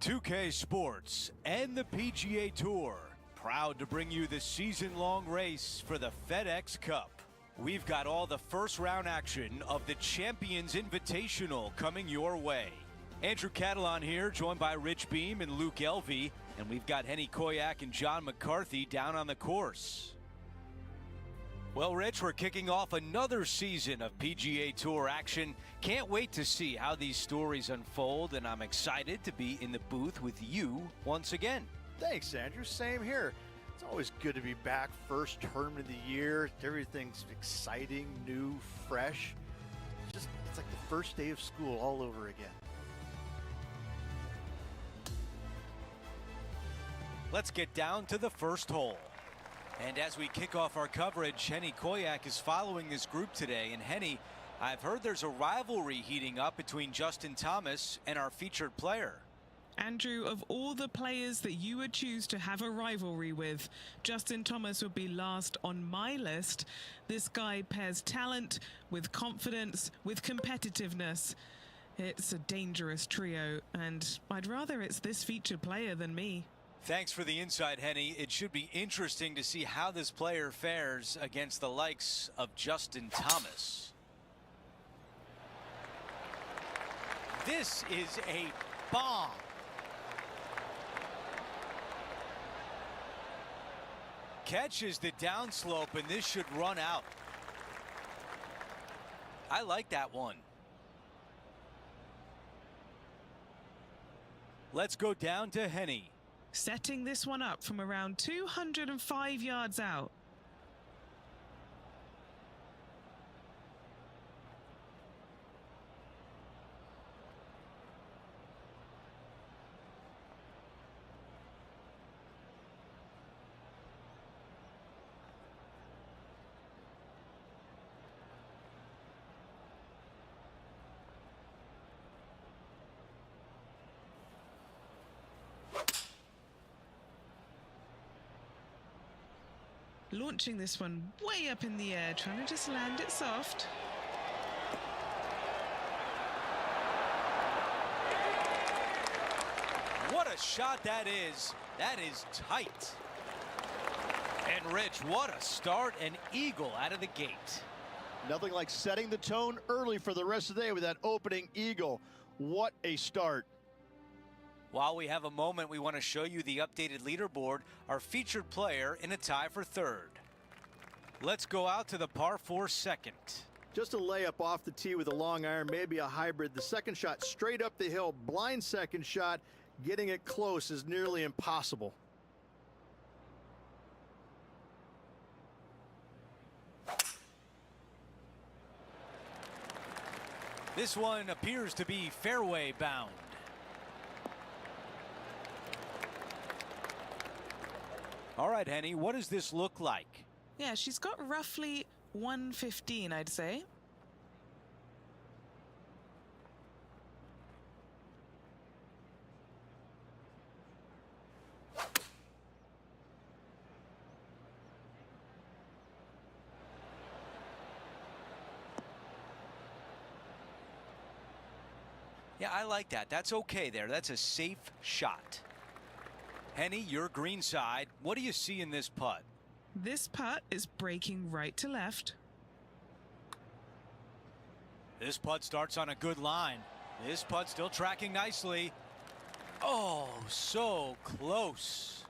2K Sports and the PGA Tour, proud to bring you the season-long race for the FedEx Cup. We've got all the first round action of the Champions Invitational coming your way. Andrew Catalan here, joined by Rich Beam and Luke Elvey, and we've got Henny Koyak and John McCarthy down on the course. Well, Rich, we're kicking off another season of PGA Tour action. Can't wait to see how these stories unfold, and I'm excited to be in the booth with you once again. Thanks, Andrew. Same here. It's always good to be back. First tournament of the year. Everything's exciting, new, fresh. It's like the first day of school all over again. Let's get down to the first hole. And as we kick off our coverage, Henny Koyak is following this group today. And Henny, I've heard there's a rivalry heating up between Justin Thomas and our featured player. Andrew, of all the players that you would choose to have a rivalry with, Justin Thomas would be last on my list. This guy pairs talent with confidence, with competitiveness. It's a dangerous trio, and I'd rather it's this featured player than me. Thanks for the insight, Henny. It should be interesting to see how this player fares against the likes of Justin Thomas. This is a bomb. Catches the downslope, and this should run out. I like that one. Let's go down to Henny. Setting this one up from around 205 yards out. Launching this one way up in the air, trying to just land it soft. What a shot that is. That is tight. And Rich, what a start, an eagle out of the gate. Nothing like setting the tone early for the rest of the day with that opening eagle. What a start. While we have a moment, we want to show you the updated leaderboard, our featured player in a tie for third. Let's go out to the par 4 second. Just a layup off the tee with a long iron, maybe a hybrid. The second shot straight up the hill, blind second shot. Getting it close is nearly impossible. This one appears to be fairway bound. All right, Henny, what does this look like? Yeah, she's got roughly 115, I'd say. Yeah, I like that. That's okay there. That's a safe shot. Henny, your green side. What do you see in this putt? This putt is breaking right to left. This putt starts on a good line. This putt still tracking nicely. Oh, so close.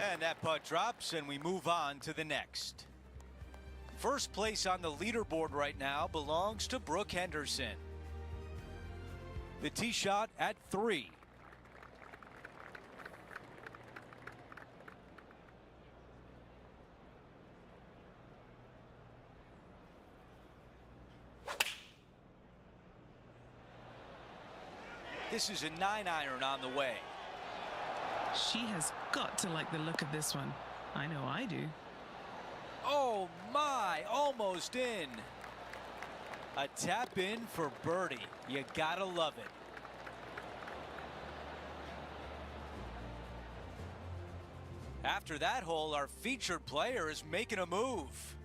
And that putt drops, and we move on to the next. First place on the leaderboard right now belongs to Brooke Henderson. The tee shot at 3. This is a 9-iron on the way. She has got to like the look of this one. I know I do. Oh my, almost in. A tap in for birdie. You gotta love it. After that hole, our featured player is making a move.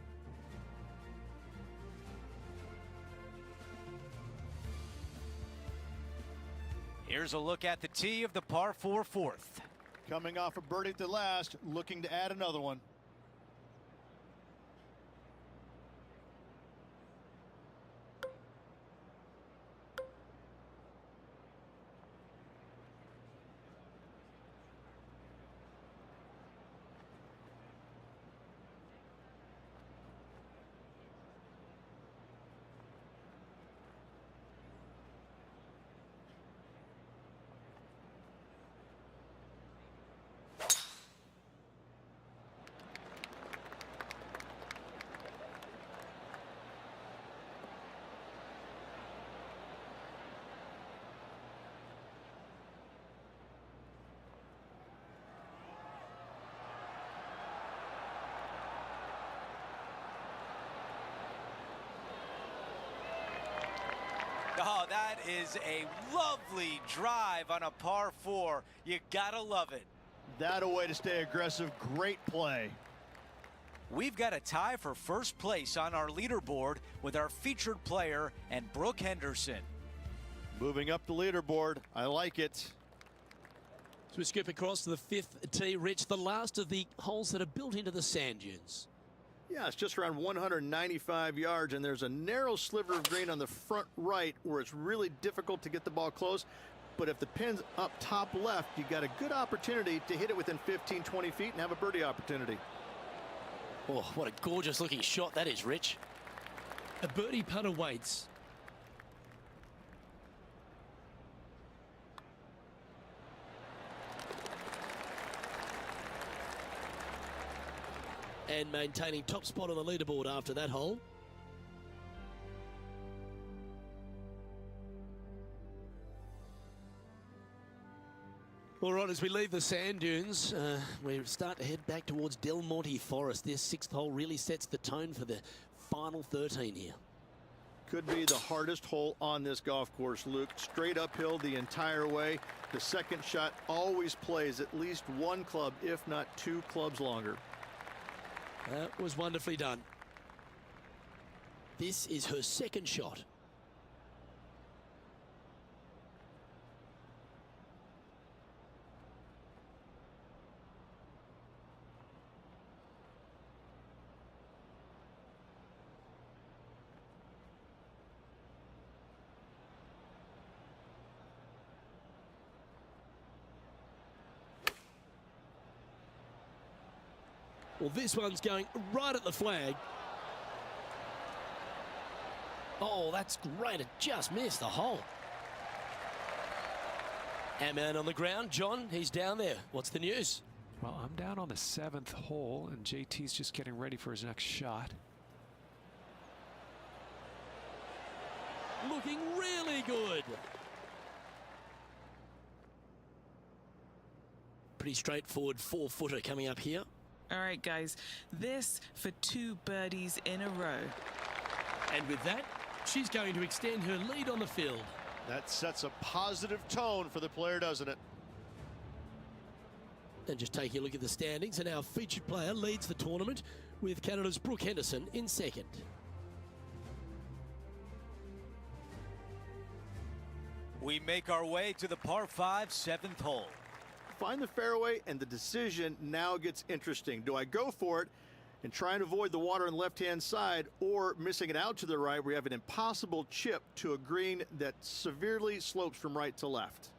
Here's a look at the tee of the par 4 fourth. Coming off a birdie at the last, looking to add another one. Oh, that is a lovely drive on a par 4. You gotta love it. That a way to stay aggressive. Great play. We've got a tie for first place on our leaderboard with our featured player and Brooke Henderson. Moving up the leaderboard. I like it. So we skip across to the 5th tee, Rich, the last of the holes that are built into the sand dunes. Yeah, it's just around 195 yards, and there's a narrow sliver of green on the front right where it's really difficult to get the ball close. But if the pin's up top left, you got a good opportunity to hit it within 15, 20 feet and have a birdie opportunity. Oh, what a gorgeous looking shot that is, Rich. A birdie putt awaits. And maintaining top spot on the leaderboard after that hole. All right, as we leave the sand dunes, we start to head back towards Del Monte Forest. This 6th hole really sets the tone for the final 13 here. Could be the hardest hole on this golf course, Luke. Straight uphill the entire way. The second shot always plays at least one club, if not 2 clubs longer. That was wonderfully done. This is her second shot. Well, this one's going right at the flag. Oh, that's great. It just missed the hole. Our man on the ground, John, he's down there. What's the news? Well, I'm down on the 7th hole, and JT's just getting ready for his next shot. Looking really good. Pretty straightforward 4-footer coming up here. All right, guys, this for 2 birdies in a row. And with that, she's going to extend her lead on the field. That sets a positive tone for the player, doesn't it? And just taking a look at the standings, and our featured player leads the tournament with Canada's Brooke Henderson in 2nd. We make our way to the par 5 7th hole. Find the fairway, and the decision now gets interesting. Do I go for it and try and avoid the water on the left-hand side, or missing it out to the right, we have an impossible chip to a green that severely slopes from right to left?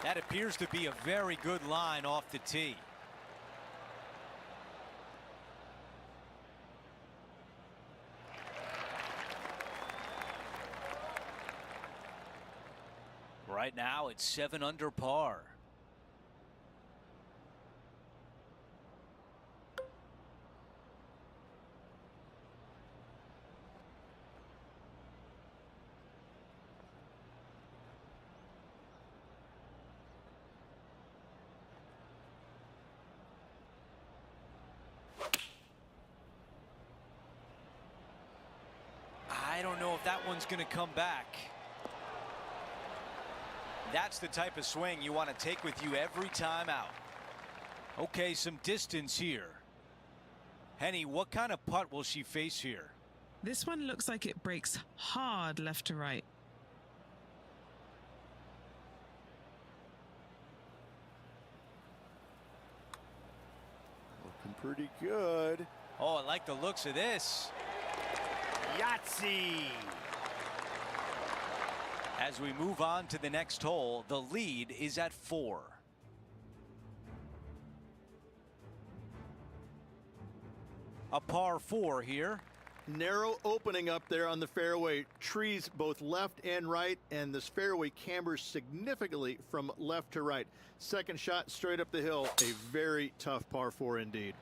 That appears to be a very good line off the tee. Right now, it's 7 under par. I don't know if that one's going to come back. That's the type of swing you want to take with you every time out. Okay, some distance here. Henny, what kind of putt will she face here? This one looks like it breaks hard left to right. Looking pretty good. Oh, I like the looks of this. Yahtzee! As we move on to the next hole, the lead is at 4. A par 4 here. Narrow opening up there on the fairway. Trees both left and right, and this fairway cambers significantly from left to right. Second shot straight up the hill. A very tough par 4 indeed.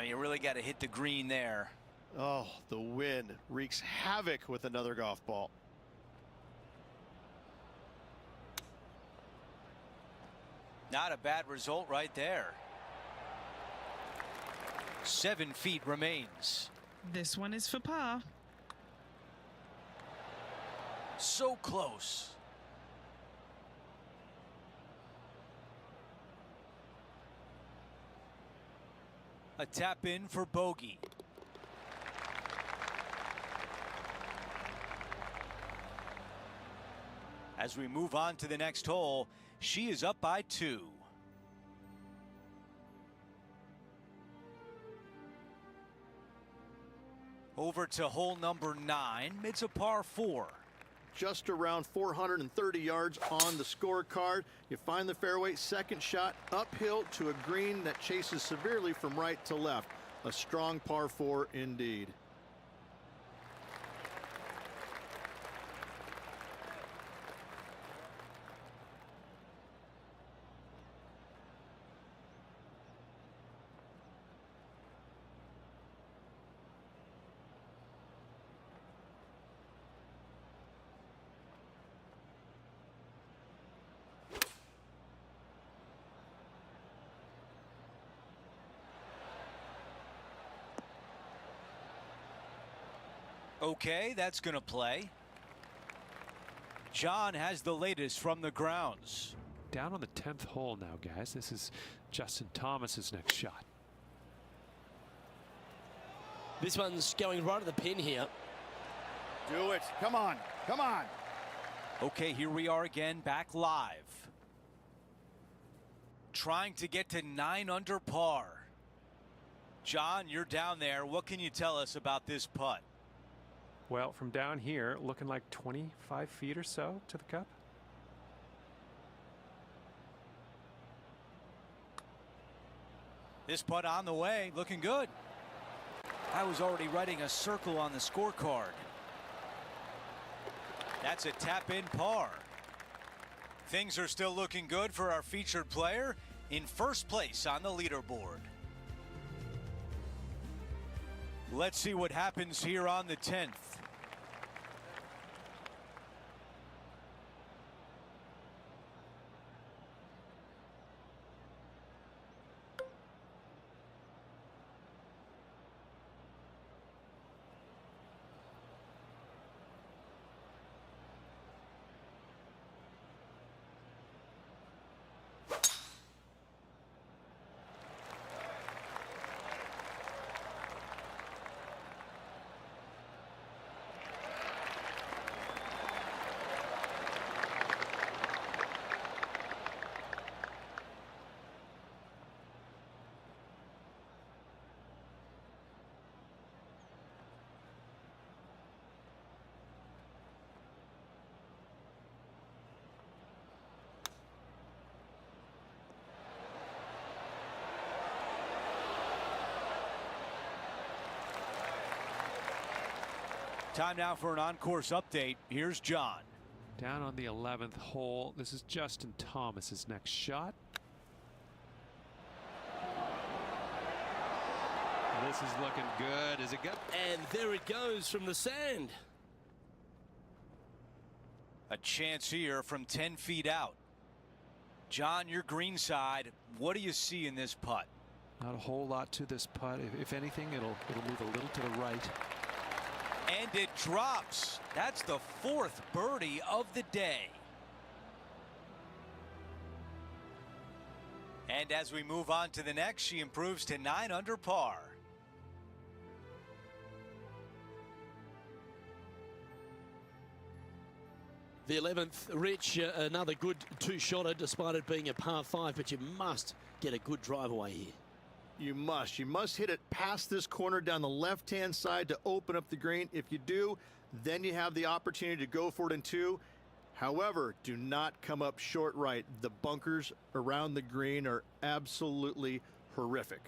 You really got to hit the green there. Oh, the wind wreaks havoc with another golf ball. Not a bad result right there. 7 feet remains. This one is for par. So close. A tap in for bogey. As we move on to the next hole, she is up by 2. Over to hole number 9. It's a par 4. Just around 430 yards on the scorecard. You find the fairway, second shot uphill to a green that chases severely from right to left. A strong par 4 indeed. Okay, that's going to play. John has the latest from the grounds. Down on the 10th hole now, guys. This is Justin Thomas's next shot. This one's going right at the pin here. Do it. Come on. Come on. Okay, here we are again, back live. Trying to get to 9 under par. John, you're down there. What can you tell us about this putt? Well, from down here, looking like 25 feet or so to the cup. This putt on the way, looking good. I was already writing a circle on the scorecard. That's a tap-in par. Things are still looking good for our featured player in first place on the leaderboard. Let's see what happens here on the 10th. Time now for an on-course update. Here's John. Down on the 11th hole. This is Justin Thomas's next shot. This is looking good. Is it good? And there it goes from the sand. A chance here from 10 feet out. John, your green side, what do you see in this putt? Not a whole lot to this putt. If anything, it'll move a little to the right. And it drops. That's the 4th birdie of the day. And as we move on to the next, she improves to 9 under par. The 11th, Rich, another good two-shotter despite it being a par 5, but you must get a good drive away here. You must hit it past this corner down the left-hand side to open up the green. If you do, then you have the opportunity to go for it in 2. However, do not come up short right. The bunkers around the green are absolutely horrific.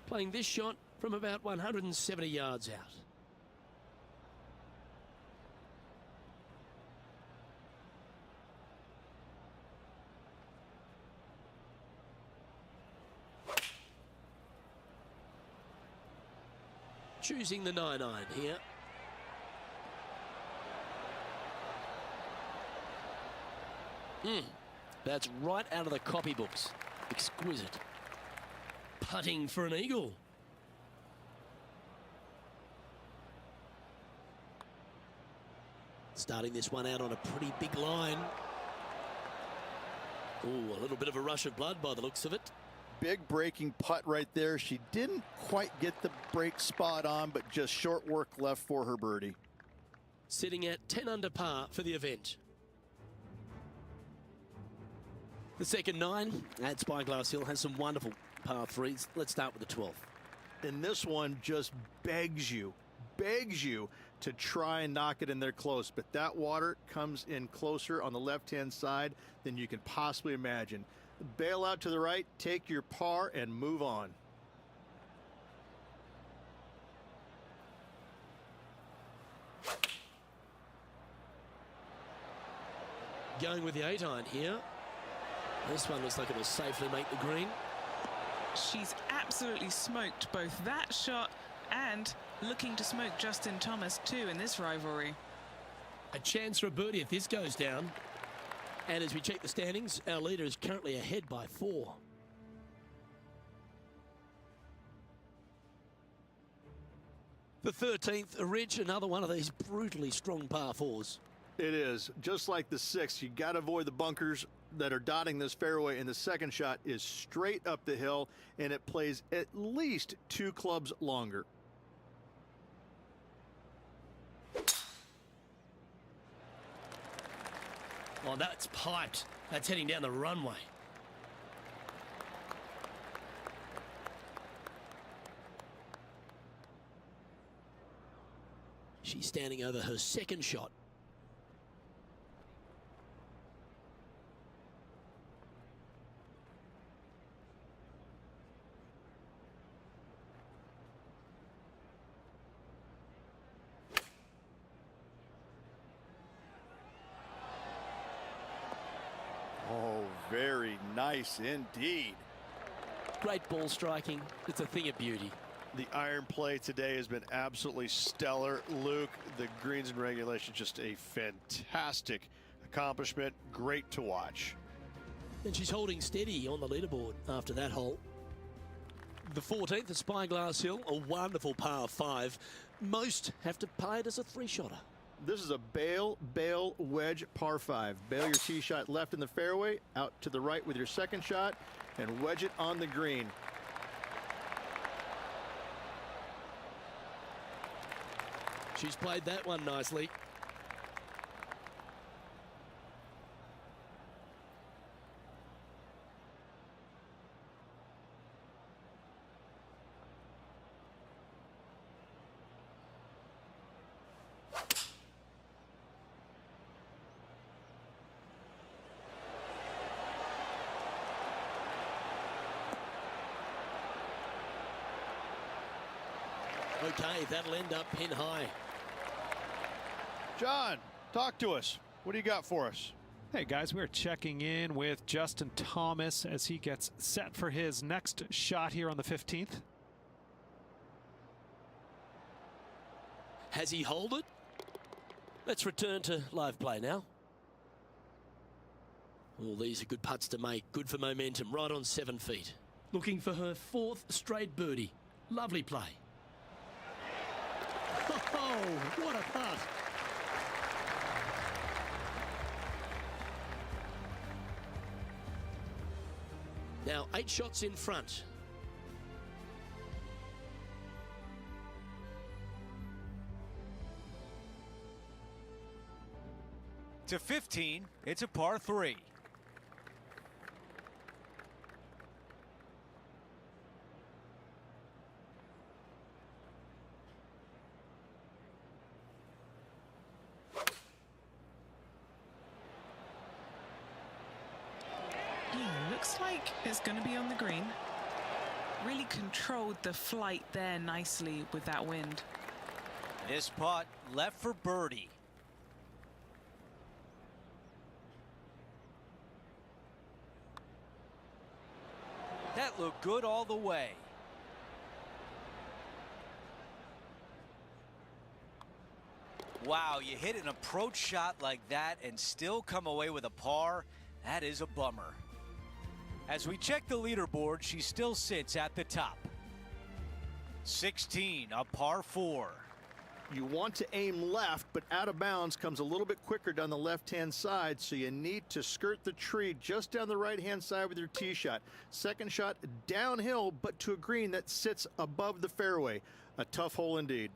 Playing this shot from about 170 yards out. Choosing the 9-iron here. That's right out of the copybooks. Exquisite. Putting for an eagle. Starting this one out on a pretty big line. Ooh, a little bit of a rush of blood by the looks of it. Big breaking putt right there. She didn't quite get the break spot on, but just short work left for her birdie. Sitting at 10 under par for the event. The second 9 at Spyglass Hill has some wonderful par 3s. Let's start with the 12th. And this one just begs you to try and knock it in there close. But that water comes in closer on the left-hand side than you can possibly imagine. Bail out to the right, take your par, and move on. Going with the 8-iron here. This one looks like it will safely make the green. She's absolutely smoked both that shot and looking to smoke Justin Thomas too in this rivalry. A chance for a birdie if this goes down. And as we check the standings, our leader is currently ahead by 4. The 13th, Rich, another one of these brutally strong par 4s. It is. Just like the 6th, you got to avoid the bunkers that are dotting this fairway, and the second shot is straight up the hill, and it plays at least 2 clubs longer. Oh, that's piped. That's heading down the runway. She's standing over her second shot. Oh, very nice indeed. Great ball striking. It's a thing of beauty. The iron play today has been absolutely stellar. Luke, the greens and regulation, just a fantastic accomplishment. Great to watch. And she's holding steady on the leaderboard after that hole. The 14th at Spyglass Hill, a wonderful par 5. Most have to play it as a 3-shotter. This is a bail wedge par 5. Bail your tee shot left in the fairway, out to the right with your second shot, and wedge it on the green. She's played that one nicely. okay. That'll end up pin high. John, talk to us. What do you got for us? Hey guys, we're checking in with Justin Thomas as he gets set for his next shot here on the 15th. Has he holed it? Let's return to live play now. All these are good putts to make. Good for momentum. Right on 7 feet. Looking for her 4th straight birdie. Lovely play. Oh, what a putt. Now 8 shots in front. To 15, it's a par 3. Yeah, looks like it's going to be on the green. Really controlled the flight there nicely with that wind. This putt left for birdie. That looked good all the way. Wow, you hit an approach shot like that and still come away with a par. That is a bummer. As we check the leaderboard, she still sits at the top. 16, a par 4. You want to aim left, but out of bounds comes a little bit quicker down the left-hand side, so you need to skirt the tree just down the right-hand side with your tee shot. Second shot downhill, but to a green that sits above the fairway. A tough hole indeed.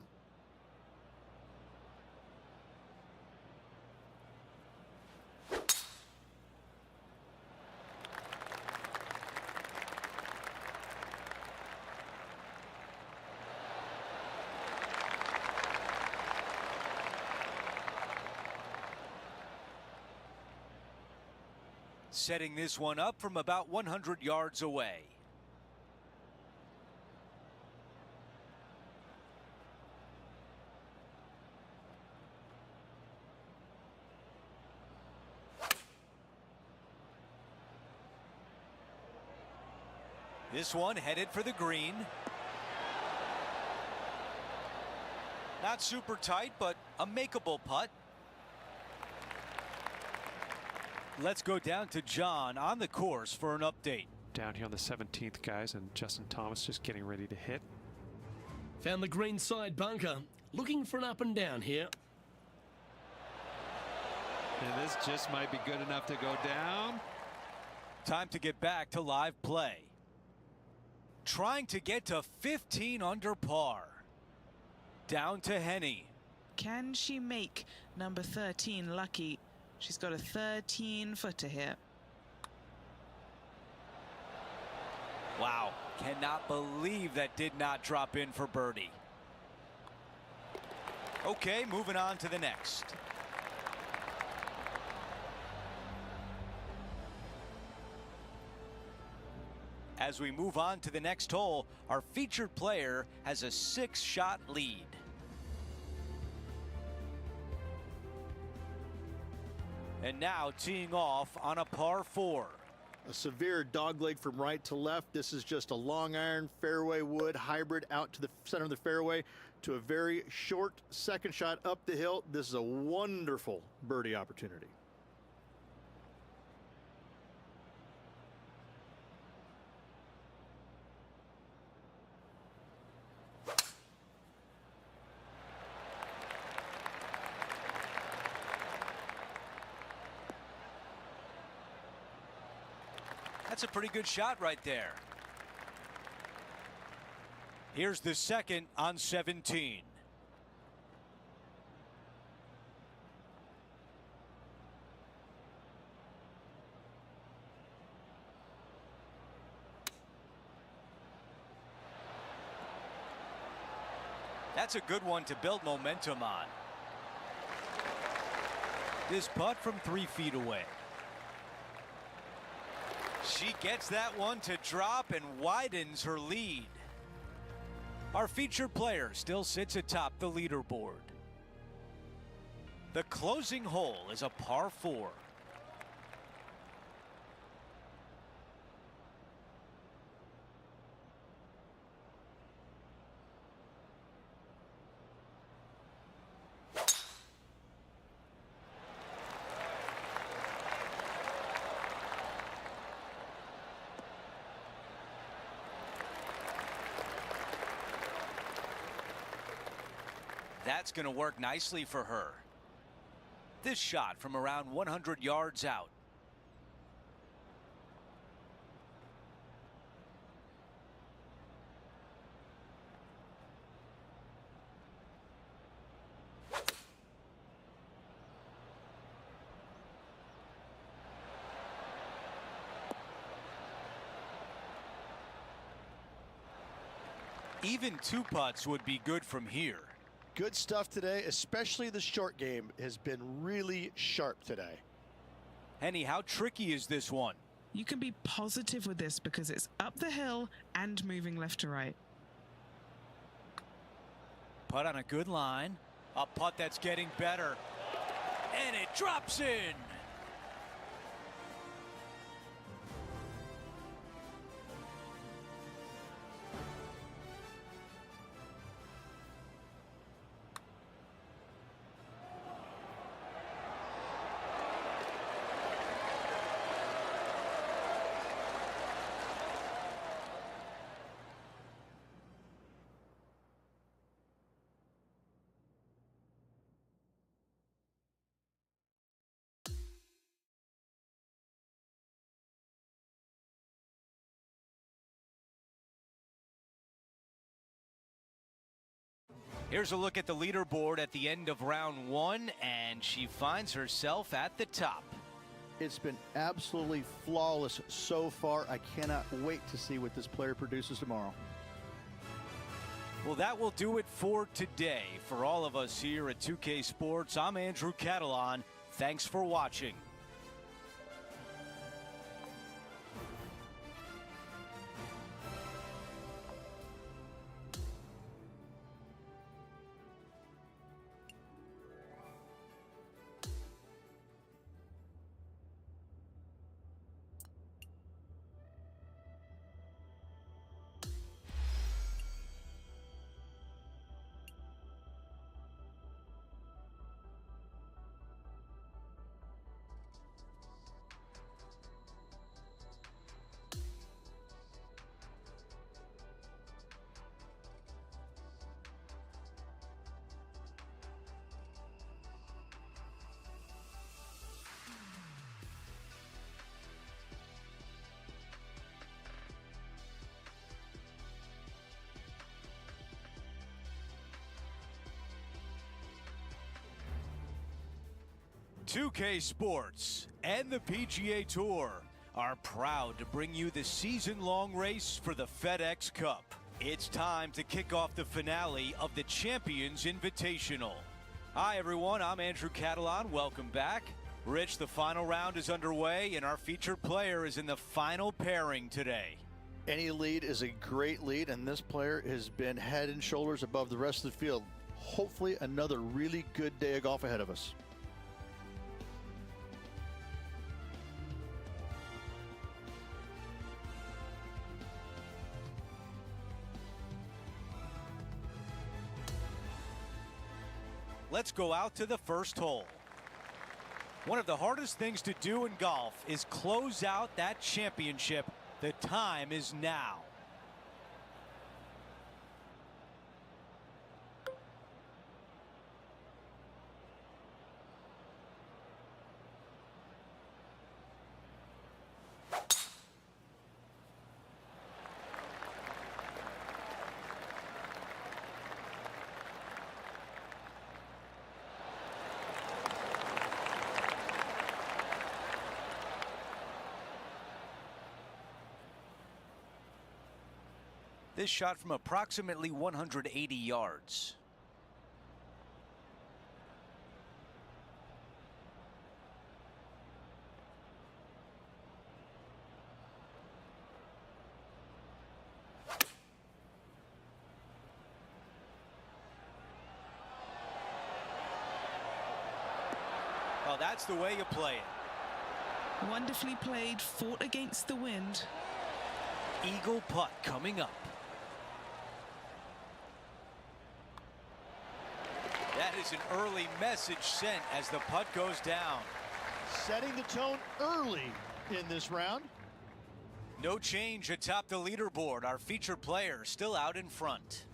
Setting this one up from about 100 yards away. This one headed for the green. Not super tight, but a makeable putt. Let's go down to John on the course for an update. Down here on the 17th, guys, and Justin Thomas just getting ready to hit. Found the green side bunker. Looking for an up and down here. And this just might be good enough to go down. Time to get back to live play. Trying to get to 15 under par. Down to Henny. Can she make number 13 lucky? She's got a 13-footer here. Wow, cannot believe that did not drop in for birdie. Okay, moving on to the next. As we move on to the next hole, our featured player has a 6-shot lead. And now teeing off on a par 4. A severe dogleg from right to left. This is just a long iron fairway wood hybrid out to the center of the fairway to a very short second shot up the hill. This is a wonderful birdie opportunity. That's a pretty good shot right there. Here's the second on 17. That's a good one to build momentum on. This putt from 3 feet away. She gets that one to drop and widens her lead. Our featured player still sits atop the leaderboard. The closing hole is a par 4. That's going to work nicely for her. This shot from around 100 yards out. Even 2 putts would be good from here. Good stuff today, especially the short game has been really sharp today. Henny, how tricky is this one? You can be positive with this because it's up the hill and moving left to right. Putt on a good line. A putt that's getting better. And it drops in. Here's a look at the leaderboard at the end of round 1, and she finds herself at the top. It's been absolutely flawless so far. I cannot wait to see what this player produces tomorrow. Well, that will do it for today. For all of us here at 2K Sports, I'm Andrew Catalan. Thanks for watching. .2K Sports and the PGA Tour are proud to bring you the season-long race for the FedEx Cup. It's time to kick off the finale of the Champions Invitational. Hi everyone, I'm Andrew Catalan. Welcome back. Rich, the final round is underway and our featured player is in the final pairing today. Any lead is a great lead, and this player has been head and shoulders above the rest of the field. Hopefully another really good day of golf ahead of us. Let's go out to the first hole. One of the hardest things to do in golf is close out that championship. The time is now. This shot from approximately 180 yards. Well, that's the way you play it. Wonderfully played, fought against the wind. Eagle putt coming up. That is an early message sent as the putt goes down. Setting the tone early in this round. No change atop the leaderboard. Our featured player still out in front.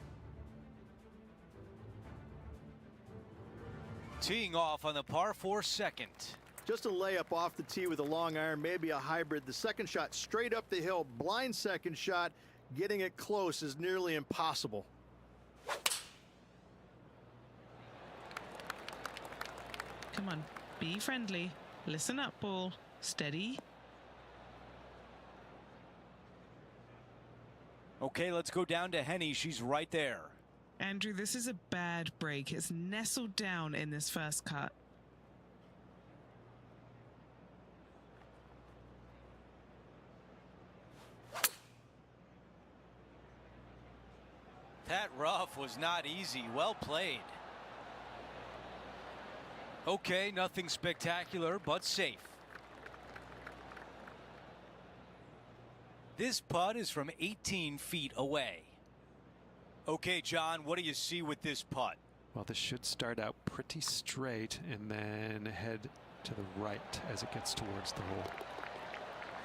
Teeing off on the par 4 second. Just a layup off the tee with a long iron, maybe a hybrid. The second shot straight up the hill, blind second shot. Getting it close is nearly impossible. Come on, be friendly. Listen up, ball. Steady. Okay, let's go down to Henny. She's right there. Andrew, this is a bad break. It's nestled down in this first cut. That rough was not easy. Well played. Okay, nothing spectacular, but safe. This putt is from 18 feet away. Okay, John, what do you see with this putt? Well, this should start out pretty straight and then head to the right as it gets towards the hole.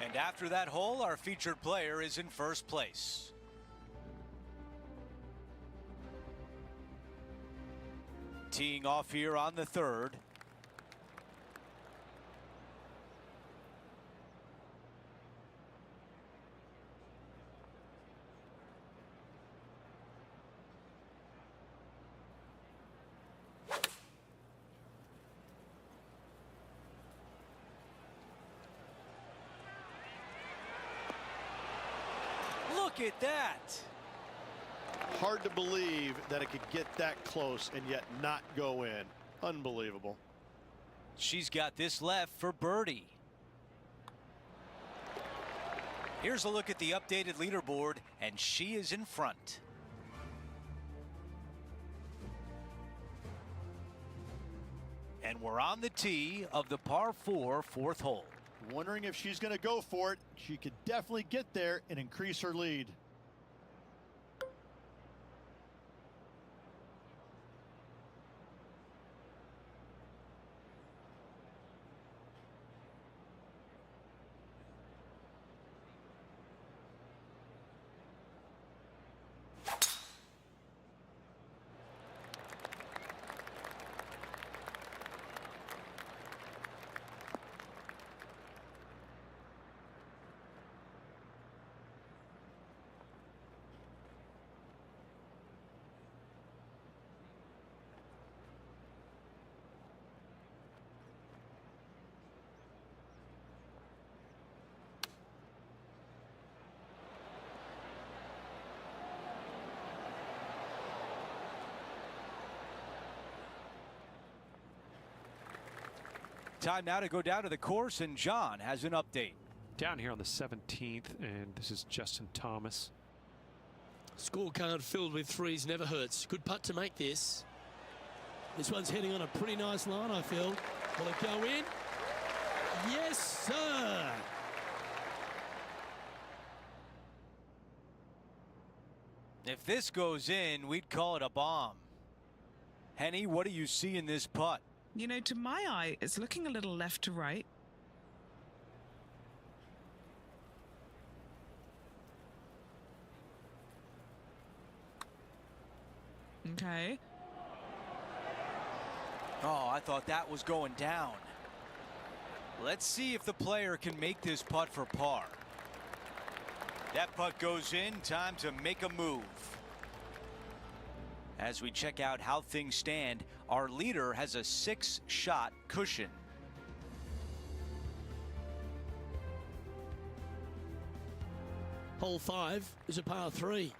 And after that hole, our featured player is in first place. Teeing off here on the third. Look at that. Hard to believe that it could get that close and yet not go in. Unbelievable. She's got this left for birdie. Here's a look at the updated leaderboard, and she is in front. And we're on the tee of the par 4 fourth hole. Wondering if she's going to go for it. She could definitely get there and increase her lead. Time now to go down to the course, and John has an update. Down here on the 17th, and this is Justin Thomas. Scorecard filled with threes never hurts. Good putt to make this. This one's heading on a pretty nice line, I feel. Will it go in? Yes, sir. If this goes in, we'd call it a bomb. Henny, what do you see in this putt? You know, to my eye, it's looking a little left to right. Okay. Oh, I thought that was going down. Let's see if the player can make this putt for par. That putt goes in. Time to make a move. As we check out how things stand, our leader has a 6-shot cushion. Hole 5 is a par 3.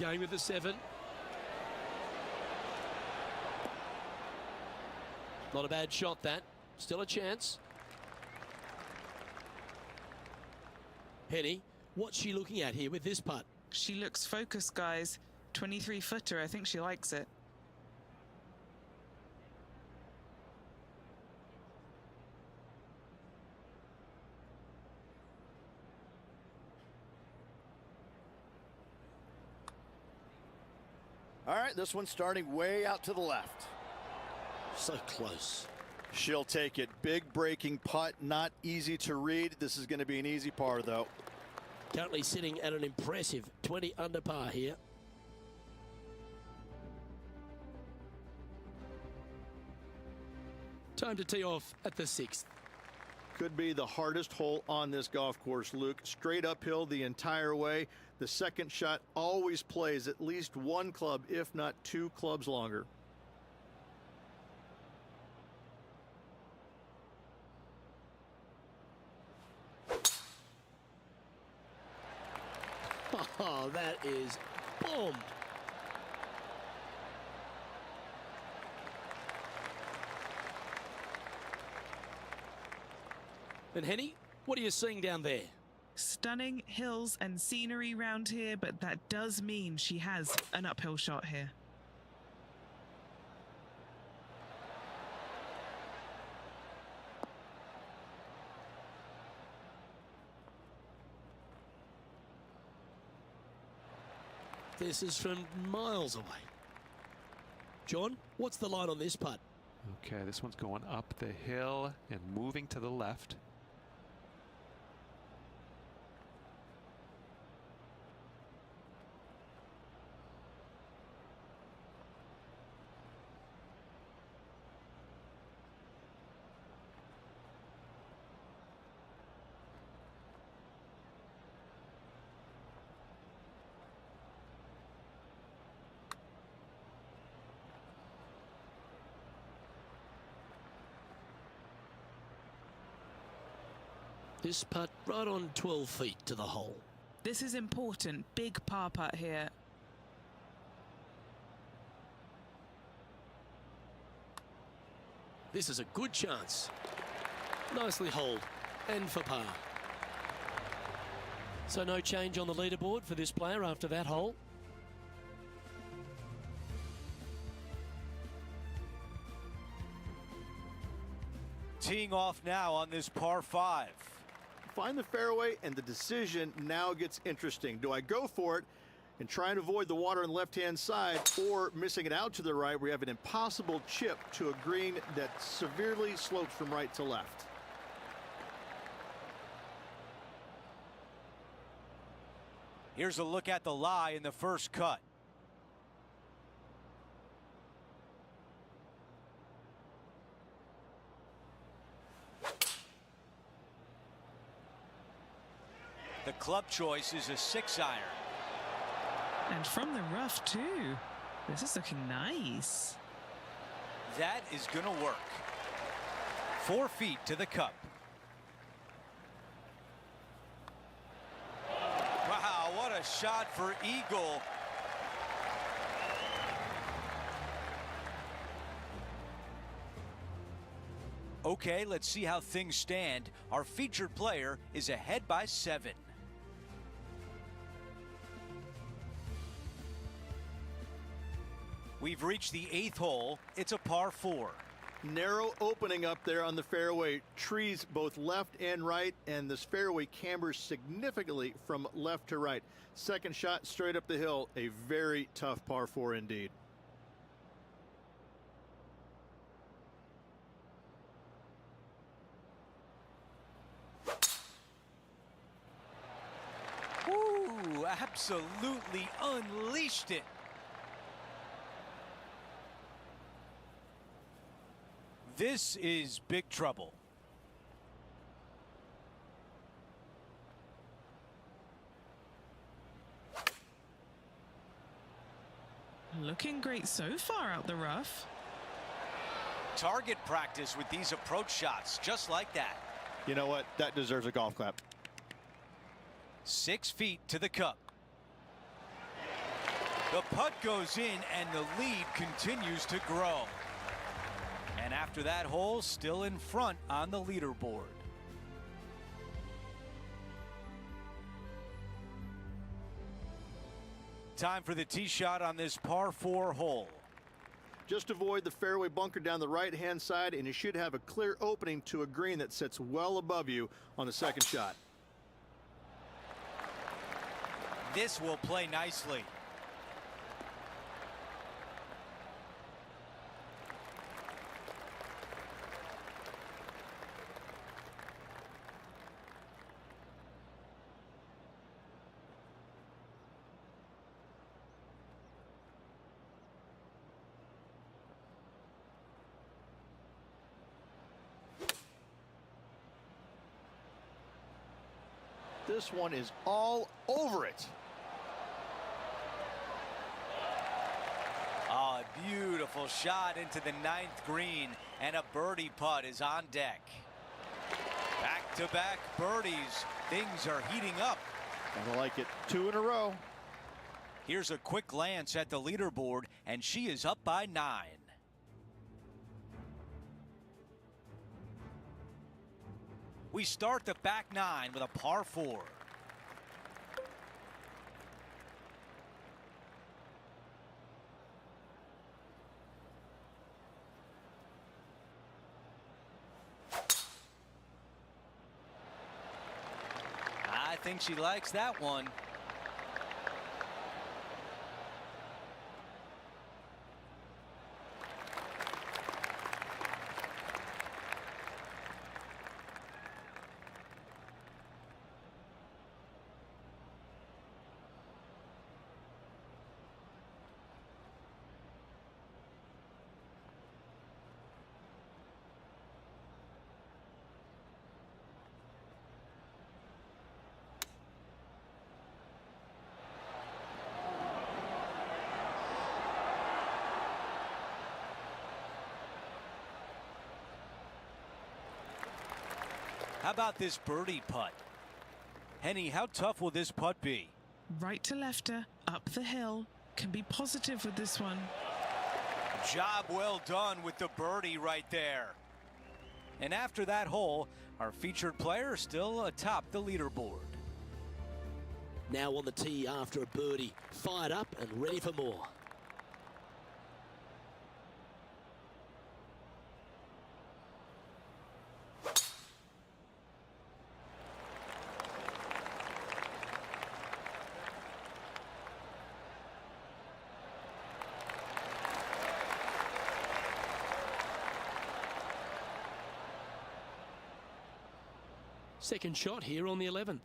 Going with the 7. Not a bad shot, that. Still a chance. Penny, what's she looking at here with this putt? She looks focused, guys. 23-footer. I think she likes it. All right, this one's starting way out to the left. So close. She'll take it. Big breaking putt, not easy to read. This is going to be an easy par, though. Currently sitting at an impressive 20 under par here. Time to tee off at the 6th. Could be the hardest hole on this golf course, Luke. Straight uphill the entire way. The second shot always plays at least one club, if not 2 clubs longer. Oh, that is bombed. And Henny, what are you seeing down there? Stunning hills and scenery round here, but that does mean she has an uphill shot here. This is from miles away. John, what's the line on this putt? Okay, this one's going up the hill and moving to the left. This putt right on 12 feet to the hole. This is important. Big par putt here. This is a good chance. Nicely holed and for par. So no change on the leaderboard for this player after that hole. Teeing off now on this par 5. Find the fairway, and the decision now gets interesting. Do I go for it and try and avoid the water on the left-hand side, or missing it out to the right, we have an impossible chip to a green that severely slopes from right to left? Here's a look at the lie in the first cut. The club choice is a 6-iron. And from the rough, too. This is looking nice. That is going to work. 4 feet to the cup. Wow, what a shot for eagle. Okay, let's see how things stand. Our featured player is ahead by 7. We've reached the 8th hole. It's a par 4. Narrow opening up there on the fairway. Trees both left and right, and this fairway cambers significantly from left to right. Second shot straight up the hill. A very tough par 4 indeed. Ooh, absolutely unleashed it. This is big trouble. Looking great so far out the rough. Target practice with these approach shots, just like that. You know what? That deserves a golf clap. 6 feet to the cup. The putt goes in and the lead continues to grow. And after that hole, still in front on the leaderboard. Time for the tee shot on this par 4 hole. Just avoid the fairway bunker down the right-hand side, and you should have a clear opening to a green that sits well above you on the second shot. This will play nicely. This one is all over it. Oh, a beautiful shot into the 9th green, and a birdie putt is on deck. Back-to-back birdies. Things are heating up. I like it. 2 in a row. Here's a quick glance at the leaderboard, and she is up by 9. We start the back 9 with a par 4. I think she likes that one. How about this birdie putt? Henny, how tough will this putt be? Right to lefter, up the hill. Can be positive with this one. Job well done with the birdie right there. And after that hole, our featured player still atop the leaderboard. Now on the tee after a birdie, fired up and ready for more. Second shot here on the 11th.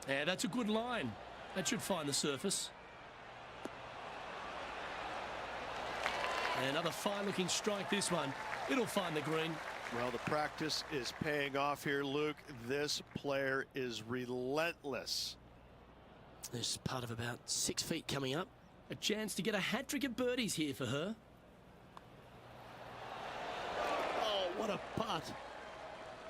Yeah, that's a good line. That should find the surface. Another fine-looking strike, this one. It'll find the green. Well, the practice is paying off here, Luke. This player is relentless. There's part of about 6 feet coming up. A chance to get a hat-trick of birdies here for her. Oh, what a putt.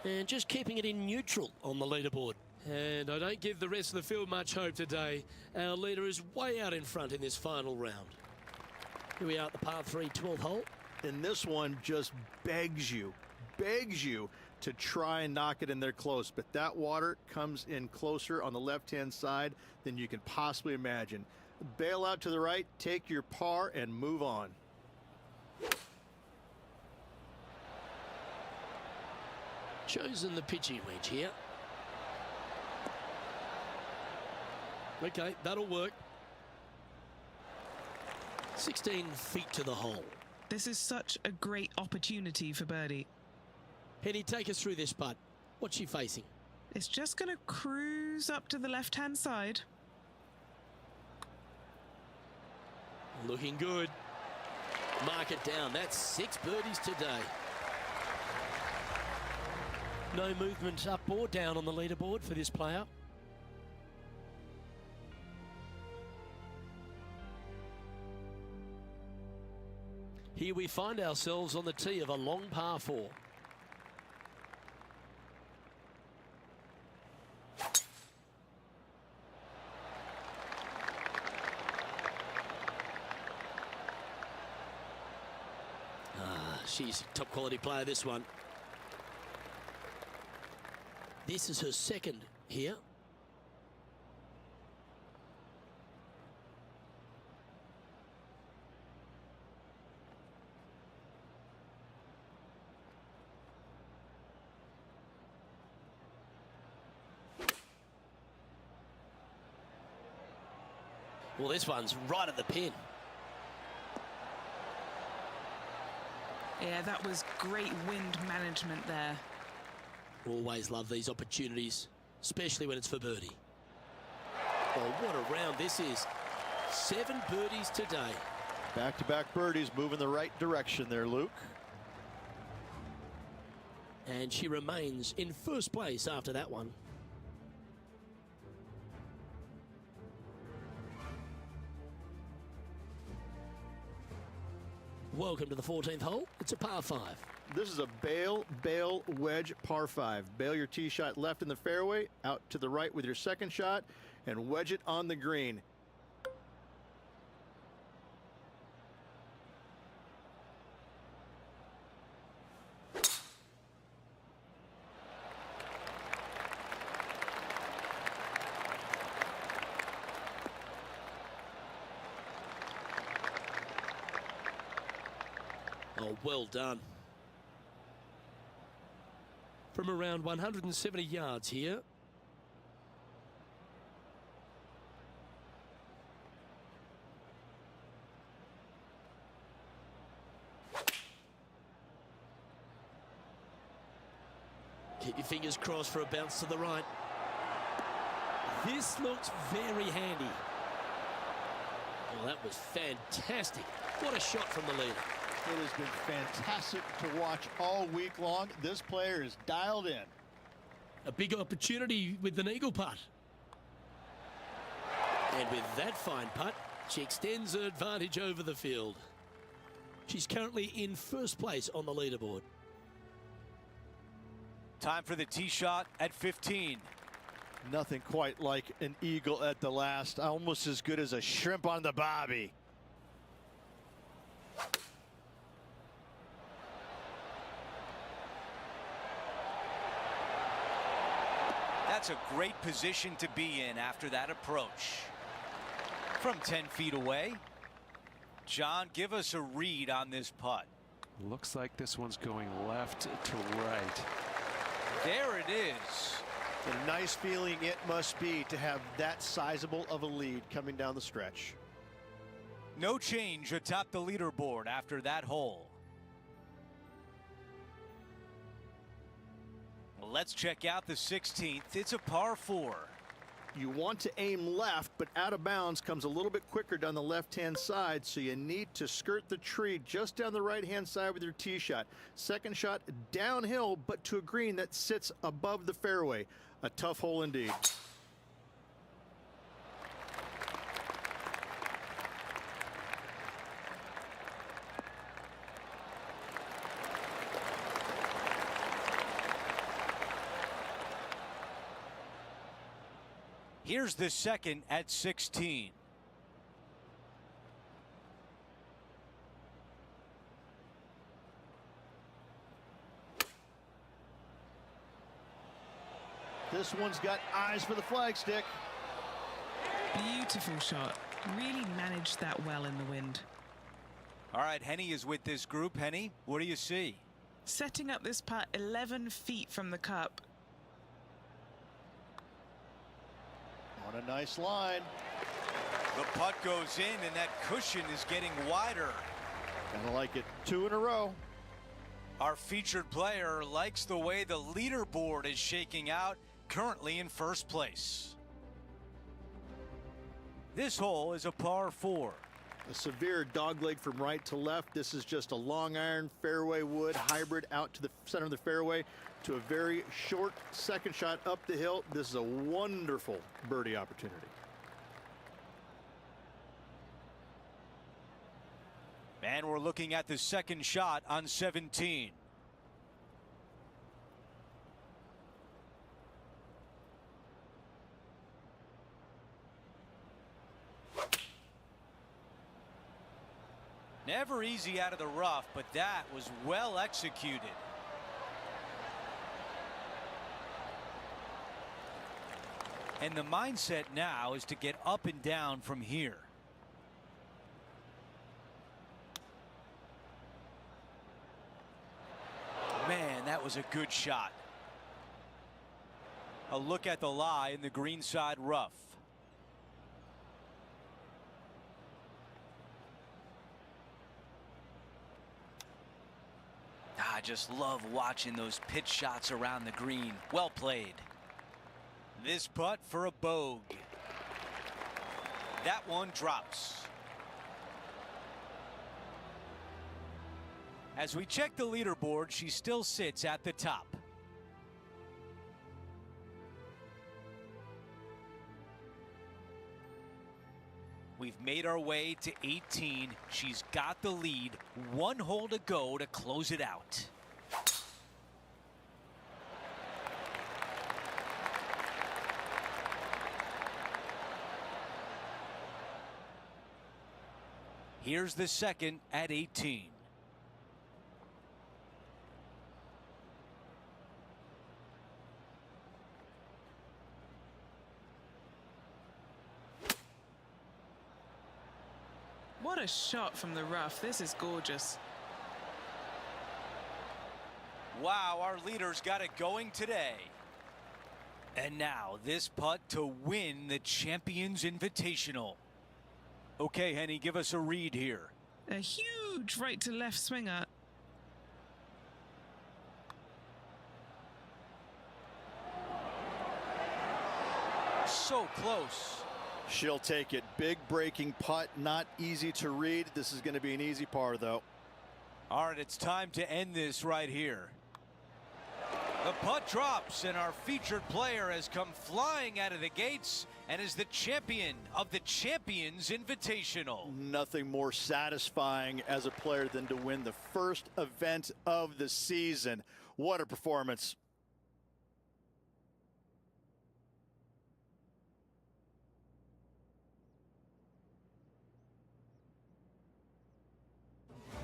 And just keeping it in neutral on the leaderboard. And I don't give the rest of the field much hope today. Our leader is way out in front in this final round. Here we are at the par 3 12th hole. And this one just begs you to try and knock it in there close. But that water comes in closer on the left-hand side than you can possibly imagine. Bail out to the right, take your par, and move on. Chosen the pitching wedge here. Okay, that'll work. 16 feet to the hole. This is such a great opportunity for birdie. Henny, take us through this putt. What's she facing? It's just going to cruise up to the left-hand side. Looking good. Mark it down. That's 6 birdies today. No movement up or down on the leaderboard for this player. Here we find ourselves on the tee of a long par 4. She's a top quality player, this one. This is her second here. Well, this one's right at the pin. Yeah, that was great wind management there. Always love these opportunities, especially when it's for birdie. Oh, what a round this is. 7 birdies today. Back-to-back birdies, moving the right direction there, Luke. And she remains in first place after that one. Welcome to the 14th hole. It's a par 5. This is a bail wedge par 5. Bail your tee shot left in the fairway, out to the right with your second shot, and wedge it on the green. Oh, well done. From around 170 yards here. Keep your fingers crossed for a bounce to the right. This looks very handy. Well, that was fantastic. What a shot from the leader. It has been fantastic to watch all week long. This player is dialed in. A big opportunity with an eagle putt. And with that fine putt, she extends her advantage over the field. She's currently in first place on the leaderboard. Time for the tee shot at 15. Nothing quite like an eagle at the last. Almost as good as a shrimp on the bobby. That's a great position to be in after that approach. From 10 feet away, John, give us a read on this putt. Looks like this one's going left to right. There it is. A nice feeling it must be to have that sizable of a lead coming down the stretch. No change atop the leaderboard after that hole. Well, let's check out the 16th. It's a par 4. You want to aim left, but out of bounds comes a little bit quicker down the left-hand side, so you need to skirt the tree just down the right-hand side with your tee shot. Second shot downhill, but to a green that sits above the fairway. A tough hole indeed. Here's the second at 16. This one's got eyes for the flagstick. Beautiful shot. Really managed that well in the wind. All right, Henny is with this group. Henny, what do you see? Setting up this putt 11 feet from the cup. On a nice line. The putt goes in, and that cushion is getting wider. Kinda like it. 2 in a row. Our featured player likes the way the leaderboard is shaking out, currently in first place. This hole is a par 4. A severe dogleg from right to left. This is just a long iron fairway wood hybrid out to the center of the fairway to a very short second shot up the hill. This is a wonderful birdie opportunity. And we're looking at the second shot on 17. Never easy out of the rough, but that was well executed. And the mindset now is to get up and down from here. Man, that was a good shot. A look at the lie in the greenside rough. I just love watching those pitch shots around the green. Well played. This putt for a bogey. That one drops. As we check the leaderboard, she still sits at the top. We've made our way to 18. She's got the lead. One hole to go to close it out. Here's the second at 18. What a shot from the rough. This is gorgeous. Wow, our leaders got it going today. And now this putt to win the Champions Invitational. Okay, Henny, give us a read here. A huge right to left swinger. So close. She'll take it. Big breaking putt, not easy to read. This is going to be an easy par, though. All right, it's time to end this right here. The putt drops, and our featured player has come flying out of the gates and is the champion of the Champions Invitational. Nothing more satisfying as a player than to win the first event of the season. What a performance.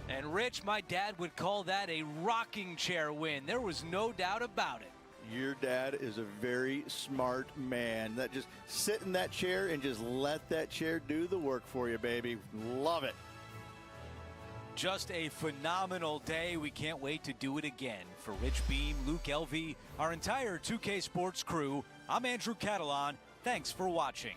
And Rich, my dad would call that a rocking chair win. There was no doubt about it. Your dad is a very smart man. That just sit in that chair and just let that chair do the work for you, baby. Love it. Just a phenomenal day. We can't wait to do it again. For Rich Beam, Luke Elvey, our entire 2K Sports crew, I'm Andrew Catalan. Thanks for watching.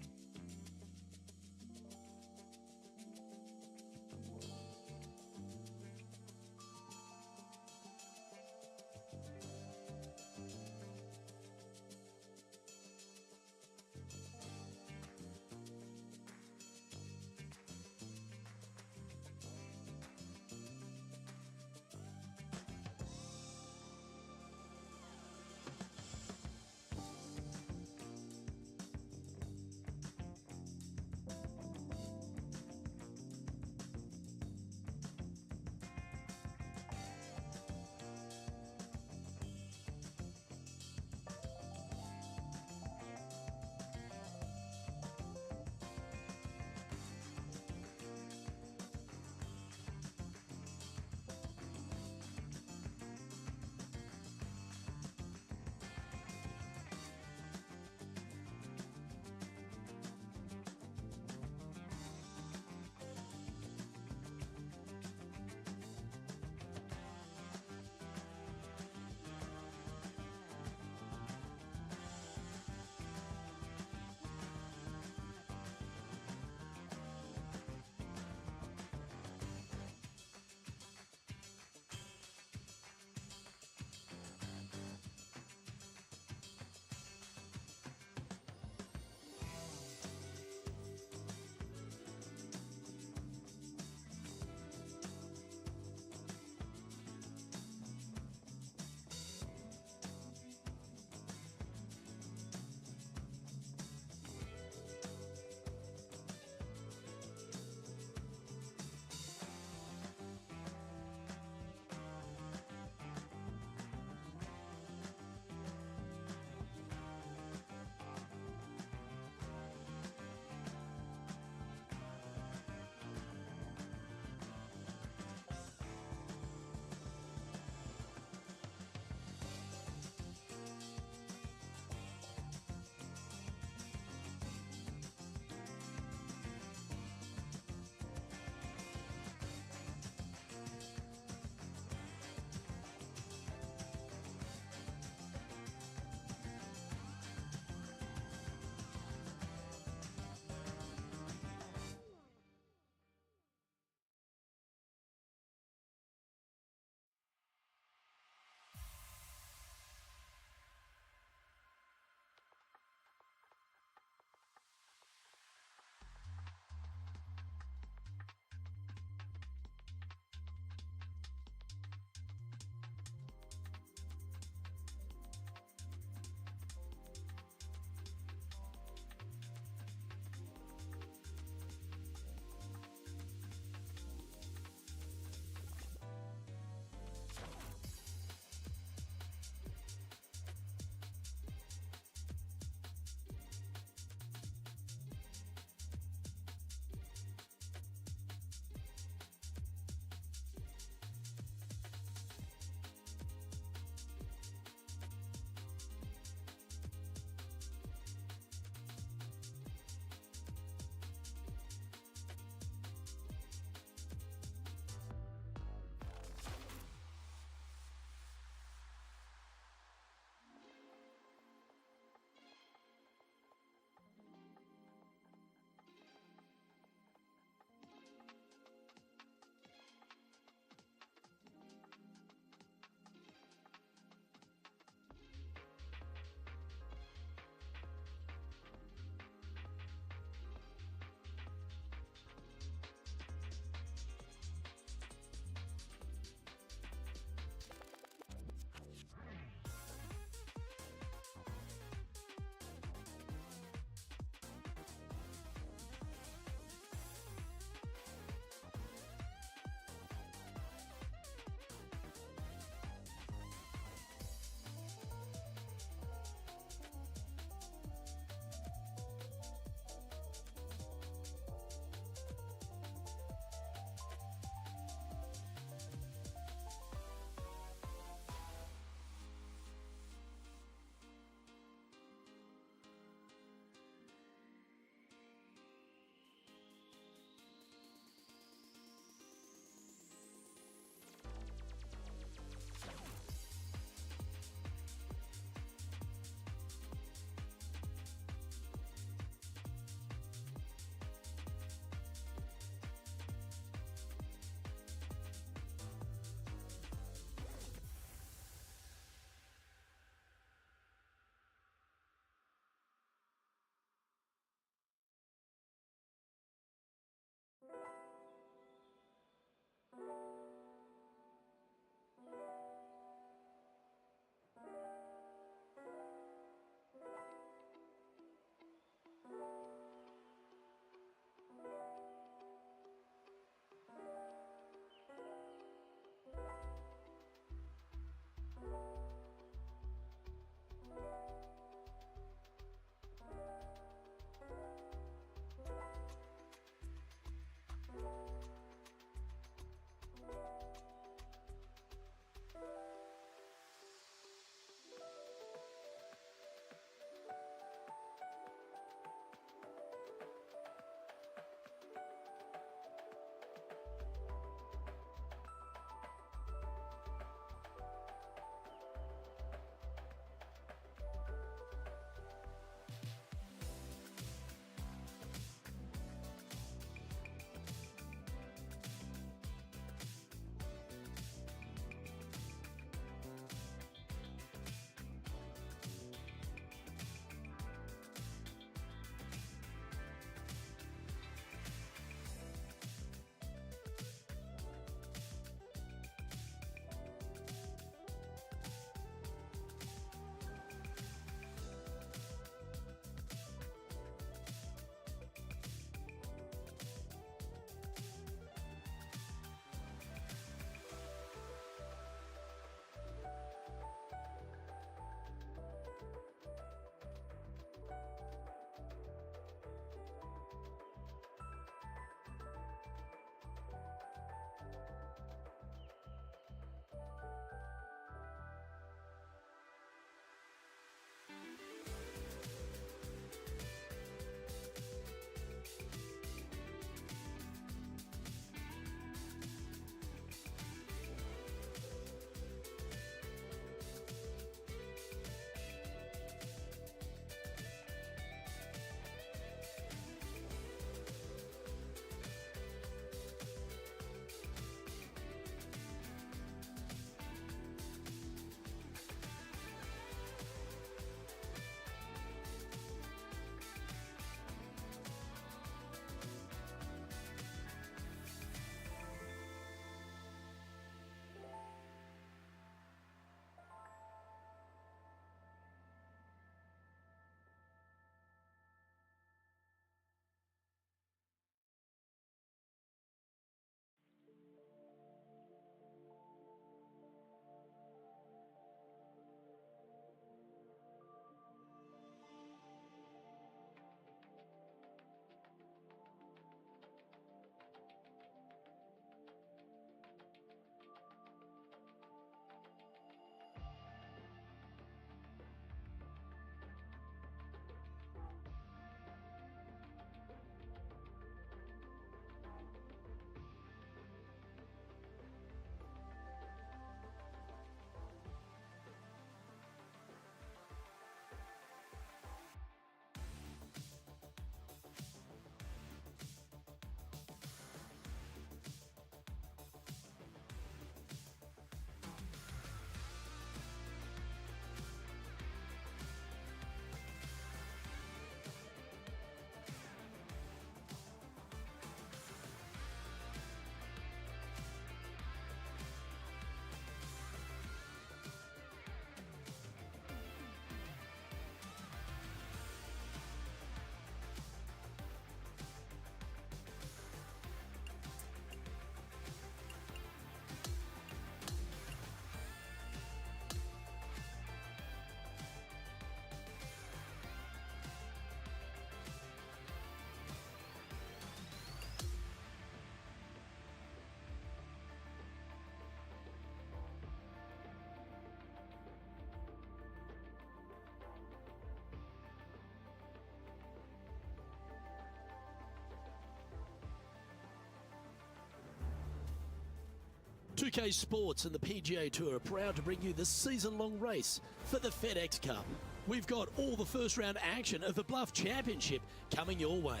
2K Sports and the PGA Tour are proud to bring you the season-long race for the FedEx Cup. We've got all the first-round action of the Bluff Championship coming your way.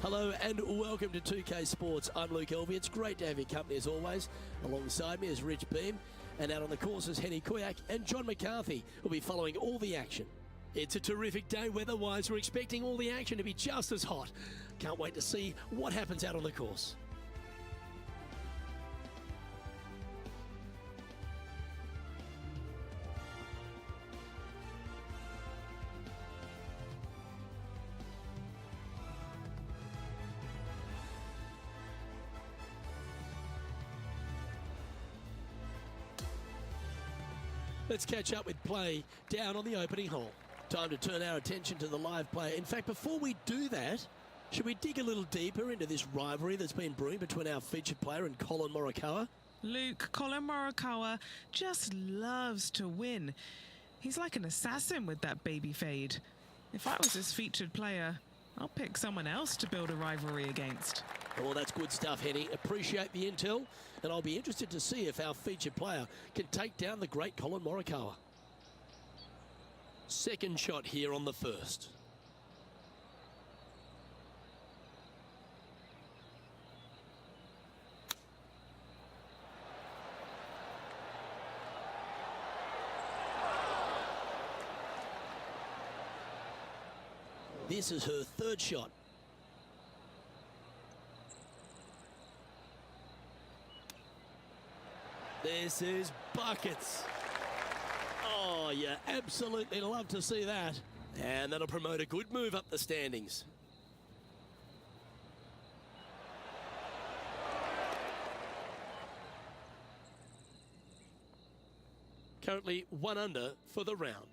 Hello and welcome to 2K Sports. I'm Luke Elvey. It's great to have your company as always. Alongside me is Rich Beam, and out on the course is Henny Kuyak and John McCarthy will be following all the action. It's a terrific day weather-wise. We're expecting all the action to be just as hot. Can't wait to see what happens out on the course. Let's catch up with play down on the opening hole. Time to turn our attention to the live player. In fact, before we do that, should we dig a little deeper into this rivalry that's been brewing between our featured player and Colin Morikawa? Luke, Colin Morikawa just loves to win. He's like an assassin with that baby fade. If I was his featured player, I'll pick someone else to build a rivalry against. Well, that's good stuff, Henny. Appreciate the intel, and I'll be interested to see if our featured player can take down the great Colin Morikawa. Second shot here on the first. This is her third shot. This is buckets. Oh, you absolutely love to see that. And that'll promote a good move up the standings. Currently 1 under for the round.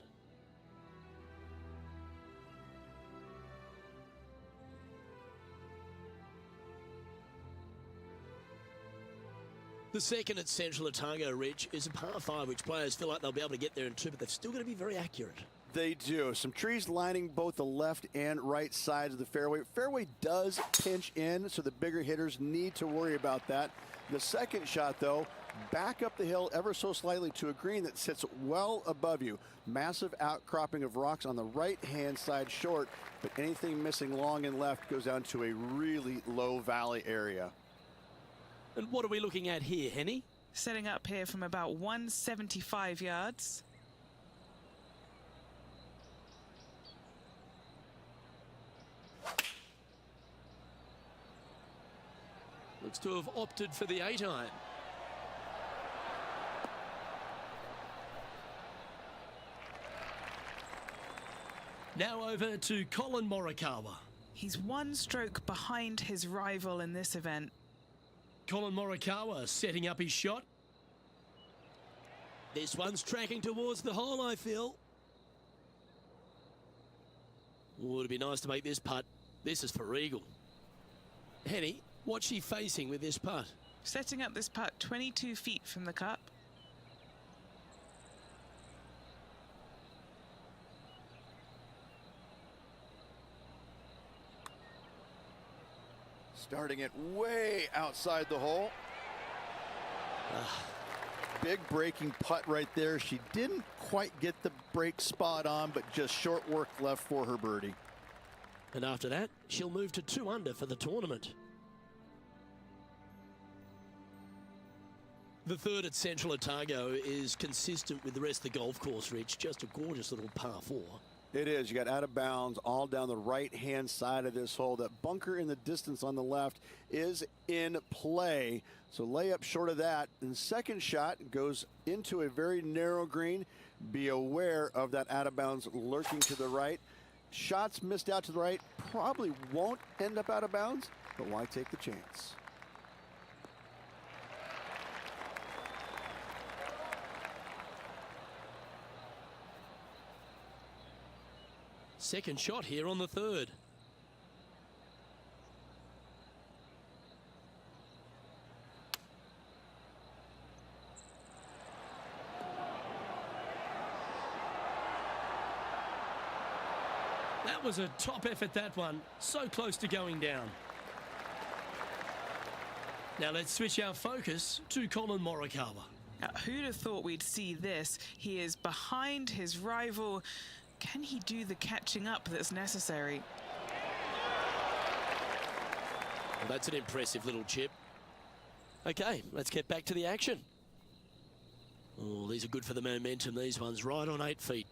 The second at Central Otago, Rich, is a par 5, which players feel like they'll be able to get there in 2, but they've still got to be very accurate. They do. Some trees lining both the left and right sides of the fairway. Fairway does pinch in, so the bigger hitters need to worry about that. The second shot, though, back up the hill ever so slightly to a green that sits well above you. Massive outcropping of rocks on the right-hand side short, but anything missing long and left goes down to a really low valley area. And what are we looking at here, Henny? Setting up here from about 175 yards. Looks to have opted for the 8-iron. Now over to Colin Morikawa. He's 1 stroke behind his rival in this event. Colin Morikawa setting up his shot. This one's tracking towards the hole, I feel. Oh, it'd be nice to make this putt. This is for eagle. Henny, what's she facing with this putt? Setting up this putt 22 feet from the cup. Starting it way outside the hole. Big breaking putt right there. She didn't quite get the break spot on, but just short work left for her birdie. And after that, she'll move to 2 under for the tournament. The third at Central Otago is consistent with the rest of the golf course, Rich. Just a gorgeous little par 4. It is. You got out of bounds all down the right-hand side of this hole. That bunker in the distance on the left is in play. So lay up short of that. And second shot goes into a very narrow green. Be aware of that out of bounds lurking to the right. Shots missed out to the right probably won't end up out of bounds, but why take the chance? Second shot here on the third. That was a top effort, that one. So close to going down. Now let's switch our focus to Colin Morikawa. Now, who'd have thought we'd see this? He is behind his rival. Can he do the catching up that's necessary? Well, that's an impressive little chip. Okay, let's get back to the action. Oh, these are good for the momentum, these ones, right on 8 feet.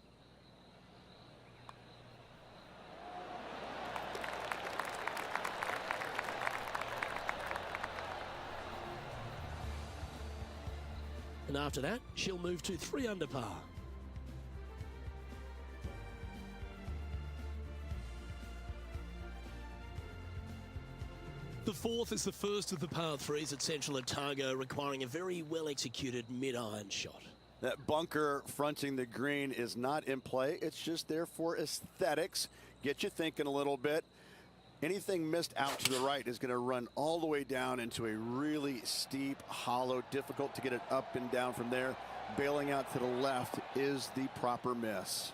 And after that, she'll move to 3 under par. The fourth is the first of the par 3s at Central Otago, requiring a very well-executed mid-iron shot. That bunker fronting the green is not in play. It's just there for aesthetics. Get you thinking a little bit. Anything missed out to the right is going to run all the way down into a really steep hollow, difficult to get it up and down from there. Bailing out to the left is the proper miss.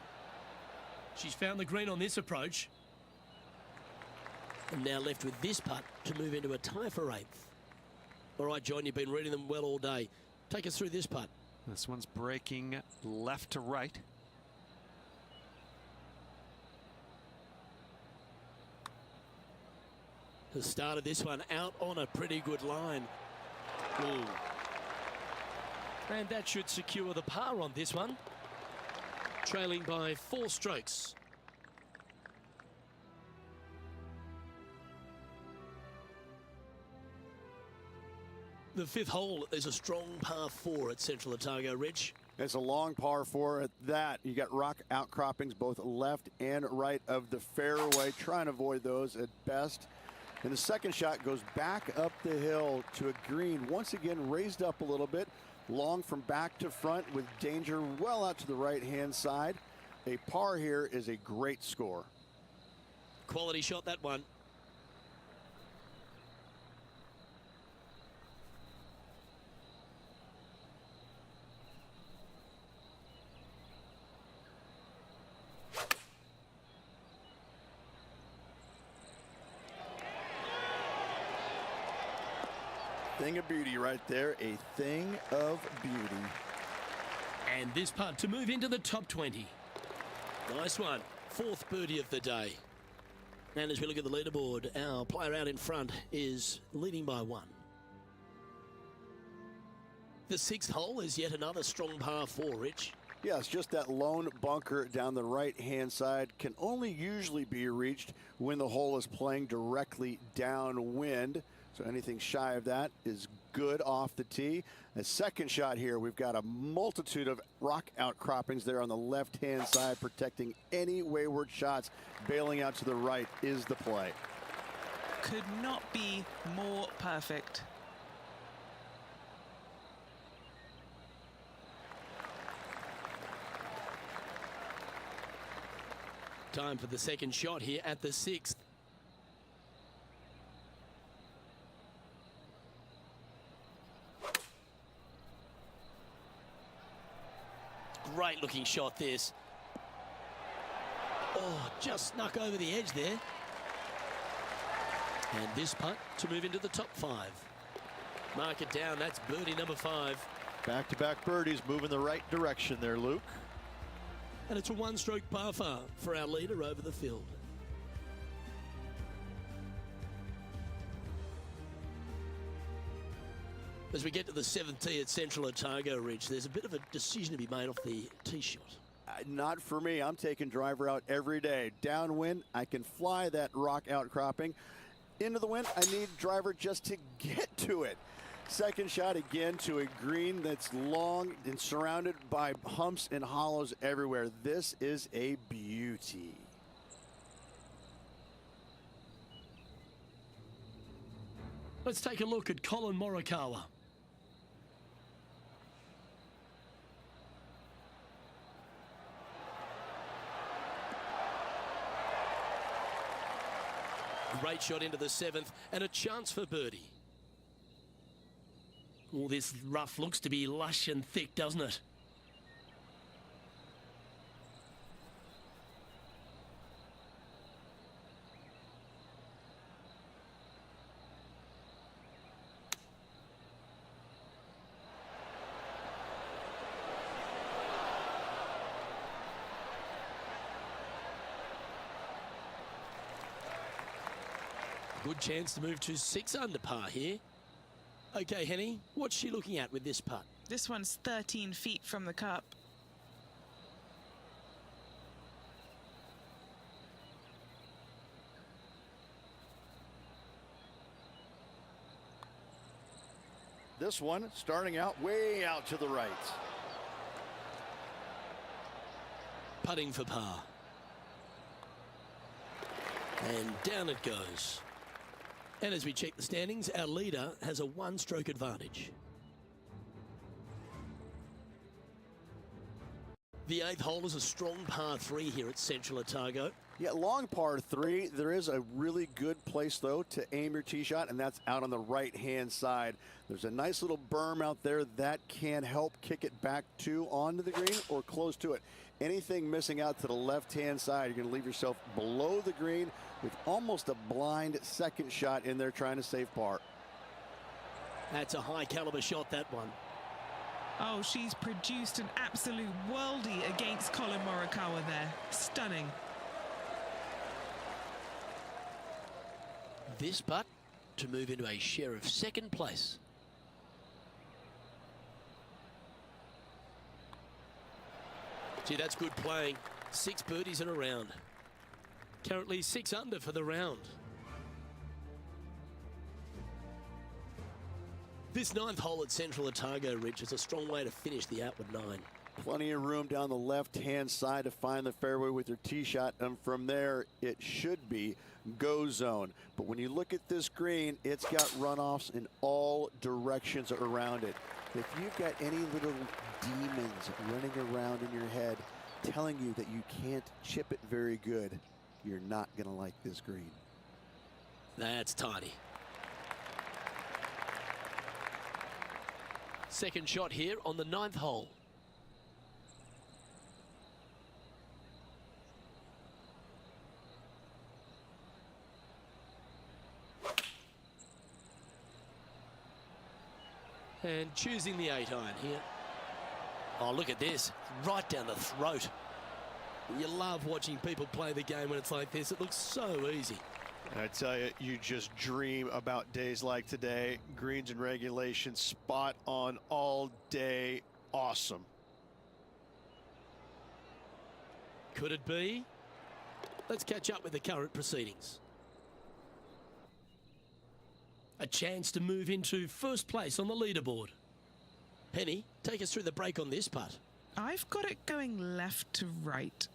She's found the green on this approach. And now left with this putt to move into a tie for 8th. All right, John, you've been reading them well all day. Take us through this putt. This one's breaking left to right. The start of this one out on a pretty good line. Ooh. And that should secure the par on this one. Trailing by 4 strokes. The 5th hole is a strong par 4 at Central Otago, Rich. It's a long par 4 at that. You got rock outcroppings both left and right of the fairway. Try and avoid those at best. And the second shot goes back up the hill to a green, once again raised up a little bit, long from back to front with danger well out to the right-hand side. A par here is a great score. Quality shot, that one. Thing of beauty right there, a thing of beauty. And this putt to move into the top 20. Nice one. 4th birdie of the day. And as we look at the leaderboard, our player out in front is leading by 1. The 6th hole is yet another strong par 4, Rich. Yeah, it's just that lone bunker down the right-hand side can only usually be reached when the hole is playing directly downwind. So anything shy of that is good off the tee. A second shot here, we've got a multitude of rock outcroppings there on the left-hand side, protecting any wayward shots. Bailing out to the right is the play. Could not be more perfect. Time for the second shot here at the 6th. Great looking shot this. Oh, just snuck over the edge there. And this putt to move into the top 5. Mark it down, that's birdie number 5. Back-to-back birdies moving the right direction there, Luke. And it's a 1-stroke par 4 for our leader over the field. As we get to the 7th tee at Central Otago, Ridge, there's a bit of a decision to be made off the tee shot. Not for me. I'm taking driver out every day. Downwind, I can fly that rock outcropping. Into the wind, I need driver just to get to it. Second shot again to a green that's long and surrounded by humps and hollows everywhere. This is a beauty. Let's take a look at Colin Morikawa. Great shot into the 7th and a chance for birdie. Oh, this rough looks to be lush and thick, doesn't it? Good chance to move to 6 under par here. Okay, Henny, what's she looking at with this putt? This one's 13 feet from the cup. This one starting out way out to the right. Putting for par. And down it goes. And as we check the standings, our leader has a 1-stroke advantage. The 8th hole is a strong par 3 here at Central Otago. Yeah, long par 3. There is a really good place, though, to aim your tee shot, and that's out on the right-hand side. There's a nice little berm out there that can help kick it back to onto the green or close to it. Anything missing out to the left-hand side, you're going to leave yourself below the green with almost a blind second shot in there trying to save par. That's a high-caliber shot, that one. Oh, she's produced an absolute worldie against Colin Morikawa there. Stunning. This putt to move into a share of 2nd place. Gee, that's good playing. 6 birdies in a round. Currently 6 under for the round. This 9th hole at Central Otago, Rich, is a strong way to finish the outward 9. Plenty of room down the left-hand side to find the fairway with your tee shot, and from there it should be go zone. But when you look at this green, it's got runoffs in all directions around it. If you've got any little demons running around in your head telling you that you can't chip it very good, you're not going to like this green. That's tidy. Second shot here on the 9th hole. And choosing the 8-iron here. Oh, look at this. Right down the throat. You love watching people play the game when it's like this. It looks so easy. I tell you, you just dream about days like today. Greens and regulation, spot on all day. Awesome. Could it be? Let's catch up with the current proceedings. A chance to move into 1st place on the leaderboard. Penny, take us through the break on this putt. I've got it going left to right.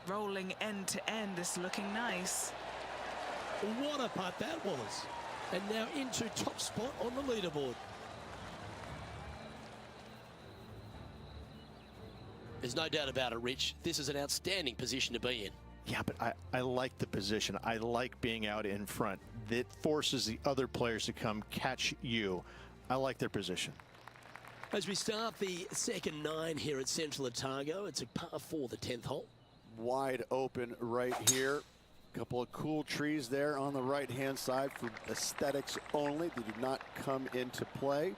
Rolling end to end, it's looking nice. What a putt that was. And now into top spot on the leaderboard. There's no doubt about it, Rich. This is an outstanding position to be in. Yeah, but I like the position. I like being out in front. That forces the other players to come catch you. I like their position. As we start the second 9 here at Central Otago, it's a par 4, the 10th hole. Wide open right here. Couple of cool trees there on the right-hand side for aesthetics only. They did not come into play.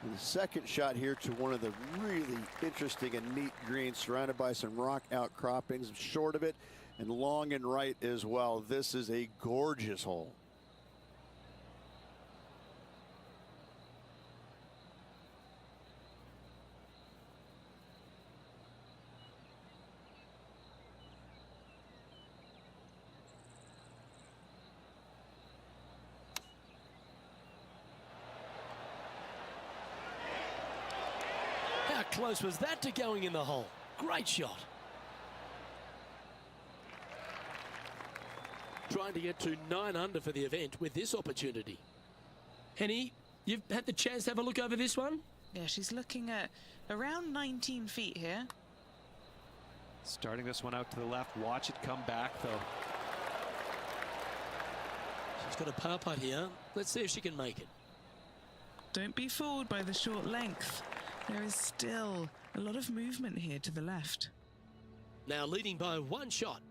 And the second shot here to one of the really interesting and neat greens surrounded by some rock outcroppings short of it and long and right as well. This is a gorgeous hole. How close was that to going in the hole? Great shot. Trying to get to 9 under for the event with this opportunity. Henny, you've had the chance to have a look over this one? Yeah, she's looking at around 19 feet here. Starting this one out to the left. Watch it come back, though. She's got a par putt here. Let's see if she can make it. Don't be fooled by the short length. There is still a lot of movement here to the left. Now leading by 1 shot.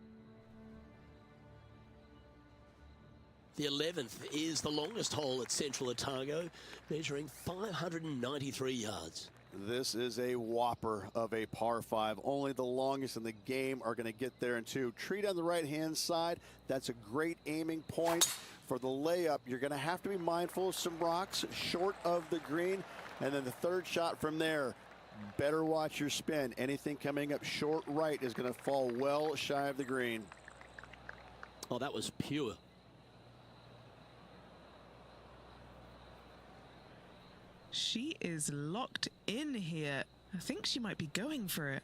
The 11th is the longest hole at Central Otago, measuring 593 yards. This is a whopper of a par 5. Only the longest in the game are going to get there in 2. Treat on the right-hand side. That's a great aiming point. For the layup, you're going to have to be mindful of some rocks short of the green. And then the third shot from there, better watch your spin. Anything coming up short right is going to fall well shy of the green. Oh, that was pure. She is locked in here. I think she might be going for it.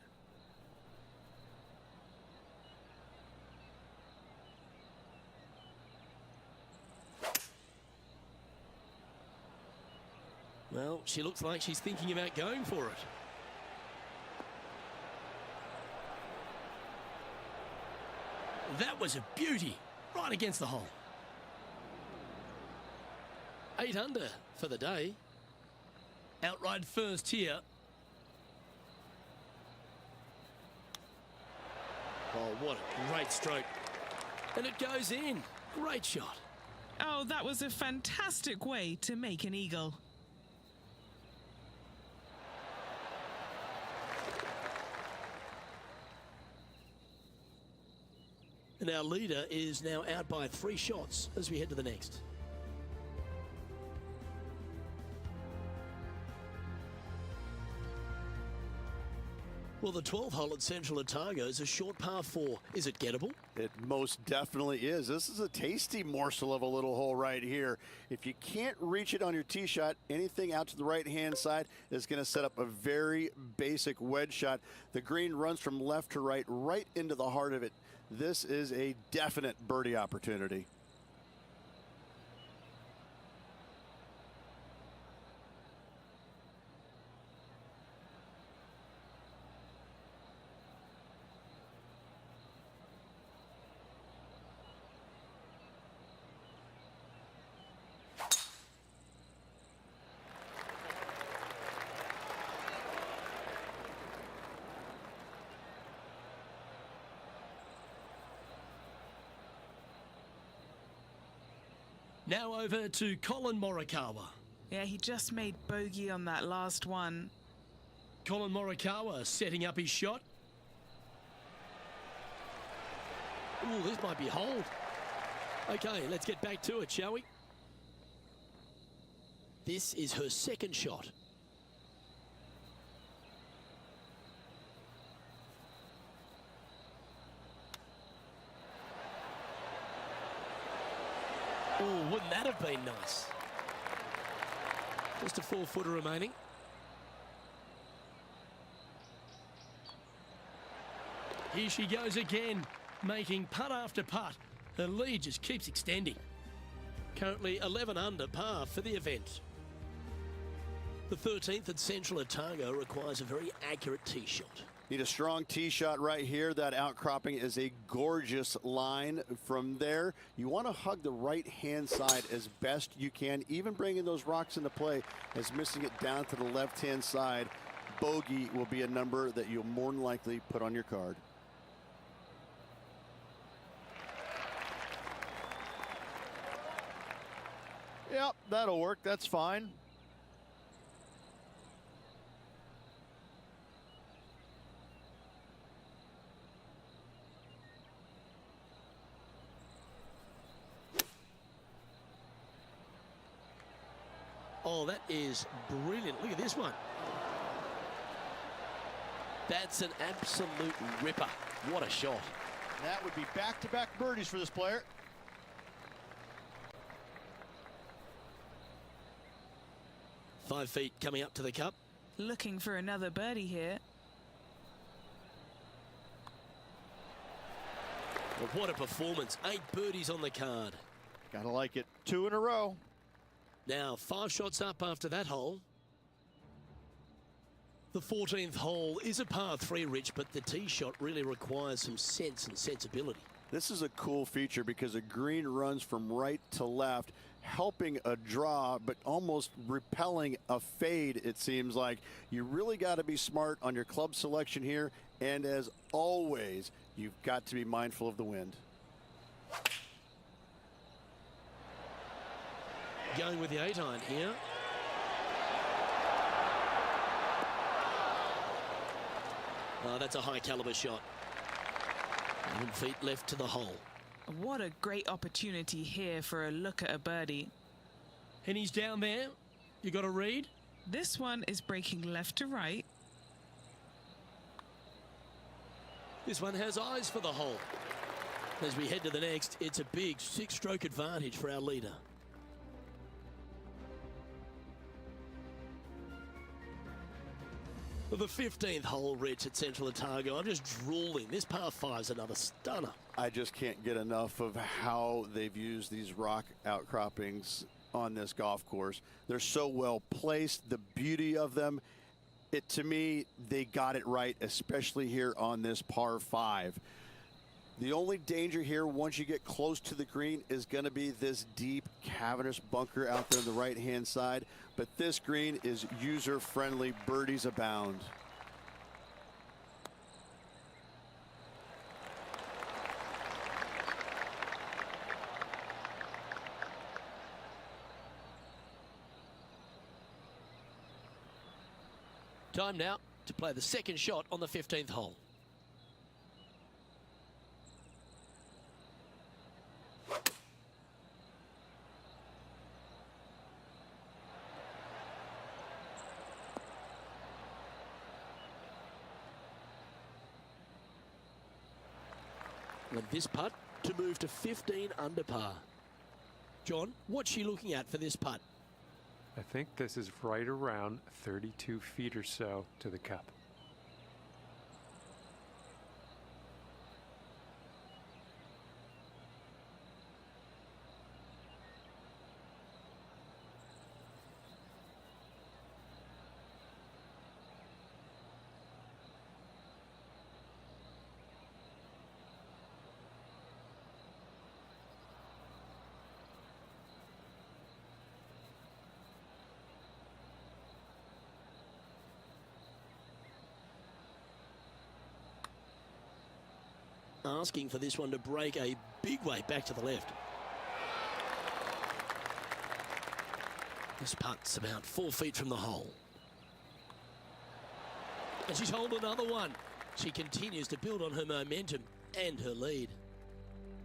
Well, she looks like she's thinking about going for it. That was a beauty, right against the hole. 8 under for the day. Outright first here. Oh, what a great stroke. And it goes in. Great shot. Oh, that was a fantastic way to make an eagle. And our leader is now out by 3 shots as we head to the next. Well, the 12th hole at Central Otago is a short par 4. Is it gettable? It most definitely is. This is a tasty morsel of a little hole right here. If you can't reach it on your tee shot, anything out to the right-hand side is going to set up a very basic wedge shot. The green runs from left to right, right into the heart of it. This is a definite birdie opportunity. Now over to Colin Morikawa. Yeah, he just made bogey on that last one. Colin Morikawa setting up his shot. Ooh, this might be hold. Okay, let's get back to it, shall we? This is her second shot. Oh, wouldn't that have been nice? Just a 4-footer remaining. Here she goes again, making putt after putt. Her lead just keeps extending. Currently 11 under par for the event. The 13th at Central Otago requires a very accurate tee shot. Need a strong tee shot right here. That outcropping is a gorgeous line. From there, you want to hug the right-hand side as best you can, even bringing those rocks into play as missing it down to the left-hand side. Bogey will be a number that you'll more than likely put on your card. Yep, that'll work. That's fine. Oh, that is brilliant. Look at this one. That's an absolute ripper. What a shot. That would be back-to-back birdies for this player. Five feet coming up to the cup. Looking for another birdie here. Well, what a performance. 8 birdies on the card. Gotta like it. 2 in a row. Now 5 shots up after that hole. The 14th hole is a par 3, Rich, but the tee shot really requires some sense and sensibility. This is a cool feature because a green runs from right to left, helping a draw, but almost repelling a fade, it seems like. You really got to be smart on your club selection here, and as always, you've got to be mindful of the wind. Going with the 8-iron here. Oh, that's a high caliber shot. 7 feet left to the hole. What a great opportunity here for a look at a birdie. And he's down there. You got to read. This one is breaking left to right. This one has eyes for the hole. As we head to the next, it's a big 6-stroke advantage for our leader. For the 15th hole, Rich, at Central Otago, I'm just drooling. This par 5's another stunner. I just can't get enough of how they've used these rock outcroppings on this golf course. They're so well placed, the beauty of them. To me, they got it right, especially here on this par 5. The only danger here, once you get close to the green, is going to be this deep, cavernous bunker out there on the right-hand side. But this green is user-friendly. Birdies abound. Time now to play the second shot on the 15th hole. And this putt to move to 15 under par. John, what's she looking at for this putt? I think this is right around 32 feet or so to the cup. Asking for this one to break a big way back to the left. This putt's about 4 feet from the hole. And she's holed another one. She continues to build on her momentum and her lead.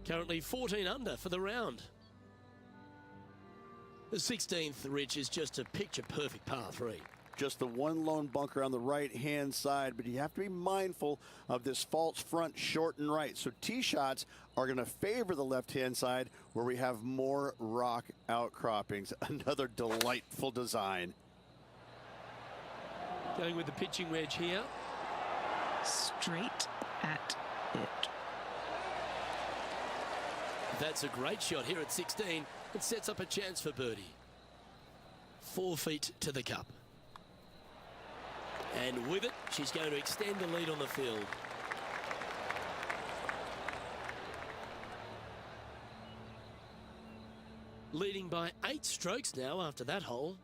Currently 14 under for the round. The 16th, Rich, is just a picture-perfect par 3. Just the one lone bunker on the right-hand side, but you have to be mindful of this false front short and right. So tee shots are going to favor the left-hand side where we have more rock outcroppings. Another delightful design. Going with the pitching wedge here. Straight at it. That's a great shot here at 16. It sets up a chance for birdie. 4 feet to the cup. And with it, she's going to extend the lead on the field. Leading by 8 strokes now after that hole.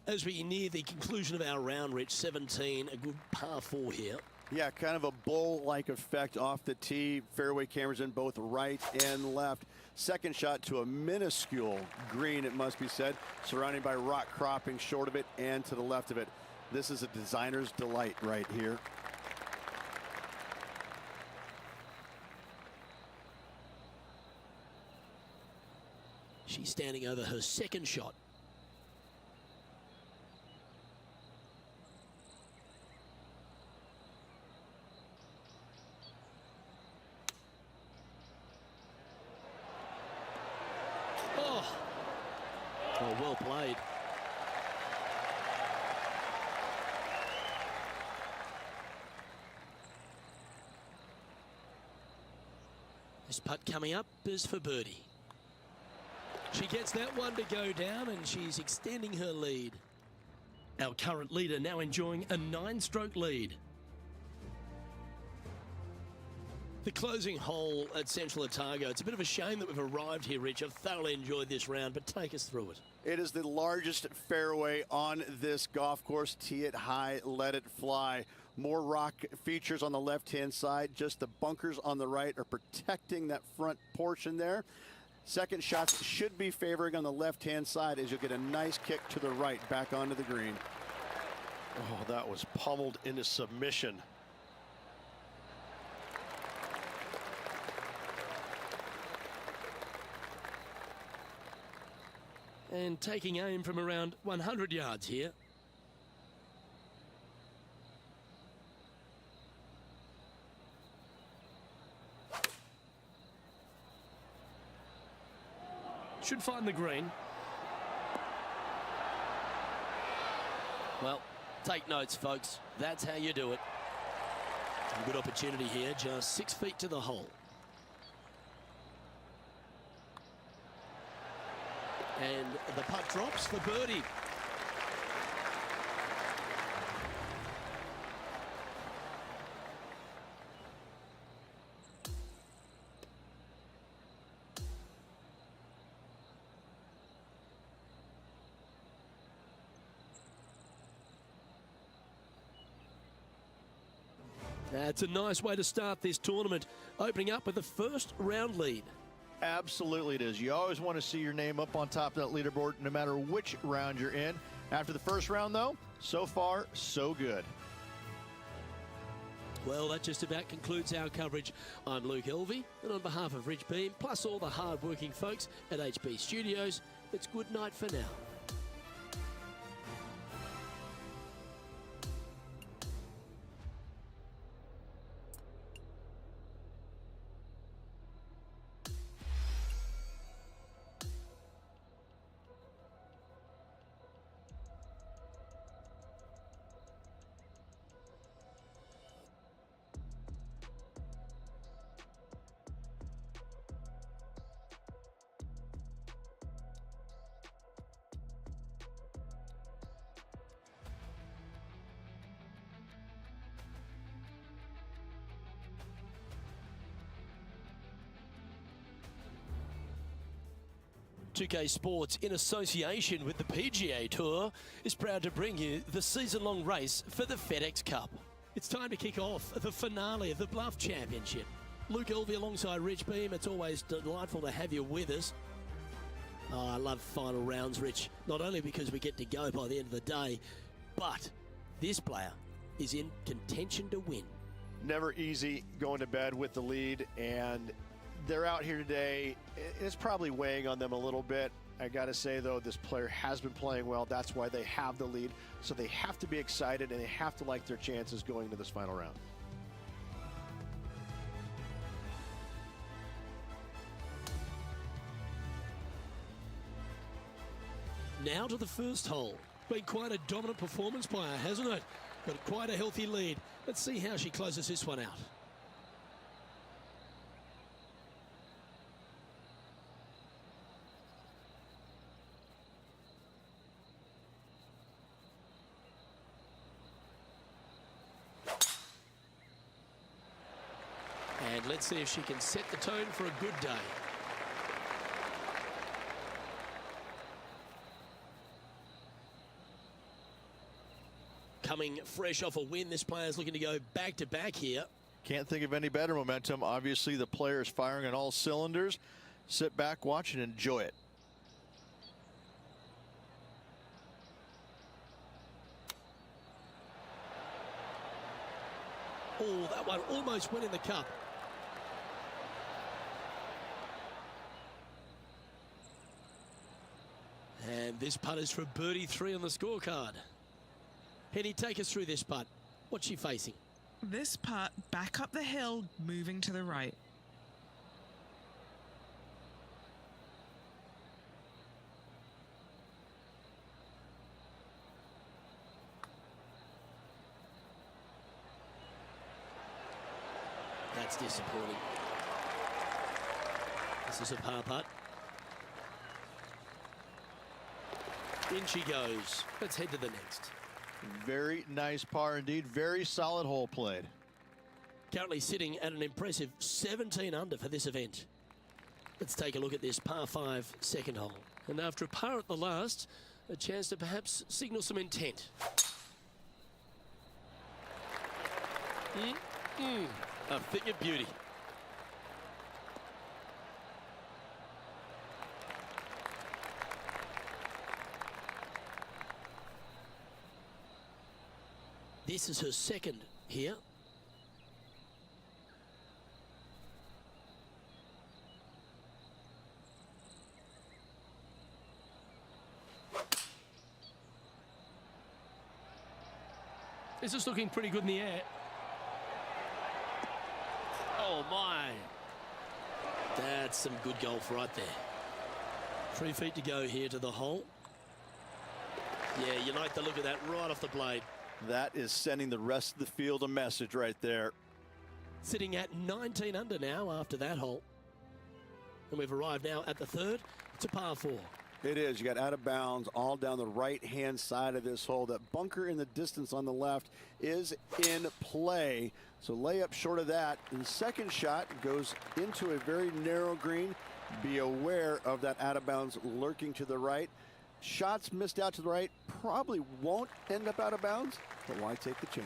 As we near the conclusion of our round, Rich, 17, a good par 4 here. Yeah, kind of a bull-like effect off the tee. Fairway cameras in both right and left. Second shot to a minuscule green, it must be said, surrounded by rock cropping short of it and to the left of it. This is a designer's delight right here. She's standing over her second shot. Oh, well played. This putt coming up is for birdie. She gets that one to go down and she's extending her lead. Our current leader now enjoying a 9-stroke lead. The closing hole at Central Otago. It's a bit of a shame that we've arrived here, Rich. I've thoroughly enjoyed this round, but take us through it. It is the largest fairway on this golf course. Tee it high, let it fly. More rock features on the left-hand side. Just the bunkers on the right are protecting that front portion there. Second shots should be favoring on the left-hand side as you'll get a nice kick to the right back onto the green. Oh, that was pummeled into submission. And taking aim from around 100 yards here. Should find the green. Well, take notes, folks. That's how you do it. A good opportunity here, just 6 feet to the hole. And the putt drops for birdie. That's a nice way to start this tournament, opening up with the first round lead. Absolutely it is. You always want to see your name up on top of that leaderboard no matter which round you're in. After the first round, though, so far, so good. Well, that just about concludes our coverage. I'm Luke Elvey, and on behalf of Rich Beam, plus all the hard-working folks at HB Studios, it's good night for now. UK Sports, in association with the PGA Tour, is proud to bring you the season-long race for the FedEx Cup. It's time to kick off the finale of the Bluff Championship. Luke Elvey alongside Rich Beam. It's always delightful to have you with us. Oh, I love final rounds, Rich. Not only because we get to go by the end of the day, but this player is in contention to win. Never easy going to bed with the lead, and they're out here today. It's probably weighing on them a little bit. I got to say, though, this player has been playing well. That's why they have the lead. So they have to be excited, and they have to like their chances going into this final round. Now to the first hole. Been quite a dominant performance by her, hasn't it? Got quite a healthy lead. Let's see how she closes this one out. And let's see if she can set the tone for a good day. Coming fresh off a win, this player's looking to go back-to-back here. Can't think of any better momentum. Obviously, the player is firing on all cylinders. Sit back, watch, and enjoy it. Oh, that one almost went in the cup. And this putt is for birdie 3 on the scorecard. Henny, take us through this putt. What's she facing? This putt back up the hill, moving to the right. That's disappointing. This is a par putt. In she goes. Let's head to the next. Very nice par indeed. Very solid hole played. Currently sitting at an impressive 17 under for this event. Let's take a look at this par 5 second hole. And after a par at the last, a chance to perhaps signal some intent. A thing of beauty. This is her second here. This is looking pretty good in the air. Oh my. That's some good golf right there. 3 feet to go here to the hole. Yeah, you like the look of that right off the blade. That is sending the rest of the field a message right there. Sitting at 19 under now after that hole. And we've arrived now at the third. It's a par 4. It is. You got out of bounds all down the right-hand side of this hole. That bunker in the distance on the left is in play. So layup short of that. And the second shot goes into a very narrow green. Be aware of that out of bounds lurking to the right. Shots missed out to the right probably won't end up out of bounds, but why take the chance?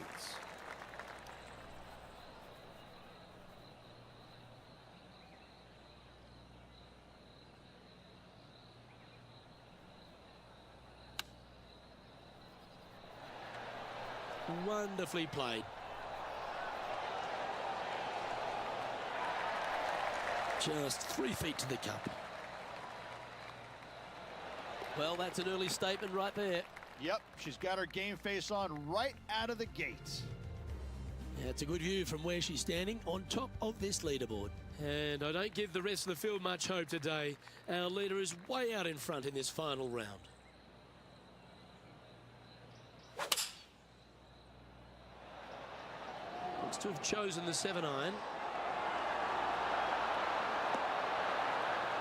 Wonderfully played. Just 3 feet to the cup. Well, that's an early statement right there. Yep, she's got her game face on right out of the gates. Yeah, it's a good view from where she's standing on top of this leaderboard. And I don't give the rest of the field much hope today. Our leader is way out in front in this final round. Looks to have chosen the 7-iron.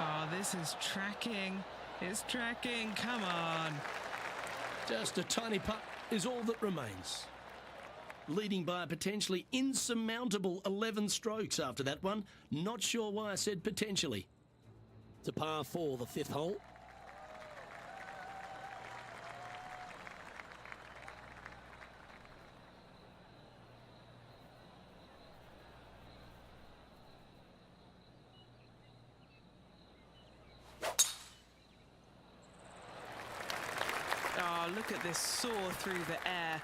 Oh, this is tracking. It's tracking. Come on. Just a tiny putt is all that remains. Leading by a potentially insurmountable 11 strokes after that one. Not sure why I said potentially. It's a par 4, the 5th hole. Oh, look at this soar through the air.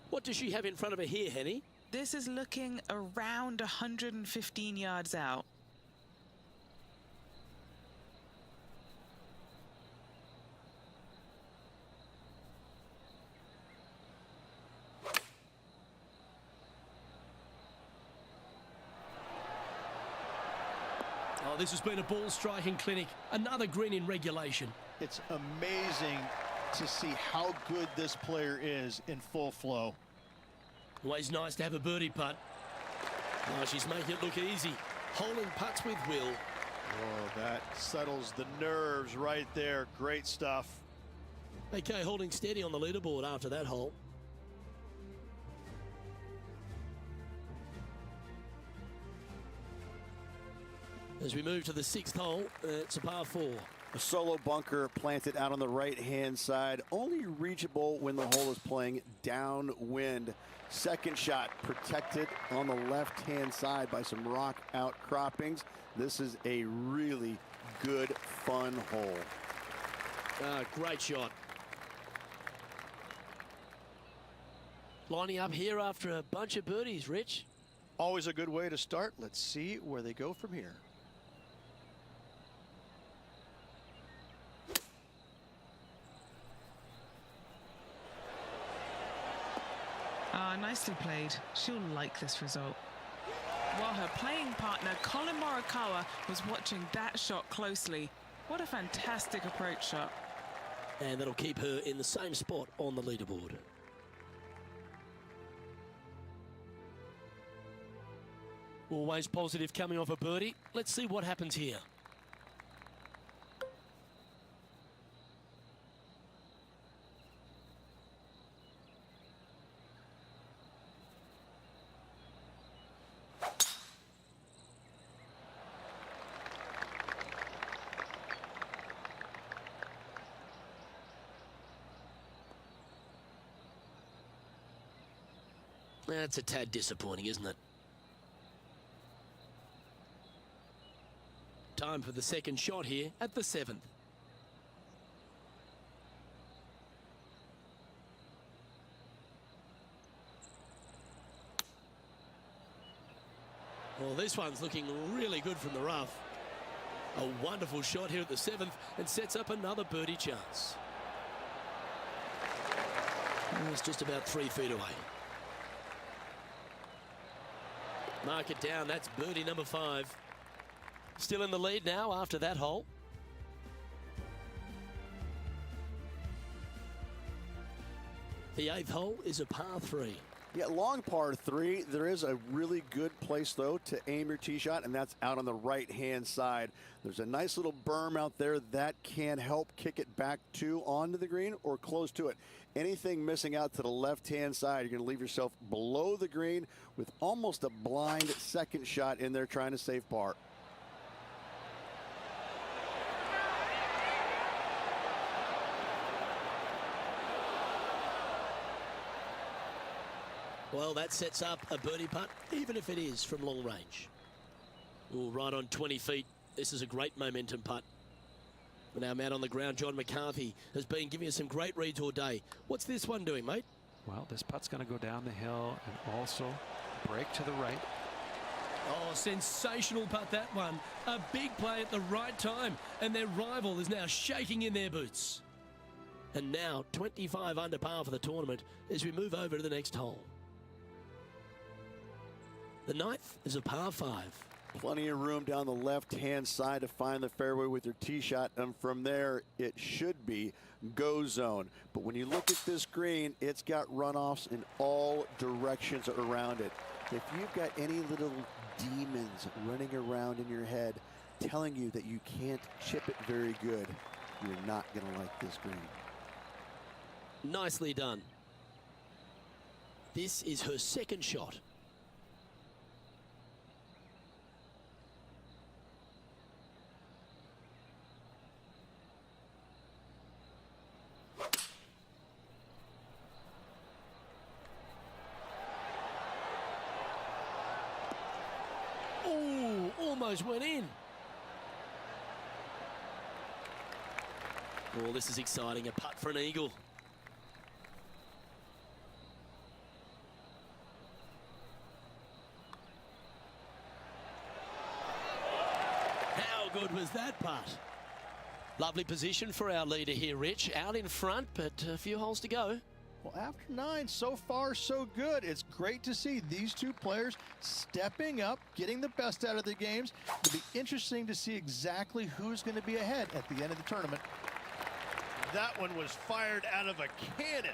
What does she have in front of her here, Henny? This is looking around 115 yards out. Oh, this has been a ball striking clinic. Another green in regulation. It's amazing to see how good this player is in full flow. Always nice to have a birdie putt. Oh, she's making it look easy. Holding putts with will. Oh, that settles the nerves right there. Great stuff. Okay, holding steady on the leaderboard after that hole. As we move to the 6th hole, it's a par 4. A solo bunker planted out on the right-hand side, only reachable when the hole is playing downwind. Second shot protected on the left-hand side by some rock outcroppings. This is a really good, fun hole. Great shot. Lining up here after a bunch of birdies, Rich. Always a good way to start. Let's see where they go from here. Nicely played. She'll like this result. While her playing partner, Colin Morikawa, was watching that shot closely. What a fantastic approach shot. And that'll keep her in the same spot on the leaderboard. Always positive coming off a birdie. Let's see what happens here. That's a tad disappointing, isn't it? time for the second shot here at the 7th. Well, this one's looking really good from the rough. A wonderful shot here at the 7th and sets up another birdie chance. Oh, it's just about 3 feet away. Mark it down, that's birdie number 5. Still in the lead now after that hole. The 8th hole is a par 3. Yeah, long par 3. There is a really good place, though, to aim your tee shot, and that's out on the right-hand side. There's a nice little berm out there that can help kick it back to onto the green or close to it. Anything missing out to the left-hand side, you're going to leave yourself below the green with almost a blind second shot in there trying to save par. Well, that sets up a birdie putt, even if it is from long range. Ooh, right on 20 feet. This is a great momentum putt. And our man on the ground, John McCarthy, has been giving us some great reads all day. What's this one doing, mate? Well, this putt's going to go down the hill and also break to the right. Oh, sensational putt, that one. A big play at the right time, and their rival is now shaking in their boots. And now 25 under par for the tournament as we move over to the next hole. The 9th is a par 5. Plenty of room down the left-hand side to find the fairway with your tee shot, and from there it should be go zone. But when you look at this green, it's got runoffs in all directions around it. If you've got any little demons running around in your head telling you that you can't chip it very good, you're not going to like this green. Nicely done. This is her second shot. Oh, almost went in. Oh, this is exciting. A putt for an eagle. How good was that putt? Lovely position for our leader here, Rich. Out in front, but a few holes to go. Well, after 9, so far so good. It's great to see these two players stepping up, getting the best out of their games. It'll be interesting to see exactly who's going to be ahead at the end of the tournament. That one was fired out of a cannon.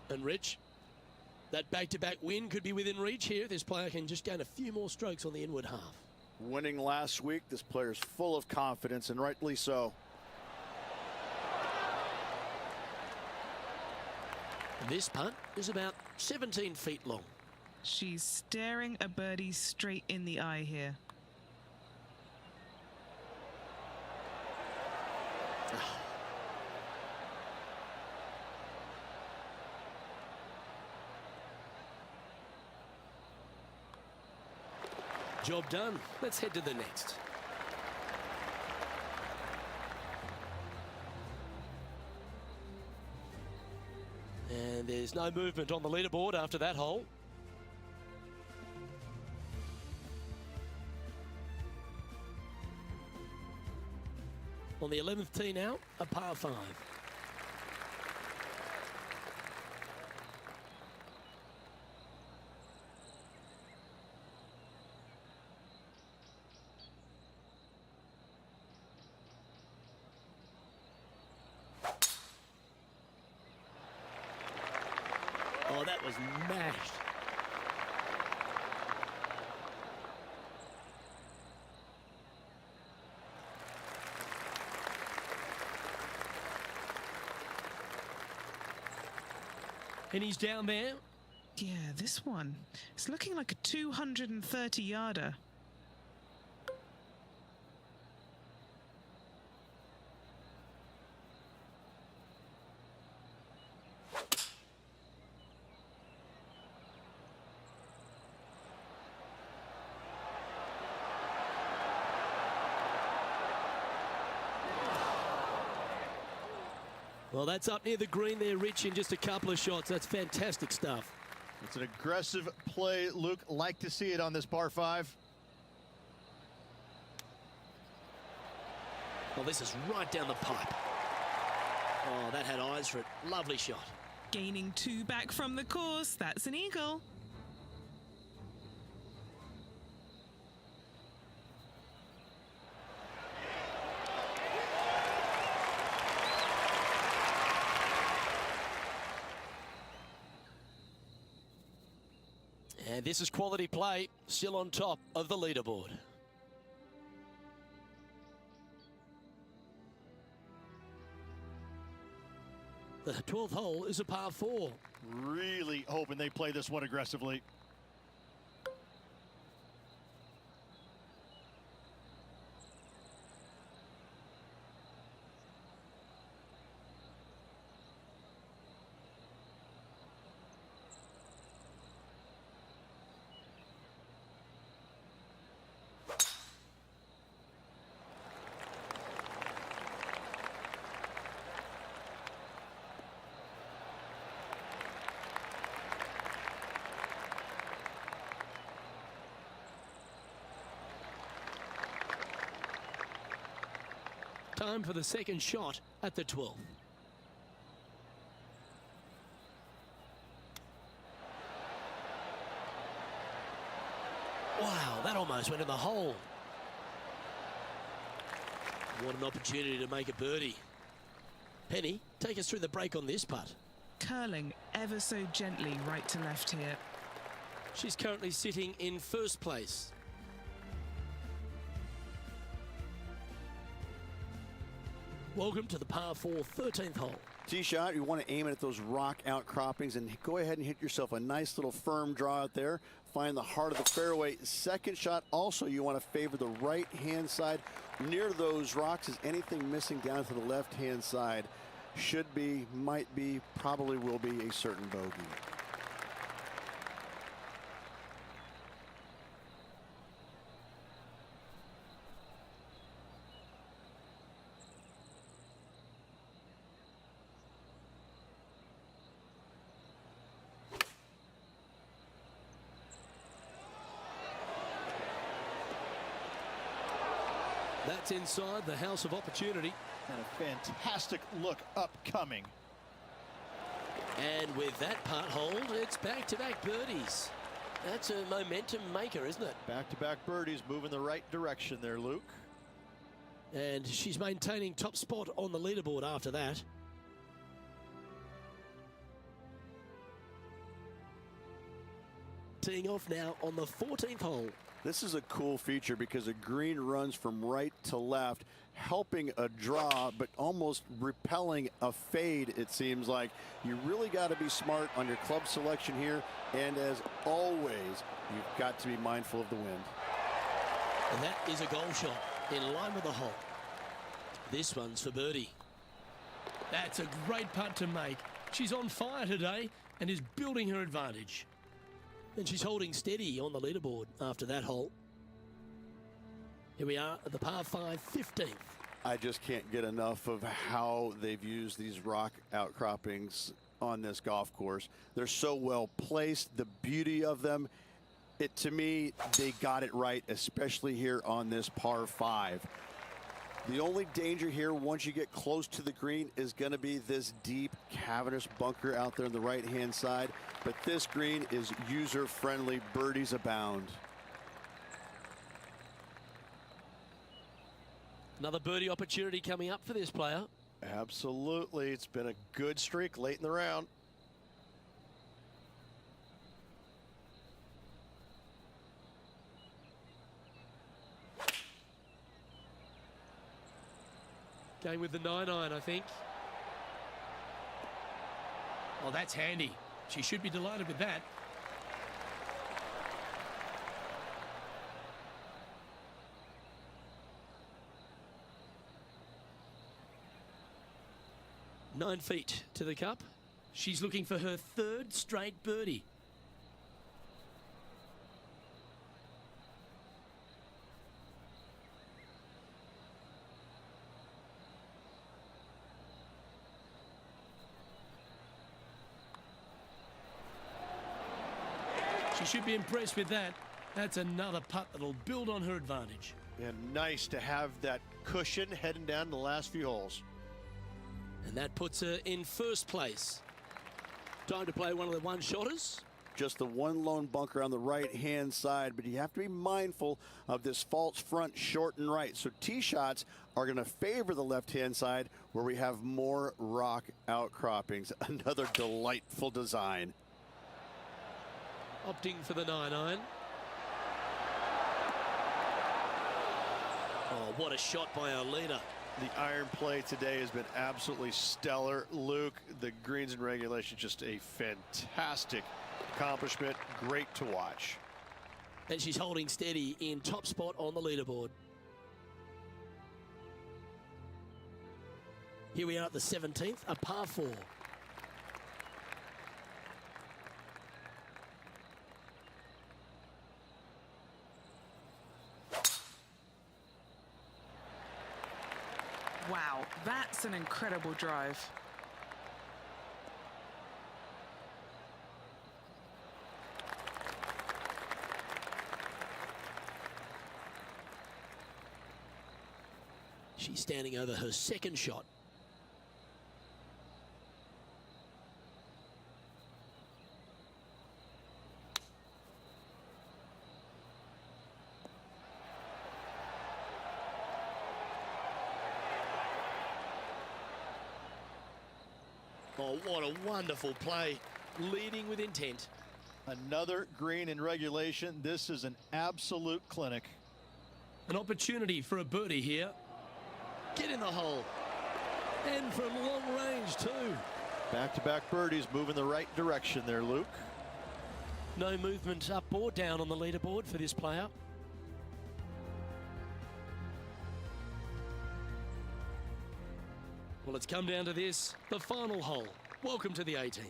And Rich, that back-to-back win could be within reach here. This player can just gain a few more strokes on the inward half. Winning last week, this player's full of confidence, and rightly so. This putt is about 17 feet long. She's staring a birdie straight in the eye here. Job done. Let's head to the next. And there's no movement on the leaderboard after that hole. On the 11th tee now, a par 5. Oh, that was mashed. And he's down there. Yeah, this one. It's looking like a 230-yarder. Well, that's up near the green there, Rich, in just a couple of shots. That's fantastic stuff. It's an aggressive play, Luke. Like to see it on this par 5. Well, this is right down the pipe. Oh, that had eyes for it. Lovely shot. Gaining 2 back from the course. That's an eagle. And this is quality play, still on top of the leaderboard. The 12th hole is a par 4. Really hoping they play this one aggressively. Time for the second shot at the 12th. Wow, that almost went in the hole. What an opportunity to make a birdie. Penny, take us through the break on this putt. Curling ever so gently right to left here. She's currently sitting in first place. Welcome to the par 4 13th hole. Tee shot, you want to aim it at those rock outcroppings and go ahead and hit yourself a nice little firm draw out there. Find the heart of the fairway. Second shot, also you want to favor the right hand side. Near those rocks is anything missing down to the left hand side. Should be, might be, probably will be a certain bogey. That's inside the house of opportunity. And a fantastic look upcoming. And with that putt hold, it's back-to-back birdies. That's a momentum maker, isn't it? Back-to-back birdies, moving the right direction there, Luke. And she's maintaining top spot on the leaderboard after that. Teeing off now on the 14th hole. This is a cool feature because a green runs from right to left, helping a draw, but almost repelling a fade, it seems like. You really got to be smart on your club selection here, and as always, you've got to be mindful of the wind. And that is a goal shot in line with the hole. This one's for birdie. That's a great putt to make. She's on fire today and is building her advantage. And she's holding steady on the leaderboard after that hole. Here we are at the par 5 15th. I just can't get enough of how they've used these rock outcroppings on this golf course. They're so well placed, the beauty of them. To me, they got it right, especially here on this par 5. The only danger here once you get close to the green is going to be this deep cavernous bunker out there on the right-hand side. But this green is user-friendly. Birdies abound. Another birdie opportunity coming up for this player. Absolutely. It's been a good streak late in the round. Going with the 9-iron, I think. Oh, that's handy. She should be delighted with that. Nine feet to the cup. She's looking for her third straight birdie. She should be impressed with that. That's another putt that'll build on her advantage. And nice to have that cushion heading down the last few holes. And that puts her in first place. Time to play one of the one-shotters. Just the one lone bunker on the right-hand side, but you have to be mindful of this false front short and right. So tee shots are going to favor the left-hand side where we have more rock outcroppings. Another delightful design. Opting for the 9-iron. Oh, what a shot by our leader. The iron play today has been absolutely stellar. Luke, the greens and regulation, just a fantastic accomplishment. Great to watch. And she's holding steady in top spot on the leaderboard. Here we are at the 17th, a par 4. Wow, that's an incredible drive. She's standing over her second shot. Oh, what a wonderful play. Leading with intent. Another green in regulation. This is an absolute clinic. An opportunity for a birdie here. Get in the hole. And from long range too. Back-to-back birdies moving the right direction there, Luke. No movement up or down on the leaderboard for this player. Well, it's come down to this, the final hole. Welcome to the 18th.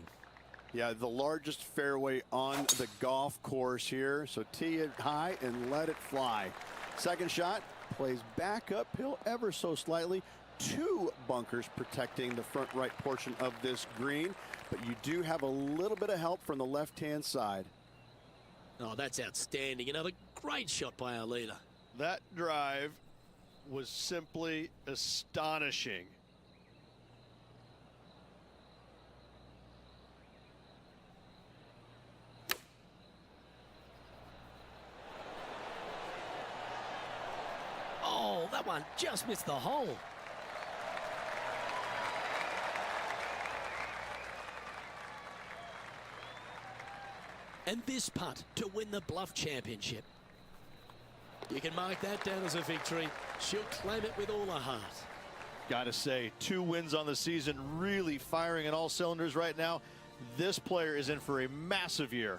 Yeah, the largest fairway on the golf course here. So tee it high and let it fly. Second shot plays back uphill ever so slightly. 2 bunkers protecting the front right portion of this green, but you do have a little bit of help from the left-hand side. Oh, that's outstanding. Another great shot by our leader. That drive was simply astonishing. Oh, that one just missed the hole. And this putt to win the Bluff Championship. You can mark that down as a victory. She'll claim it with all her heart. Gotta say, 2 wins on the season, really firing on all cylinders right now. This player is in for a massive year.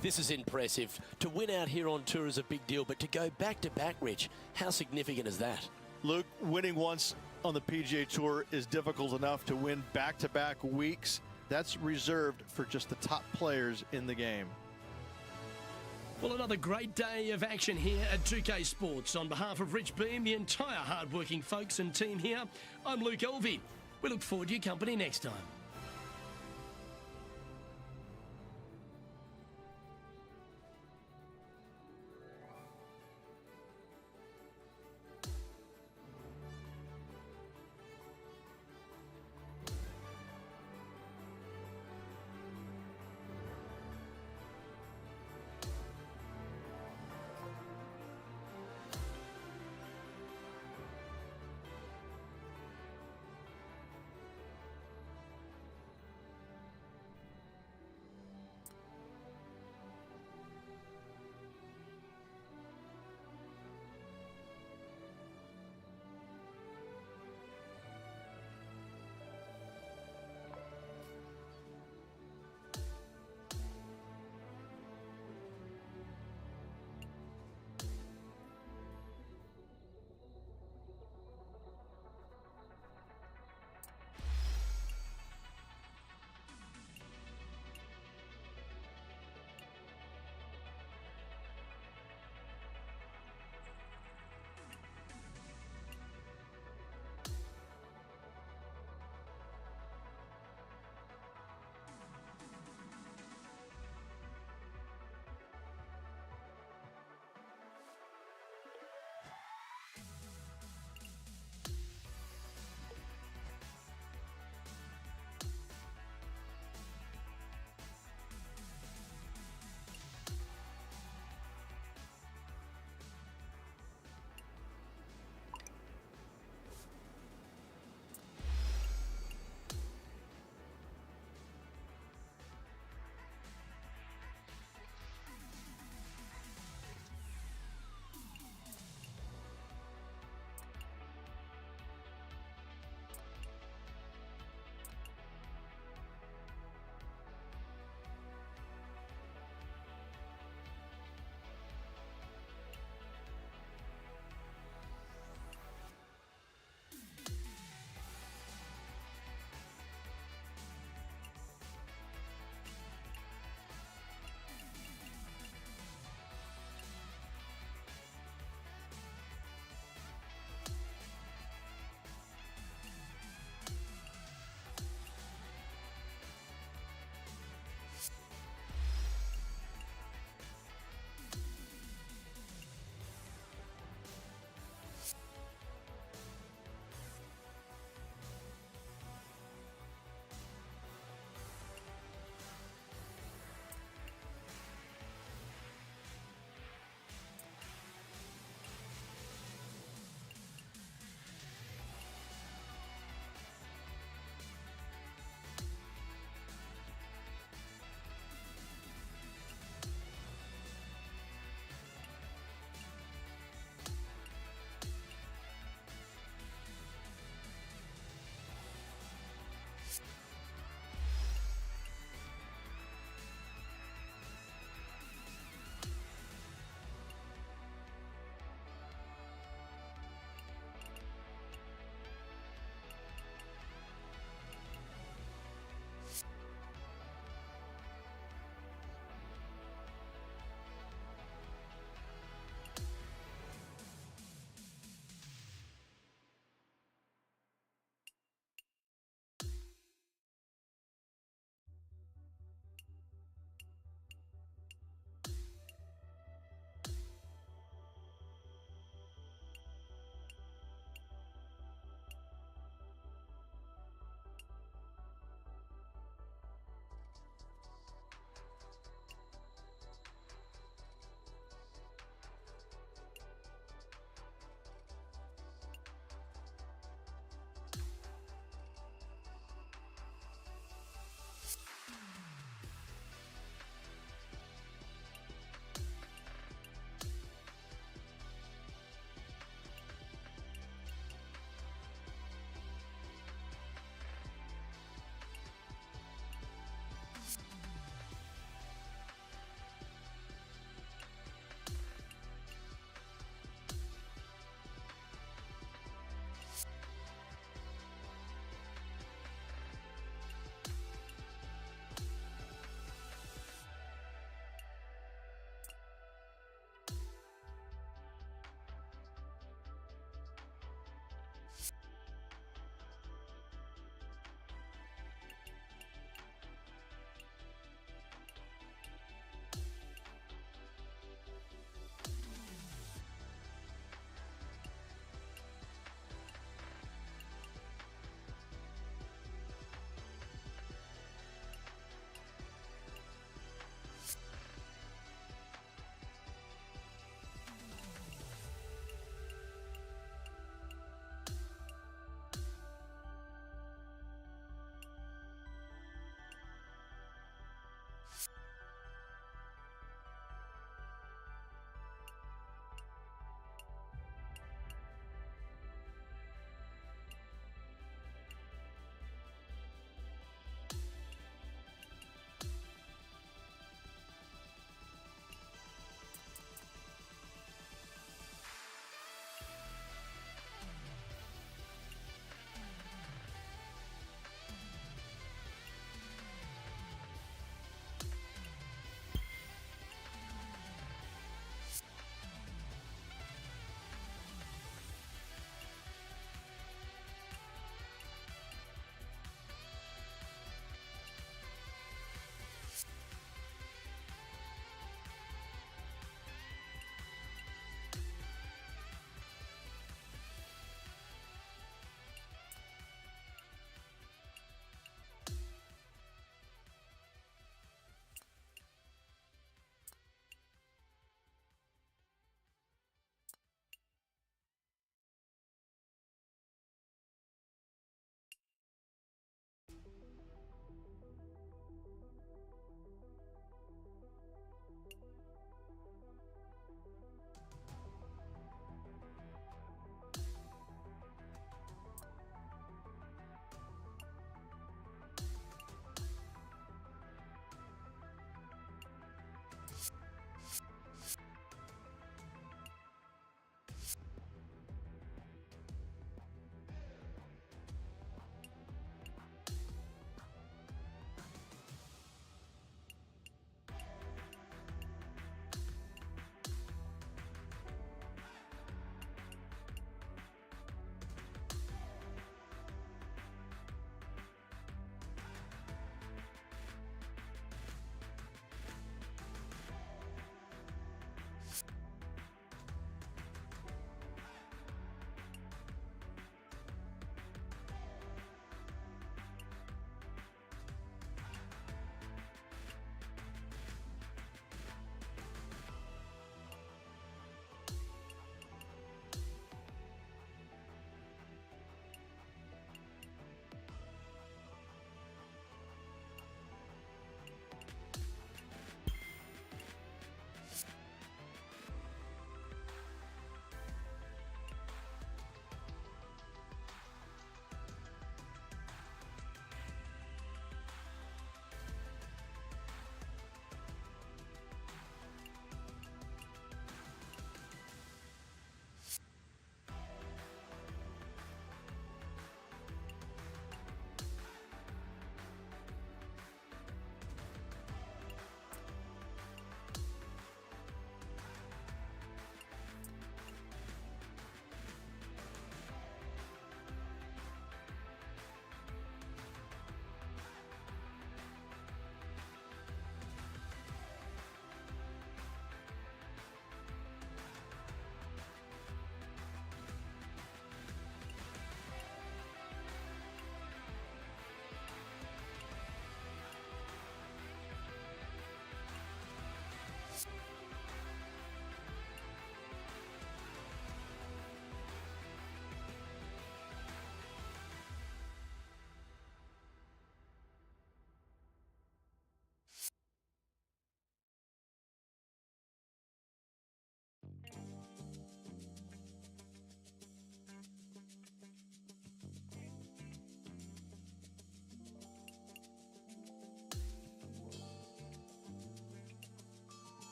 This is impressive. To win out here on tour is a big deal, but to go back-to-back, Rich, how significant is that? Luke, winning once on the PGA Tour is difficult enough. To win back-to-back weeks, that's reserved for just the top players in the game. Well, another great day of action here at 2K Sports. On behalf of Rich Beam, the entire hard-working folks and team here, I'm Luke Elvey. We look forward to your company next time.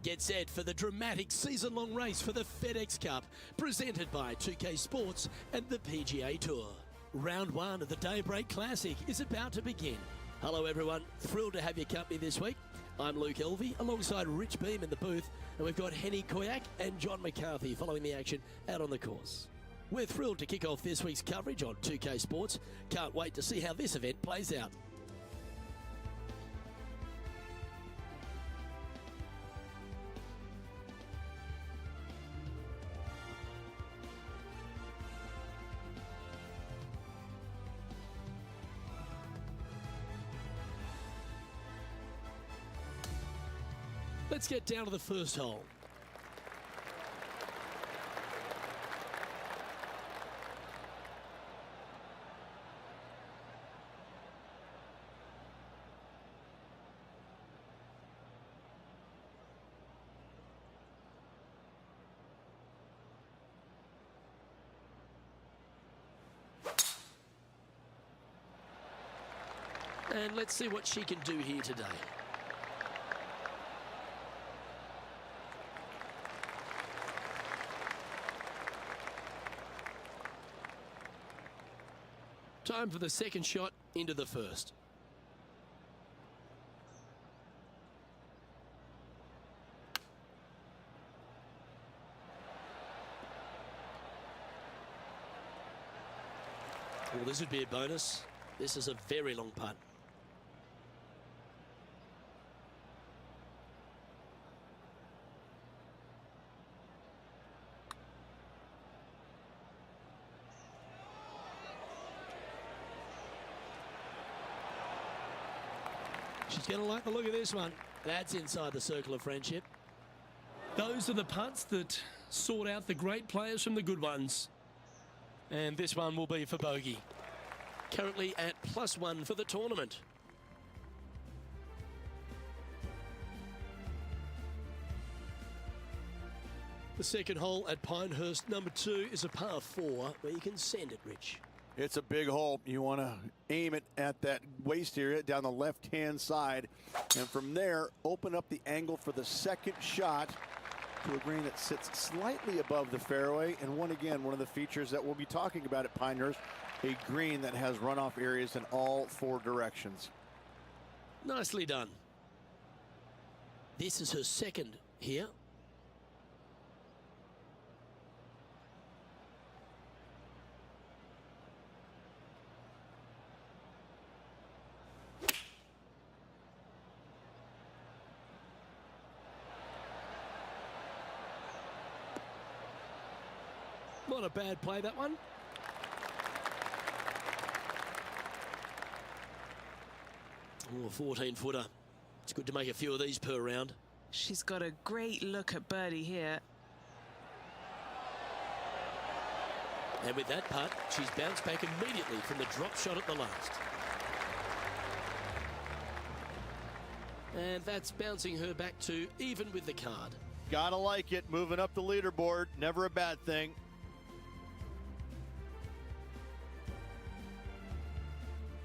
Get set for the dramatic season-long race for the FedEx Cup, presented by 2K Sports and the PGA Tour. Round 1 of the Daybreak Classic is about to begin. Hello everyone, thrilled to have your company this week. I'm Luke Elvey, alongside Rich Beam in the booth, and we've got Henny Koyak and John McCarthy following the action out on the course. We're thrilled to kick off this week's coverage on 2K Sports. Can't wait to see how this event plays out. Let's get down to the first hole. And let's see what she can do here today. Time for the second shot into the first. Well, this would be a bonus. This is a very long putt. She's going to like the look of this one. That's inside the circle of friendship. Those are the putts that sort out the great players from the good ones. And this one will be for bogey. Currently at +1 for the tournament. The second hole at Pinehurst, number 2, is a par 4 where you can send it, Rich. It's a big hole. You want to aim it at that waist area down the left-hand side. And from there, open up the angle for the second shot to a green that sits slightly above the fairway. And one of the features that we'll be talking about at Pinehurst, a green that has runoff areas in all 4 directions. Nicely done. This is her second here. Not a bad play, that one. Oh, a 14-footer. It's good to make a few of these per round. She's got a great look at birdie here. And with that putt, she's bounced back immediately from the drop shot at the last. And that's bouncing her back to even with the card. Gotta like it. Moving up the leaderboard. Never a bad thing.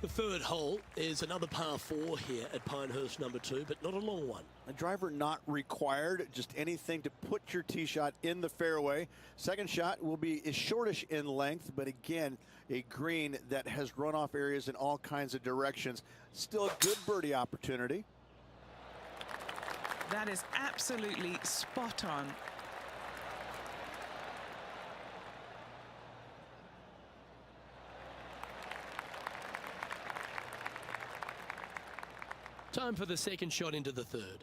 The third hole is another par 4 here at Pinehurst, number 2, but not a long one. A driver not required, just anything to put your tee shot in the fairway. Second shot will be shortish in length, but again, a green that has runoff areas in all kinds of directions. Still a good birdie opportunity. That is absolutely spot on. Time for the second shot into the third.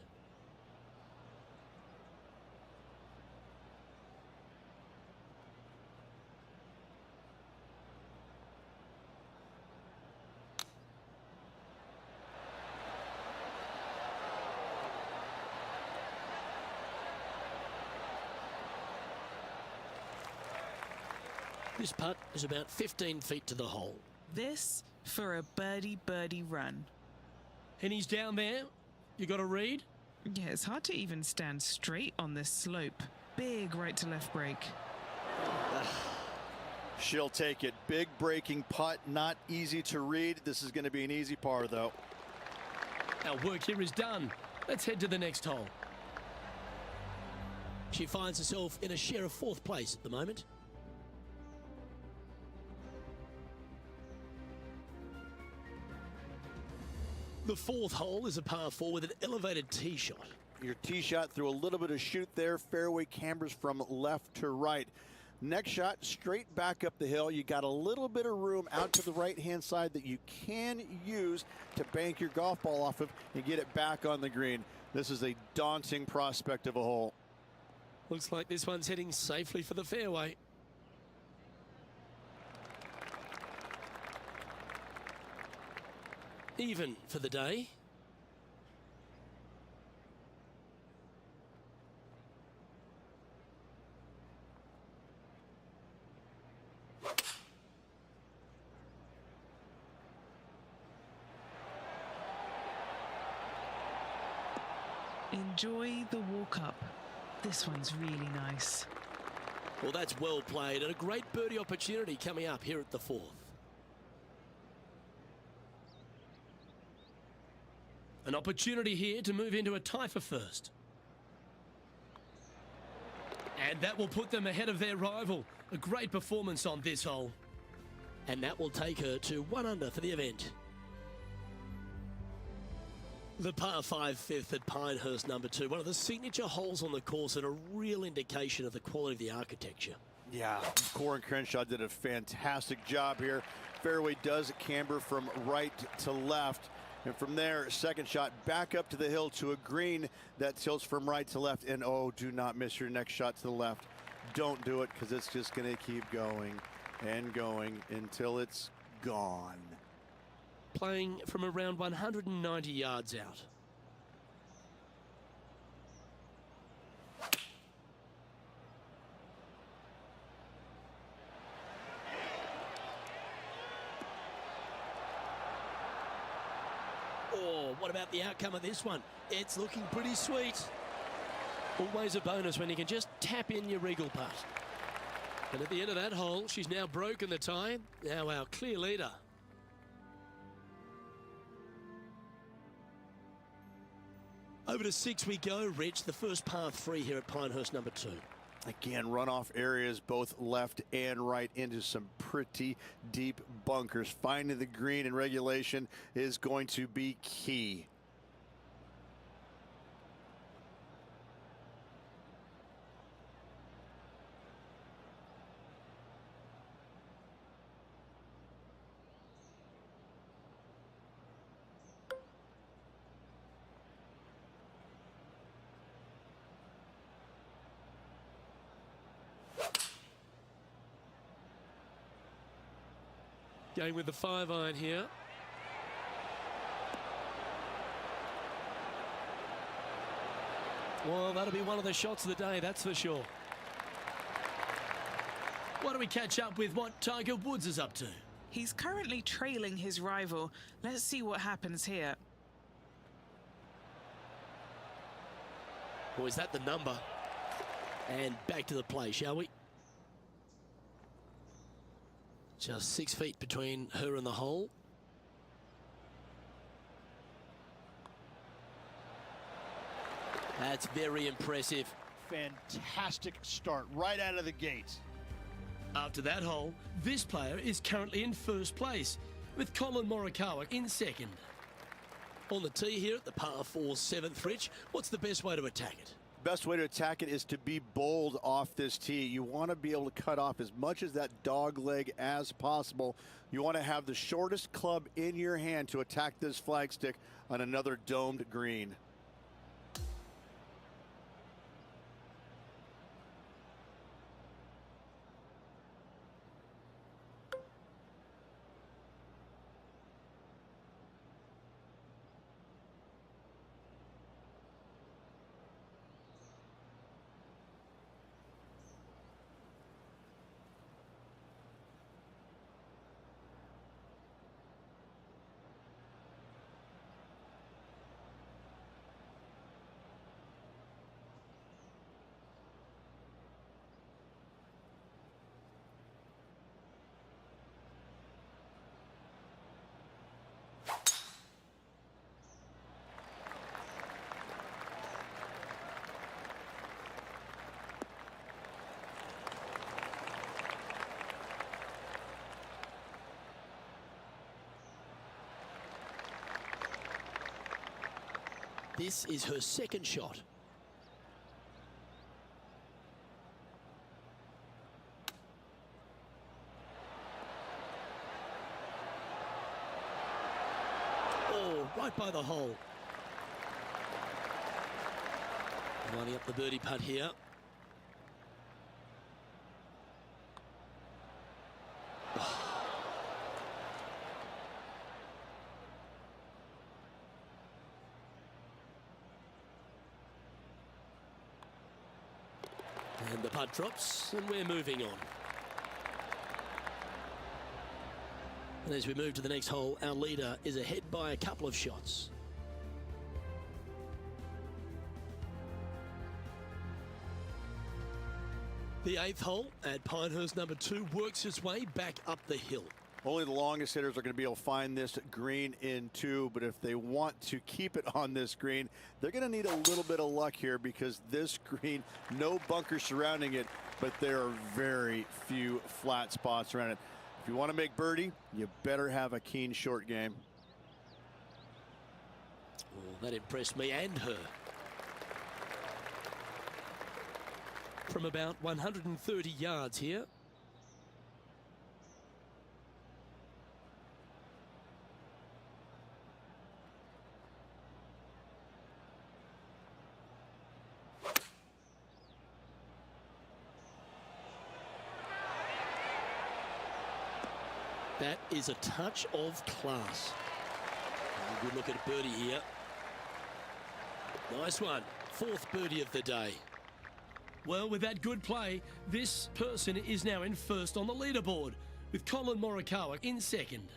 This putt is about 15 feet to the hole. This for a birdie run. And he's down there. You got a read? Yeah, it's hard to even stand straight on this slope. Big right to left break. She'll take it. Big breaking putt, not easy to read. This is going to be an easy par, though. Our work here is done. Let's head to the next hole. She finds herself in a share of 4th place at the moment. The 4th hole is a par 4 with an elevated tee shot. Your tee shot through a little bit of shoot there. Fairway cambers from left to right. Next shot, straight back up the hill. You got a little bit of room out to the right-hand side that you can use to bank your golf ball off of and get it back on the green. This is a daunting prospect of a hole. Looks like this one's heading safely for the fairway. Even for the day. Enjoy the walk up. This one's really nice. Well, that's well played and a great birdie opportunity coming up here at the 4th. An opportunity here to move into a tie for first. And that will put them ahead of their rival. A great performance on this hole. And that will take her to 1 under for the event. The par 5 5th at Pinehurst number 2, one of the signature holes on the course and a real indication of the quality of the architecture. Yeah, Corin Crenshaw did a fantastic job here. Fairway does camber from right to left. And from there, second shot back up to the hill to a green that tilts from right to left. And oh, do not miss your next shot to the left. Don't do it, because it's just going to keep going and going until it's gone. Playing from around 190 yards out. Oh, what about the outcome of this one? It's looking pretty sweet. Always a bonus when you can just tap in your regal putt. And at the end of that hole, she's now broken the tie. Now our clear leader. Over to 6 we go, Rich. The first par 3 here at Pinehurst number 2. Again, runoff areas both left and right into some pretty deep bunkers. Finding the green in regulation is going to be key. Going with the 5-iron here. Well, that'll be one of the shots of the day, that's for sure. Why don't we catch up with what Tiger Woods is up to? He's currently trailing his rival. Let's see what happens here. Or is that the number? And back to the play, shall we? Just 6 feet between her and the hole. That's very impressive. Fantastic start right out of the gate. After that hole, this player is currently in first place, with Colin Morikawa in second. On the tee here at the par 4 7th, Rich, what's the best way to attack it? Best way to attack it is to be bold off this tee. You want to be able to cut off as much as that dog leg as possible. You want to have the shortest club in your hand to attack this flagstick on another domed green. This is her second shot. Oh, right by the hole. Lining up the birdie putt here. And the putt drops, and we're moving on. And as we move to the next hole, our leader is ahead by a couple of shots. The 8th hole at Pinehurst number 2 works its way back up the hill. Only the longest hitters are going to be able to find this green in 2, but if they want to keep it on this green, they're going to need a little bit of luck here because this green, no bunkers surrounding it, but there are very few flat spots around it. If you want to make birdie, you better have a keen short game. Oh, that impressed me and her. From about 130 yards here. That is a touch of class. A good look at a birdie here. Nice one. 4th birdie of the day. Well, with that good play, this person is now in first on the leaderboard, with Colin Morikawa in second.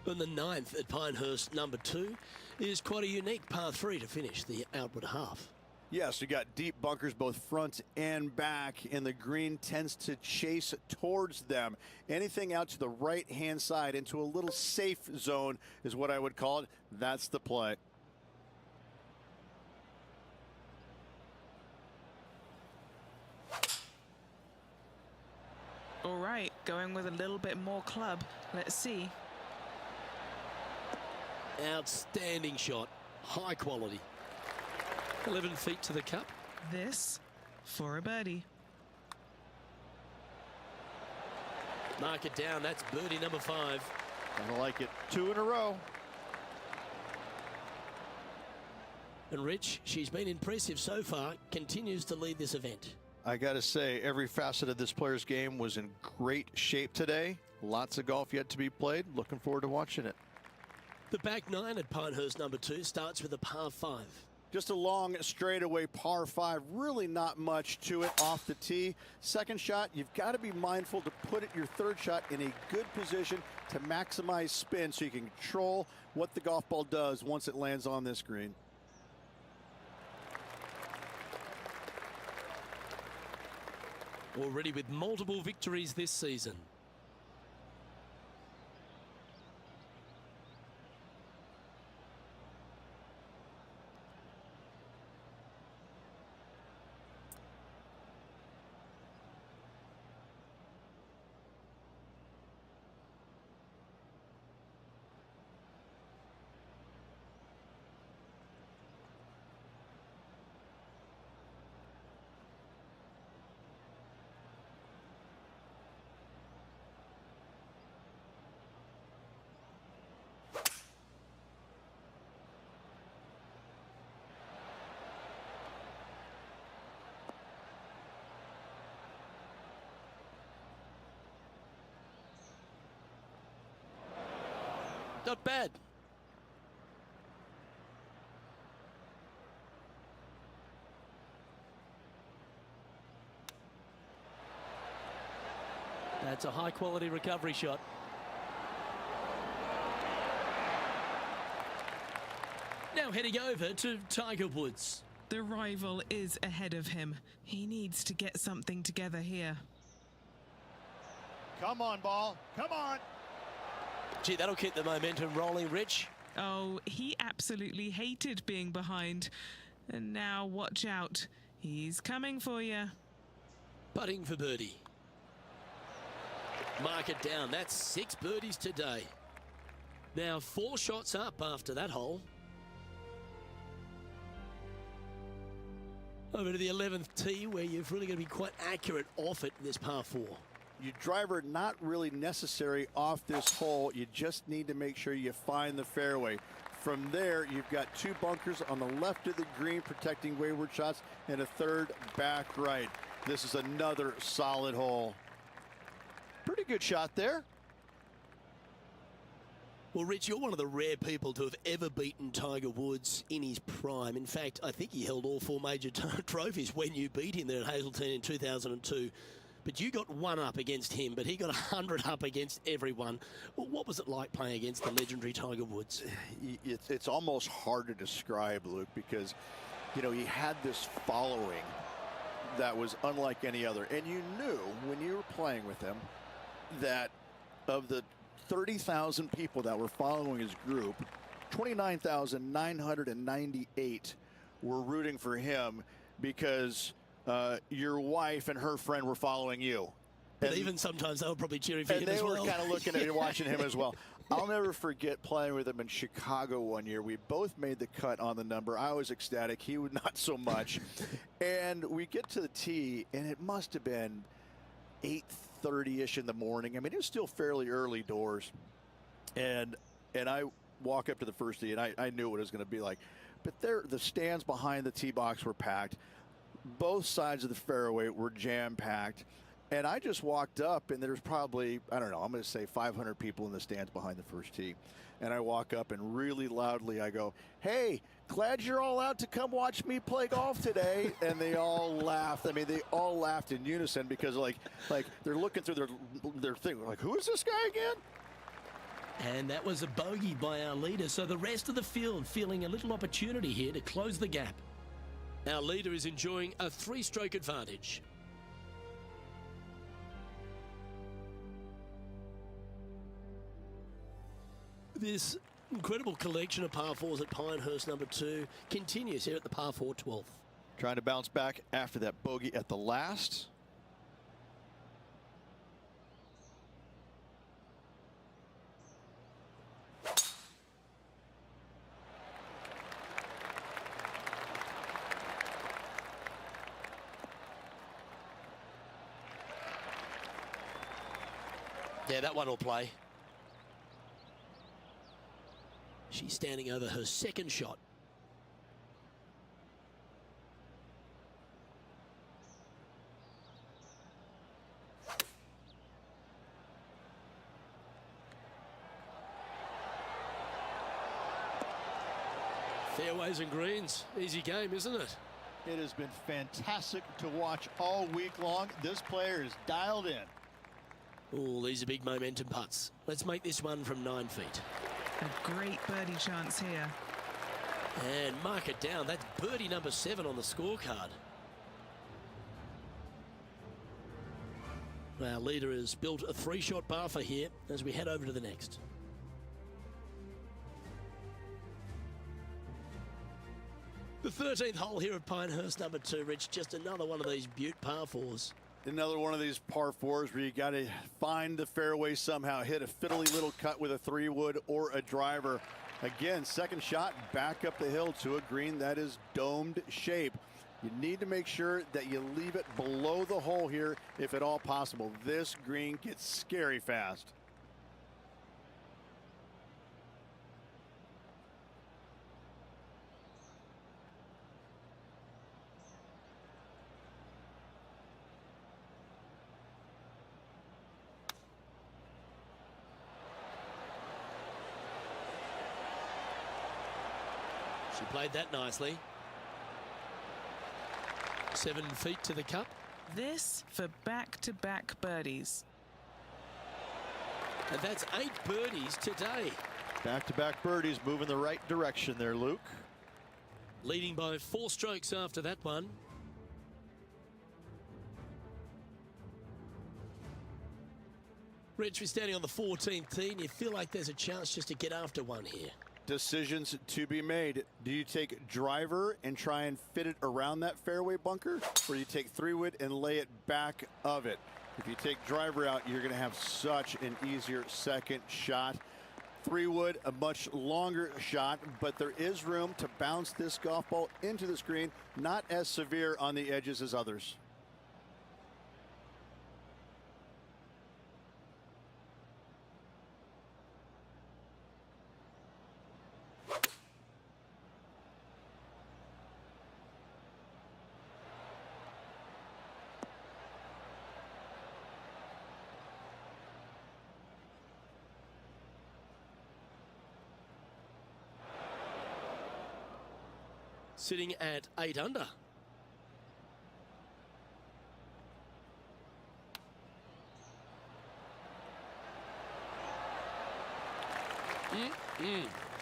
And the 9th at Pinehurst number 2 is quite a unique par 3 to finish the outward half. Yes, you got deep bunkers both front and back, and the green tends to chase towards them. Anything out to the right-hand side into a little safe zone is what I would call it. That's the play. All right, going with a little bit more club. Let's see. Outstanding shot. High quality. 11 feet to the cup. This for a birdie. Mark it down. That's birdie number 5. I like it. 2 in a row. And Rich, she's been impressive so far. Continues to lead this event. I got to say, every facet of this player's game was in great shape today. Lots of golf yet to be played. Looking forward to watching it. The back 9 at Pinehurst number 2 starts with a par 5. Just a long straightaway par 5, really not much to it off the tee. Second shot, you've got to be mindful to put your 3rd shot in a good position to maximize spin so you can control what the golf ball does once it lands on this green. Already with multiple victories this season. Not bad. That's a high quality recovery shot. Now heading over to Tiger Woods. The rival is ahead of him. He needs to get something together here. Come on, ball. Come on. Gee, that'll keep the momentum rolling, Rich. Oh, he absolutely hated being behind. And now watch out. He's coming for you. Putting for birdie. Mark it down. That's 6 birdies today. Now 4 shots up after that hole. Over to the 11th tee, where you've really got to be quite accurate off it in this par 4. Your driver not really necessary off this hole. You just need to make sure you find the fairway. From there, you've got 2 bunkers on the left of the green protecting wayward shots and a 3rd back right. This is another solid hole. Pretty good shot there. Well, Rich, you're one of the rare people to have ever beaten Tiger Woods in his prime. In fact, I think he held all 4 major trophies when you beat him there at Hazeltine in 2002. But you got 1 up against him, but he got 100 up against everyone. Well, what was it like playing against the legendary Tiger Woods? It's almost hard to describe, Luke, because, you know, he had this following that was unlike any other. And you knew when you were playing with him that of the 30,000 people that were following his group, 29,998 were rooting for him because your wife and her friend were following you. But even sometimes they were probably cheering for him as well. And they were kind of looking at you, watching him as well. I'll never forget playing with him in Chicago one year. We both made the cut on the number. I was ecstatic. He would not so much. And we get to the tee, and it must have been 8:30-ish in the morning. I mean, it was still fairly early doors. And I walk up to the first tee, and I knew what it was going to be like. But the stands behind the tee box were packed. Both sides of the fairway were jam-packed. And I just walked up, and there's probably, I don't know, I'm going to say 500 people in the stands behind the first tee. And I walk up, and really loudly I go, "Hey, glad you're all out to come watch me play golf today." And they all laughed. I mean, they all laughed in unison because, like they're looking through their thing. Like, who is this guy again? And that was a bogey by our leader. So the rest of the field feeling a little opportunity here to close the gap. Our leader is enjoying a 3-stroke advantage. This incredible collection of par 4s at Pinehurst number 2 continues here at the par 4 12th. Trying to bounce back after that bogey at the last. Yeah, that one will play. She's standing over her second shot. Fairways and greens. Easy game, isn't it? It has been fantastic to watch all week long. This player is dialed in. Oh, these are big momentum putts. Let's make this one from 9 feet. A great birdie chance here. And mark it down. That's birdie number 7 on the scorecard. Our leader has built a 3-shot buffer here as we head over to the next. The 13th hole here at Pinehurst number 2, Rich. Just another one of these beaut par 4s. Another one of these par 4s where you got to find the fairway somehow, hit a fiddly little cut with a 3-wood or a driver. Again, second shot back up the hill to a green that is domed shape. You need to make sure that you leave it below the hole here if at all possible. This green gets scary fast. She played that nicely. 7 feet to the cup. This for back-to-back birdies. And that's 8 birdies today. Back-to-back birdies moving the right direction there, Luke. Leading by 4 strokes after that one. Rich, we're standing on the 14th tee, and you feel like there's a chance just to get after one here. Decisions to be made. Do you take driver and try and fit it around that fairway bunker, or do you take 3-wood and lay it back of it? If you take driver out, you're going to have such an easier second shot. 3-wood, a much longer shot, but there is room to bounce this golf ball into the screen, not as severe on the edges as others. Sitting at 8 under.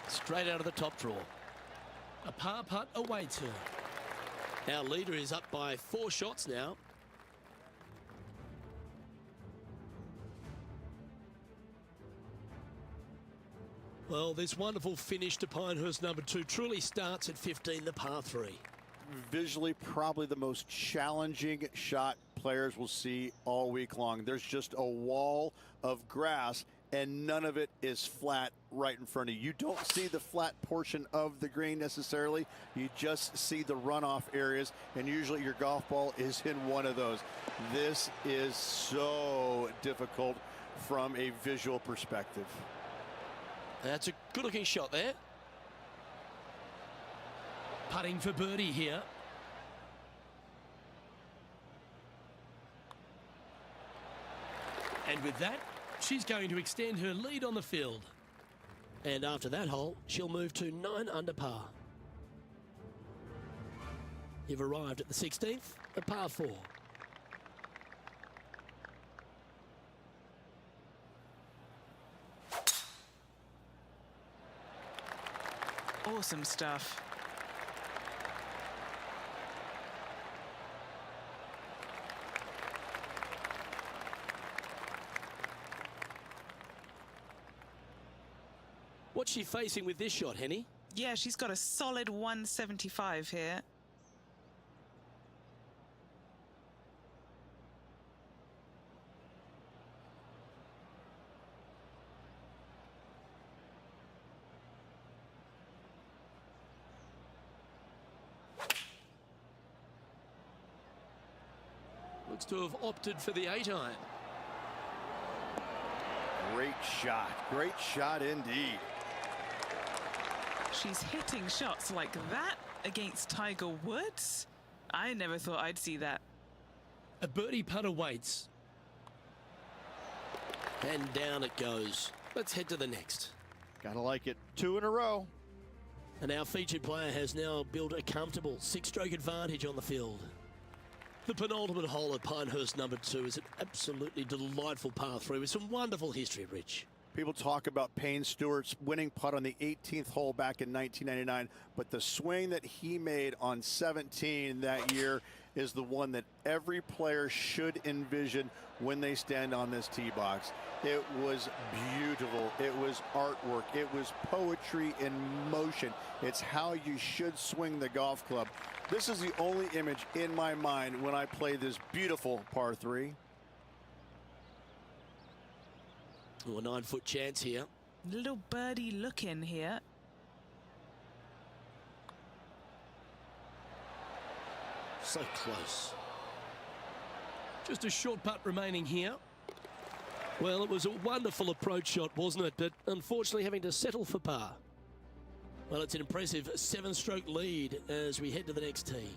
Straight out of the top draw. A par putt awaits her. Our leader is up by 4 shots now. Well, this wonderful finish to Pinehurst number 2 truly starts at 15, the par 3. Visually, probably the most challenging shot players will see all week long. There's just a wall of grass, and none of it is flat right in front of you. You don't see the flat portion of the green necessarily. You just see the runoff areas, and usually your golf ball is in one of those. This is so difficult from a visual perspective. That's a good-looking shot there. Putting for birdie here. And with that, she's going to extend her lead on the field. And after that hole, she'll move to 9 under par. You've arrived at the 16th, a par 4. Awesome stuff. What's she facing with this shot, Henny? Yeah, she's got a solid 175 here. Looks to have opted for the 8-iron. Great shot indeed. She's hitting shots like that against Tiger Woods. I never thought I'd see that. A birdie putt awaits. And down it goes. Let's head to the next. Gotta like it. 2 in a row. And our featured player has now built a comfortable 6-stroke advantage on the field. The penultimate hole at Pinehurst number 2 is an absolutely delightful par 3 with some wonderful history, Rich. People talk about Payne Stewart's winning putt on the 18th hole back in 1999, but the swing that he made on 17 that year is the one that every player should envision when they stand on this tee box. It was beautiful. It was artwork. It was poetry in motion. It's how you should swing the golf club. This is the only image in my mind when I play this beautiful par 3. Oh, a 9-foot chance here. Little birdie look in here. So close. Just a short putt remaining here. Well, it was a wonderful approach shot, wasn't it? But unfortunately having to settle for par. Well, it's an impressive 7-stroke lead as we head to the next tee.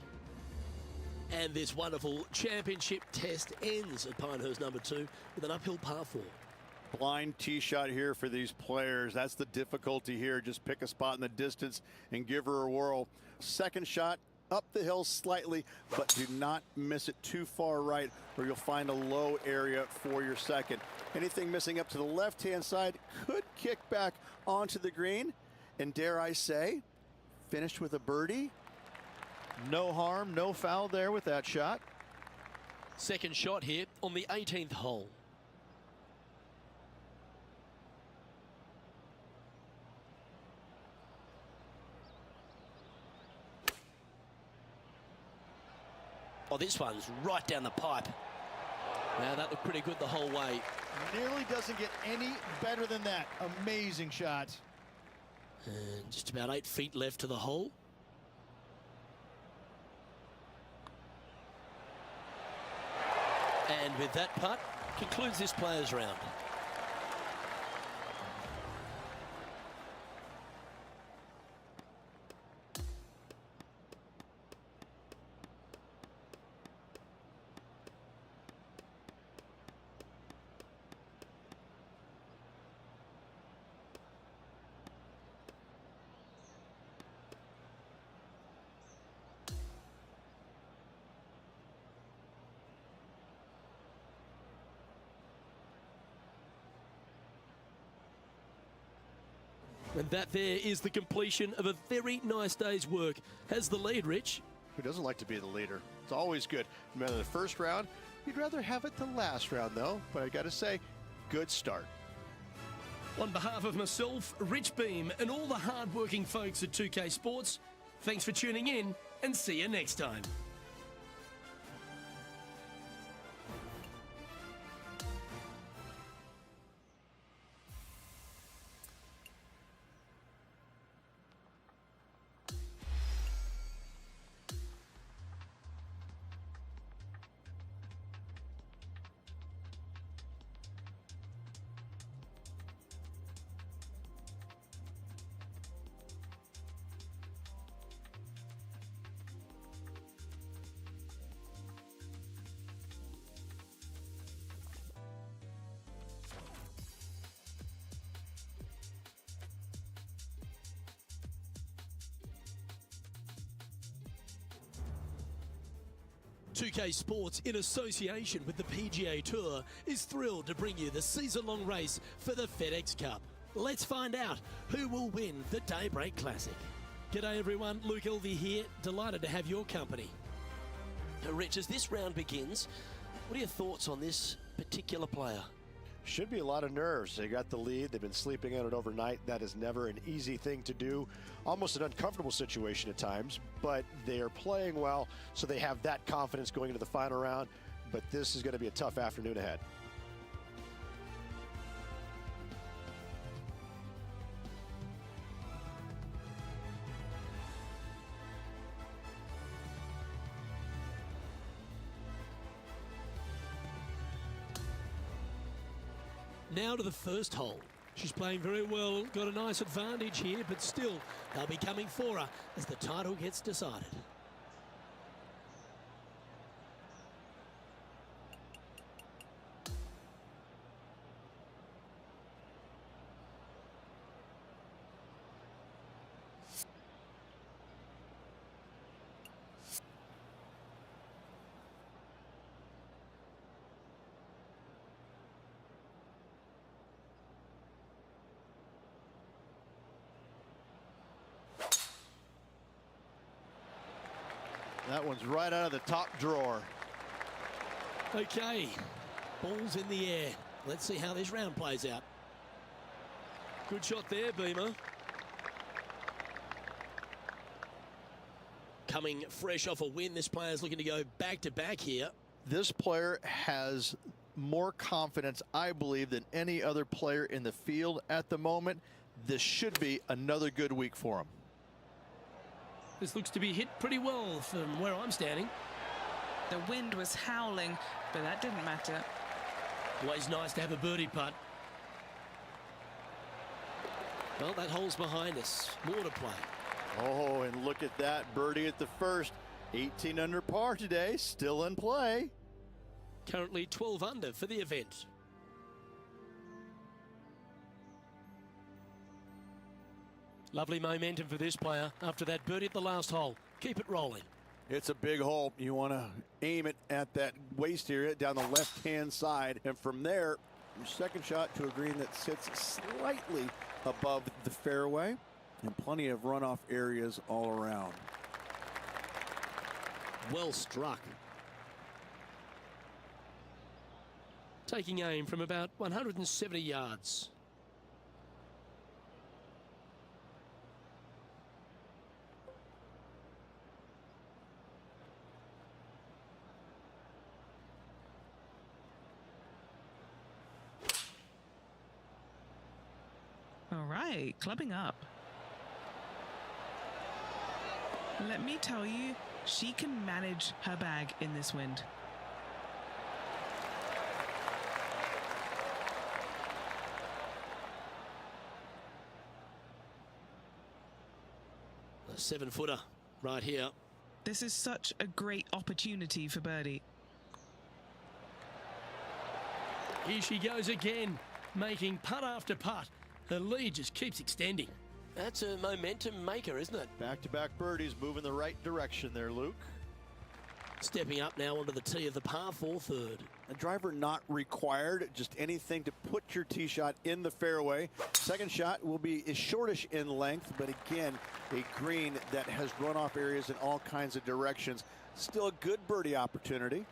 And this wonderful championship test ends at Pinehurst number 2 with an uphill par 4. Blind tee shot here for these players. That's the difficulty here. Just pick a spot in the distance and give her a whirl. Second shot up the hill slightly, but do not miss it too far right or you'll find a low area for your second. Anything missing up to the left-hand side could kick back onto the green. And dare I say, finished with a birdie. No harm, no foul there with that shot. Second shot here on the 18th hole. Oh, this one's right down the pipe. Now that looked pretty good the whole way. Nearly doesn't get any better than that. Amazing shot. And just about 8 feet left to the hole. And with that putt, concludes this players round. And that there is the completion of a very nice day's work. Has the lead, Rich. Who doesn't like to be the leader? It's always good. No matter the first round, you'd rather have it the last round, though. But I got to say, good start. On behalf of myself, Rich Beam, and all the hard-working folks at 2K Sports, thanks for tuning in, and see you next time. UK Sports, in association with the PGA Tour, is thrilled to bring you the season-long race for the FedEx Cup. Let's find out who will win the Daybreak Classic. G'day everyone, Luke Elvey here, delighted to have your company. Now, Rich, as this round begins, what are your thoughts on this particular player? Should be a lot of nerves. They got the lead. They've been sleeping on it overnight. That is never an easy thing to do. Almost an uncomfortable situation at times, but they are playing well, so they have that confidence going into the final round. But this is going to be a tough afternoon ahead. Now to the first hole. She's playing very well, got a nice advantage here, but still, they'll be coming for her as the title gets decided. That one's right out of the top drawer. Okay, ball's in the air. Let's see how this round plays out. Good shot there, Beamer. Coming fresh off a win, this player's looking to go back-to-back here. This player has more confidence, I believe, than any other player in the field at the moment. This should be another good week for him. This looks to be hit pretty well from where I'm standing. The wind was howling, but that didn't matter. Always nice to have a birdie putt. Well, that hole's behind us. More to play. Oh, and look at that birdie at the first. 18 under par today, still in play. Currently 12 under for the event. Lovely momentum for this player after that birdie at the last hole. Keep it rolling. It's a big hole. You want to aim it at that waist area down the left-hand side. And from there, your second shot to a green that sits slightly above the fairway and plenty of runoff areas all around. Well struck. Taking aim from about 170 yards. Okay, clubbing up. Let me tell you, she can manage her bag in this wind. A 7-footer right here. This is such a great opportunity for birdie. Here she goes again, making putt after putt. Her lead just keeps extending. That's a momentum maker, isn't it? Back-to-back birdies, moving the right direction there, Luke. Stepping up now onto the tee of the par 4 third. A driver not required, just anything to put your tee shot in the fairway. Second shot will be shortish in length, but again, a green that has runoff areas in all kinds of directions. Still a good birdie opportunity.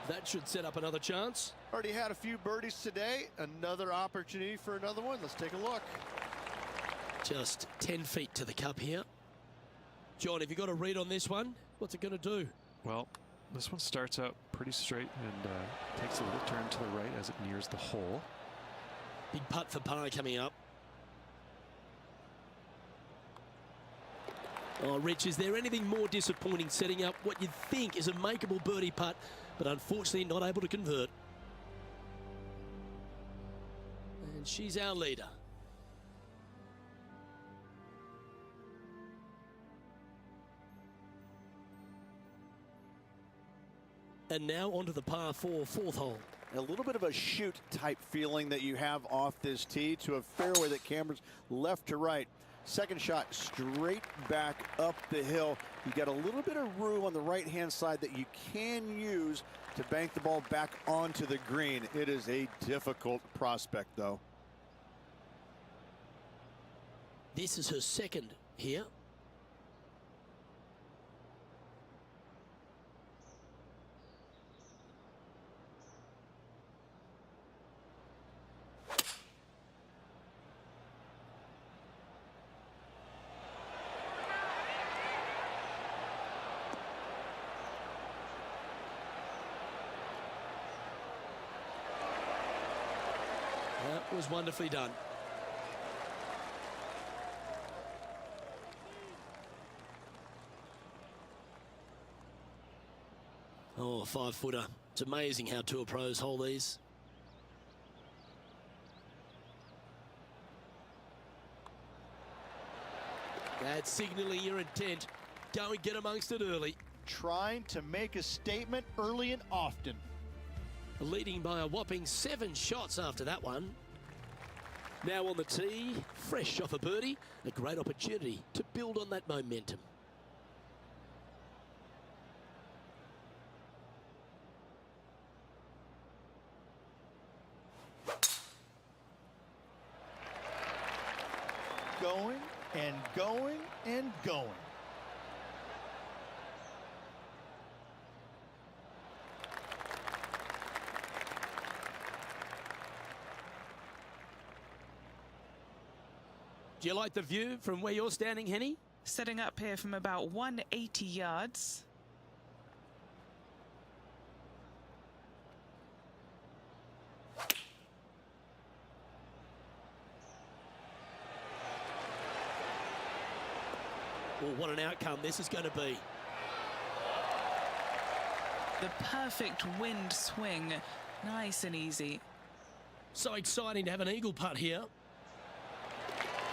That should set up another chance. Already had a few birdies today. Another opportunity for another one. Let's take a look. Just 10 feet to the cup here. John, have you got a read on this one? What's it going to do? Well, this one starts out pretty straight and takes a little turn to the right as it nears the hole. Big putt for par coming up. Oh, Rich, is there anything more disappointing setting up what you think is a makeable birdie putt, but unfortunately not able to convert? And she's our leader. And now onto the par 4 fourth hole. A little bit of a shoot type feeling that you have off this tee to a fairway that cambers left to right. Second shot straight back up the hill. You got a little bit of room on the right hand side that you can use to bank the ball back onto the green. It is a difficult prospect though. This is her second here. That was wonderfully done. Oh, a 5-footer. It's amazing how tour pros hold these. That's signaling your intent. Go and get amongst it early. Trying to make a statement early and often. Leading by a whopping 7 shots after that one. Now on the tee, fresh off a birdie, a great opportunity to build on that momentum. Going and going and going. Do you like the view from where you're standing, Henny? Setting up here from about 180 yards. Well, what an outcome this is going to be. The perfect wind swing. Nice and easy. So exciting to have an eagle putt here.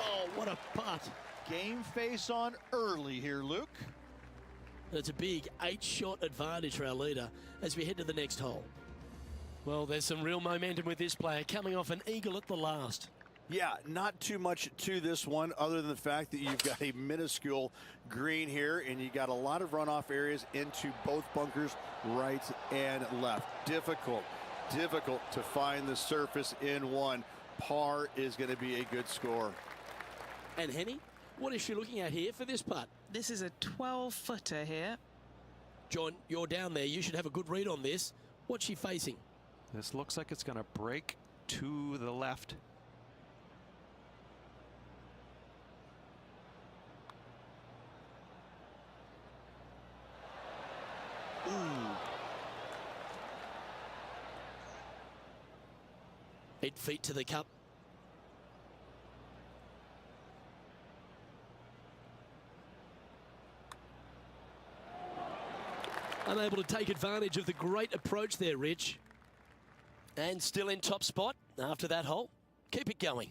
Oh, what a putt. Game face on early here, Luke. And it's a big 8-shot advantage for our leader as we head to the next hole. Well, there's some real momentum with this player coming off an eagle at the last. Yeah, not too much to this one other than the fact that you've got a minuscule green here and you got a lot of runoff areas into both bunkers, right and left. Difficult to find the surface in one. Par is going to be a good score. And Henny, what is she looking at here for this putt? This is a 12-footer here. John, you're down there. You should have a good read on this. What's she facing? This looks like it's going to break to the left. Ooh. 8 feet to the cup. Unable to take advantage of the great approach there, Rich. And still in top spot after that hole. Keep it going.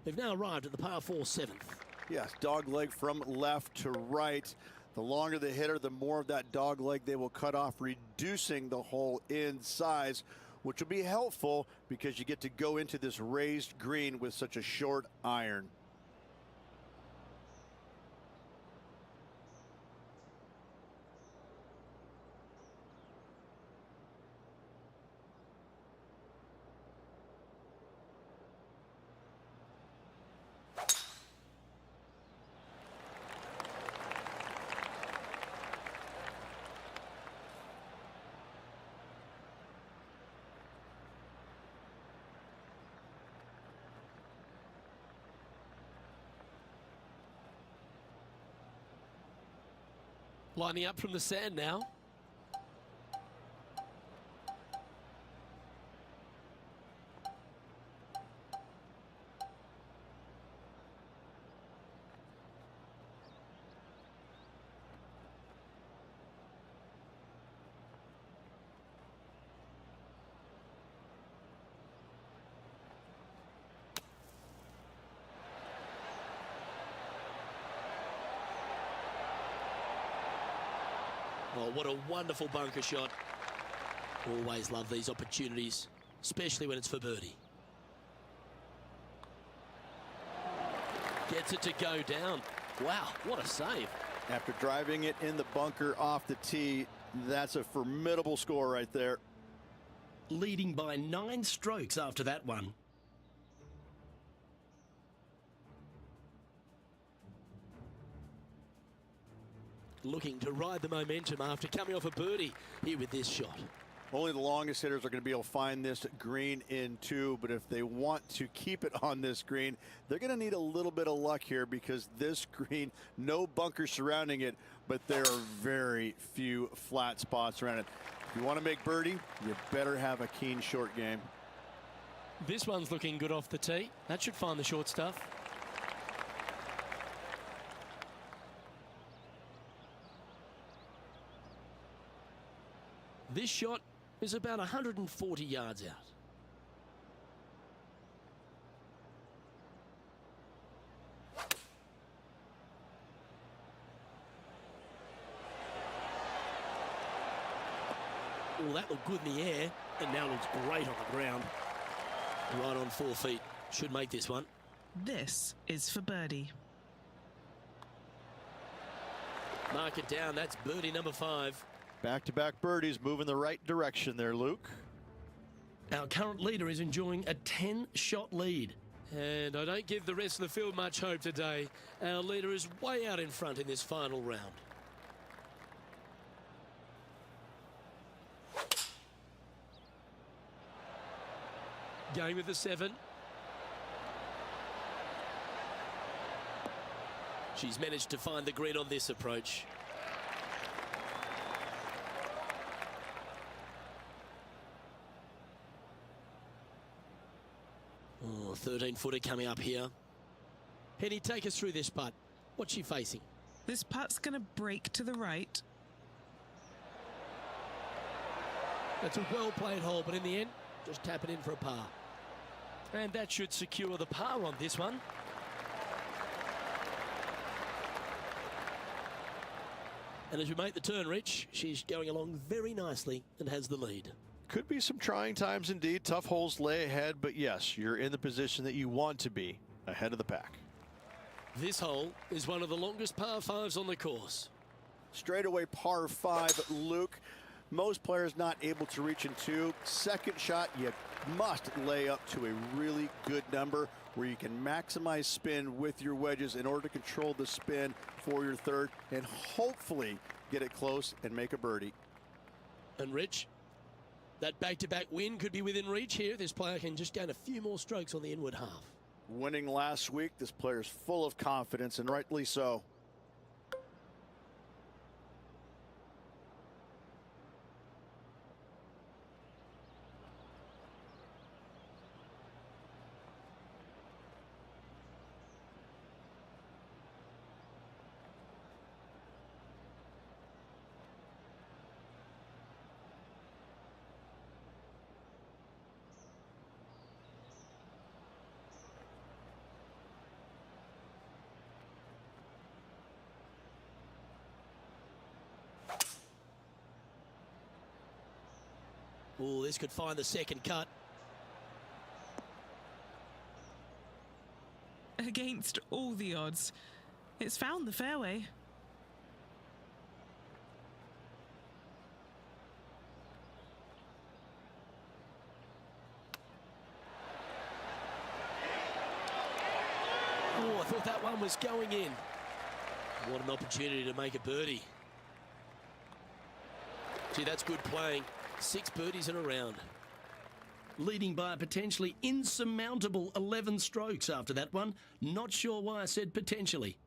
They've now arrived at the par 4 7th. Yes, dog leg from left to right. The longer the hitter, the more of that dog leg they will cut off, reducing the hole in size, which will be helpful because you get to go into this raised green with such a short iron. Lining up from the sand now. Oh, what a wonderful bunker shot. Always love these opportunities, especially when it's for birdie. Gets it to go down. Wow, what a save. After driving it in the bunker off the tee, that's a formidable score right there. Leading by 9 strokes after that one. Looking to ride the momentum after coming off a birdie here with this shot. Only the longest hitters are going to be able to find this green in 2, but if they want to keep it on this green, they're going to need a little bit of luck here because this green, no bunkers surrounding it, but there are very few flat spots around it. If you want to make birdie, you better have a keen short game. This one's looking good off the tee. That should find the short stuff. This shot is about 140 yards out. Well, that looked good in the air, and now looks great on the ground. Right on 4 feet. Should make this one. This is for birdie. Mark it down. That's birdie number 5. Back-to-back birdies moving the right direction there, Luke. Our current leader is enjoying a 10-shot lead. And I don't give the rest of the field much hope today. Our leader is way out in front in this final round. Going with the 7. She's managed to find the green on this approach. Oh, 13-footer coming up here. Henny, take us through this putt. What's she facing? This putt's going to break to the right. That's a well-played hole, but in the end, just tap it in for a par. And that should secure the par on this one. And as we make the turn, Rich, she's going along very nicely and has the lead. Could be some trying times indeed. Tough holes lay ahead, but yes, you're in the position that you want to be, ahead of the pack. This hole is one of the longest par 5s on the course. Straightaway par 5, Luke. Most players not able to reach in 2. Second shot, you must lay up to a really good number where you can maximize spin with your wedges in order to control the spin for your third and hopefully get it close and make a birdie. And Rich, That back-to-back win could be within reach here. This player can just gain a few more strokes on the inward half. Winning last week, this player's full of confidence, and rightly so. Oh, this could find the second cut. Against all the odds, it's found the fairway. Oh, I thought that one was going in. What an opportunity to make a birdie. Gee, that's good playing. 6 birdies in a round. Leading by a potentially insurmountable 11 strokes after that one. Not sure why I said potentially.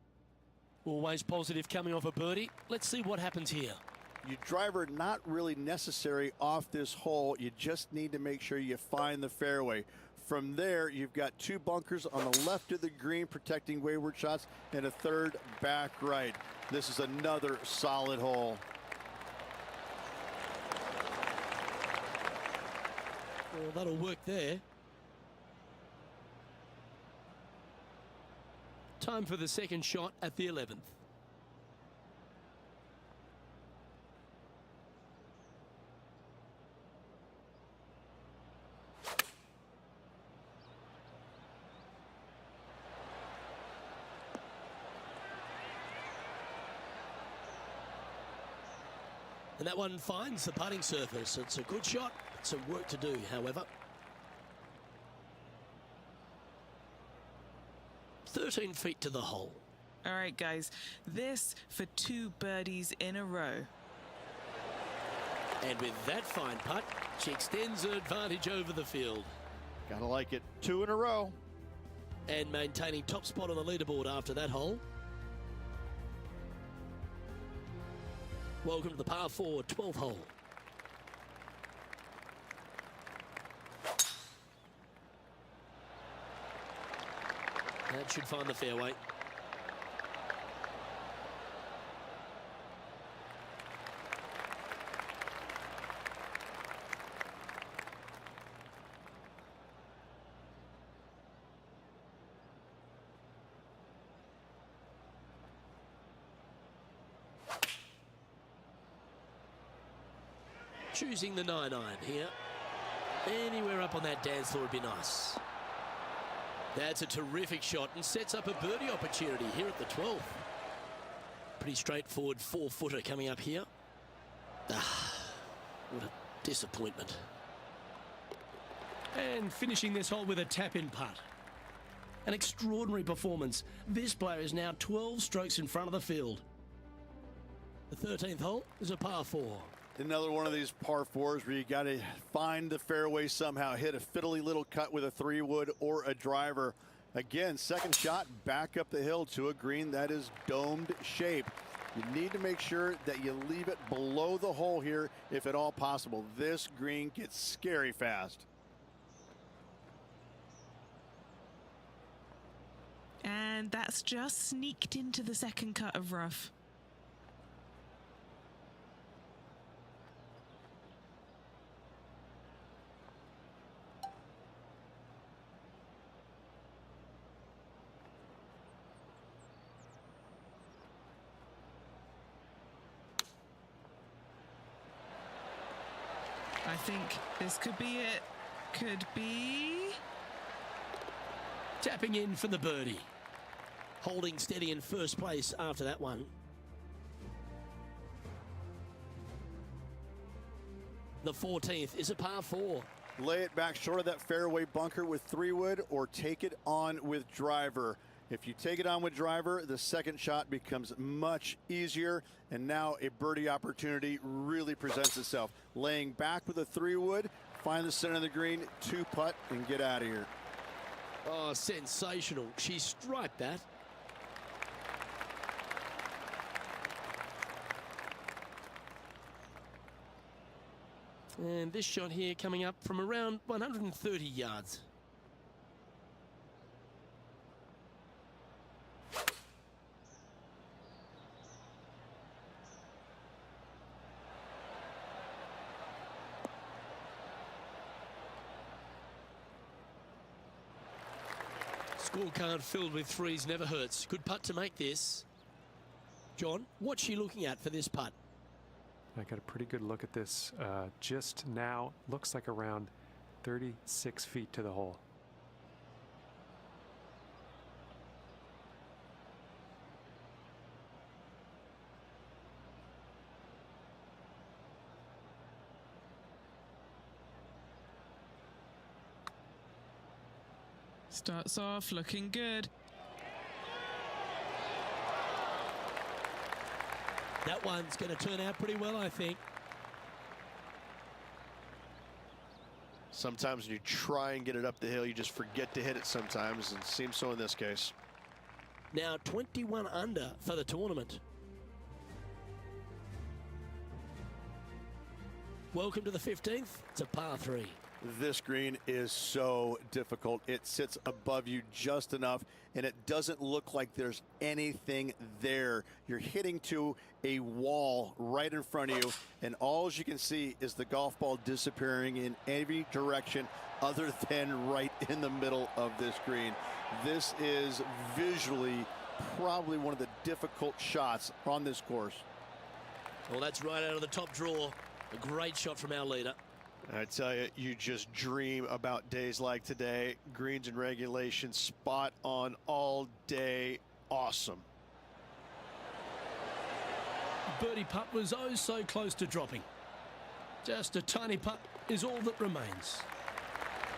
Always positive coming off a birdie. Let's see what happens here. Your driver not really necessary off this hole. You just need to make sure you find the fairway. From there, you've got 2 bunkers on the left of the green protecting wayward shots and a 3rd back right. This is another solid hole. Well, that'll work there. Time for the second shot at the 11th. And that one finds the putting surface. It's a good shot. Some work to do, however. 13 feet to the hole. All right, guys, this for 2 birdies in a row. And with that fine putt, she extends her advantage over the field. Gotta like it. 2 in a row. And maintaining top spot on the leaderboard after that hole. Welcome to the par 4 12th hole. That should find the fairway. Choosing the 9-iron here. Anywhere up on that dance floor would be nice. That's a terrific shot and sets up a birdie opportunity here at the 12th. Pretty straightforward 4-footer coming up here. Ah, what a disappointment. And finishing this hole with a tap-in putt. An extraordinary performance. This player is now 12 strokes in front of the field. The 13th hole is a par 4. Another one of these par 4s where you got to find the fairway somehow, hit a fiddly little cut with a 3-wood or a driver. Again, second shot back up the hill to a green that is domed shape. You need to make sure that you leave it below the hole here if at all possible. This green gets scary fast. And that's just sneaked into the second cut of rough. I think this could be it. Could be. Tapping in for the birdie. Holding steady in first place after that one. The 14th is a par 4. Lay it back short of that fairway bunker with 3-wood or take it on with driver. If you take it on with driver, the second shot becomes much easier, and now a birdie opportunity really presents itself. Laying back with a 3-wood, find the center of the green, 2-putt, and get out of here. Oh, sensational. She striped that. And this shot here coming up from around 130 yards. Scorecard filled with threes never hurts. Good putt to make this. John, what's she looking at for this putt? I got a pretty good look at this just now. Looks like around 36 feet to the hole. Starts off looking good. That one's going to turn out pretty well, I think. Sometimes when you try and get it up the hill, you just forget to hit it sometimes, and it seems so in this case. Now 21 under for the tournament. Welcome to the 15th. It's a par 3. This green is so difficult. It sits above you just enough, and it doesn't look like there's anything there. You're hitting to a wall right in front of you, and all you can see is the golf ball disappearing in every direction other than right in the middle of this green. This is visually probably one of the difficult shots on this course. Well, that's right out of the top drawer. A great shot from our leader. I tell you, you just dream about days like today. Greens and regulation, spot on all day. Awesome. Birdie putt was oh so close to dropping. Just a tiny putt is all that remains.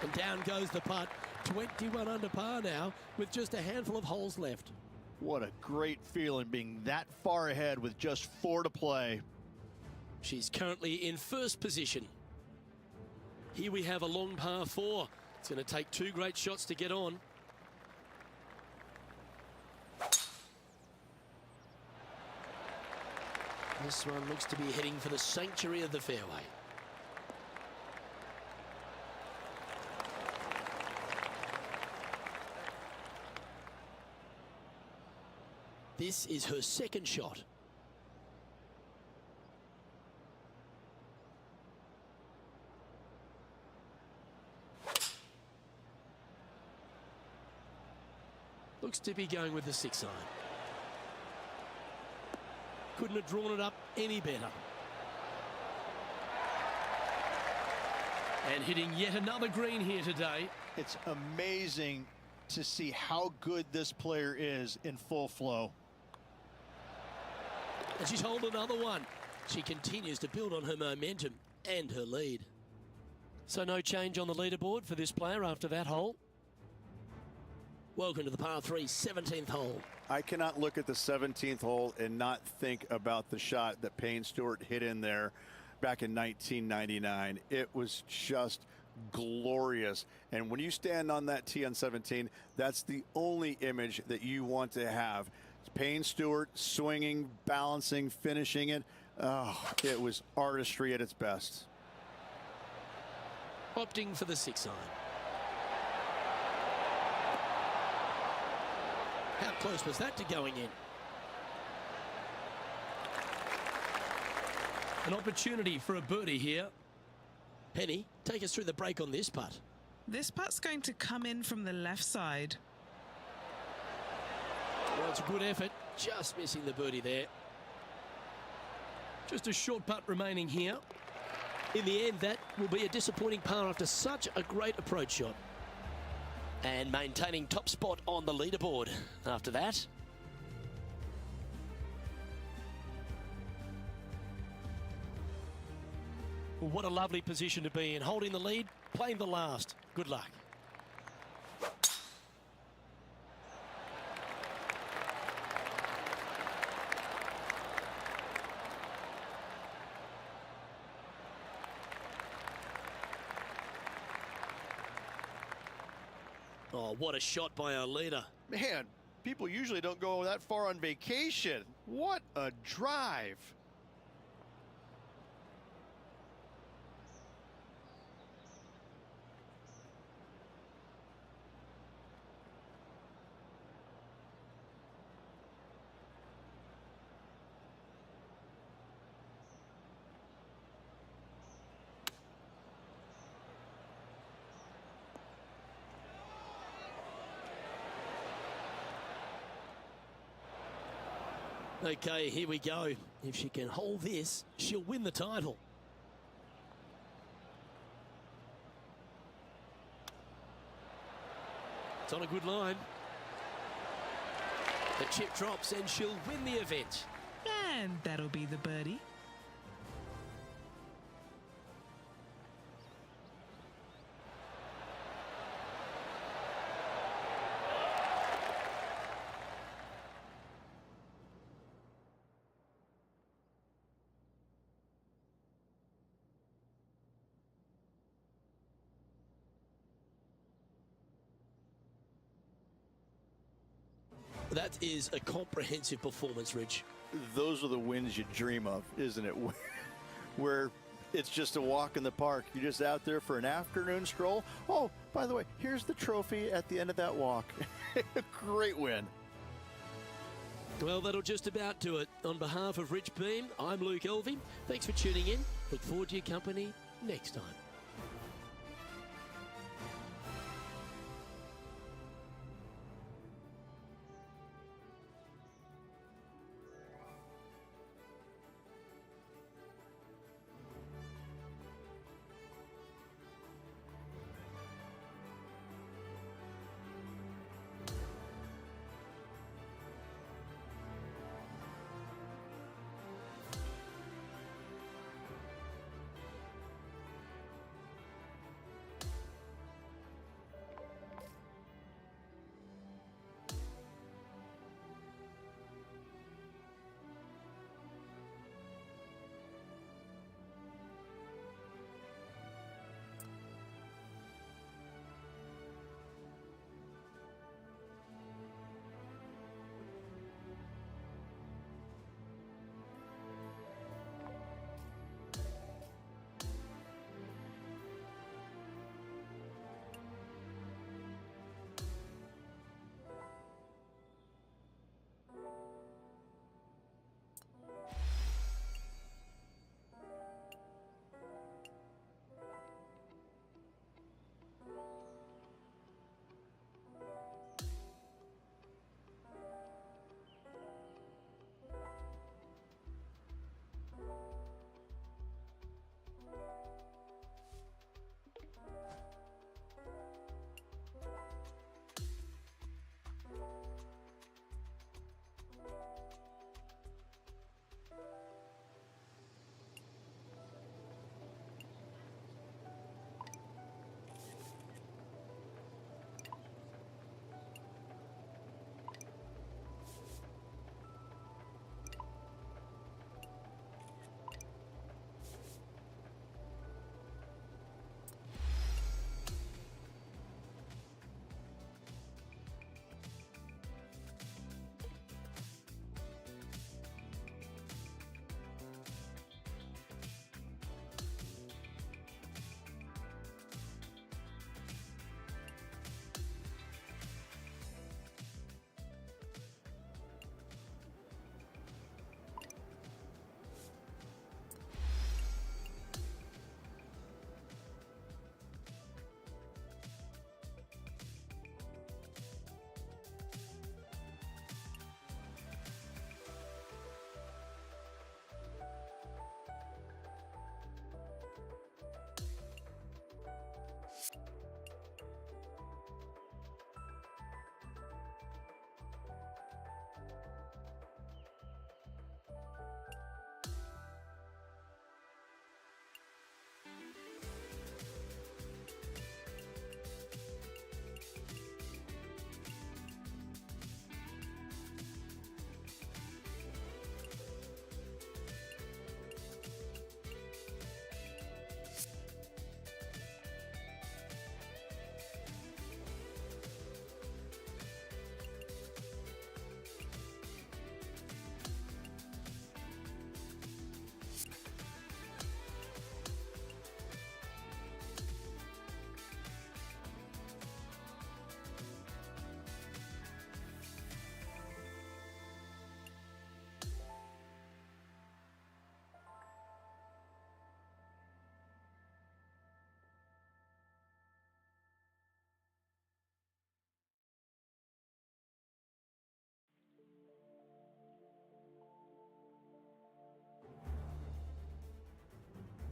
And down goes the putt. 21 under par now with just a handful of holes left. What a great feeling being that far ahead with just 4 to play. She's currently in first position. Here we have a long par 4. It's going to take 2 great shots to get on. This one looks to be heading for the sanctuary of the fairway. This is her second shot. Looks to be going with the 6-iron. Couldn't have drawn it up any better. And hitting yet another green here today. It's amazing to see how good this player is in full flow. And she's holding another one. She continues to build on her momentum and her lead. So no change on the leaderboard for this player after that hole. Welcome to the par 3 17th hole. I cannot look at the 17th hole and not think about the shot that Payne Stewart hit in there back in 1999. It was just glorious. And when you stand on that tee on 17, that's the only image that you want to have. It's Payne Stewart swinging, balancing, finishing it. Oh, it was artistry at its best. Opting for the 6-iron. How close was that to going in? An opportunity for a birdie here. Penny, take us through the break on this putt. This putt's going to come in from the left side. Well, it's a good effort. Just missing the birdie there. Just a short putt remaining here. In the end, that will be a disappointing par after such a great approach shot. And maintaining top spot on the leaderboard after that. Well, what a lovely position to be in. Holding the lead, playing the last. Good luck. Oh, what a shot by our leader. Man, people usually don't go that far on vacation. What a drive. Okay, here we go. If she can hold this, she'll win the title. It's on a good line. The chip drops and she'll win the event. And that'll be the birdie. That is a comprehensive performance, Rich. Those are the wins you dream of, isn't it? Where it's just a walk in the park. You're just out there for an afternoon stroll. Oh, by the way, here's the trophy at the end of that walk. Great win. Well, that'll just about do it. On behalf of Rich Beam, I'm Luke Elvey. Thanks for tuning in. Look forward to your company next time.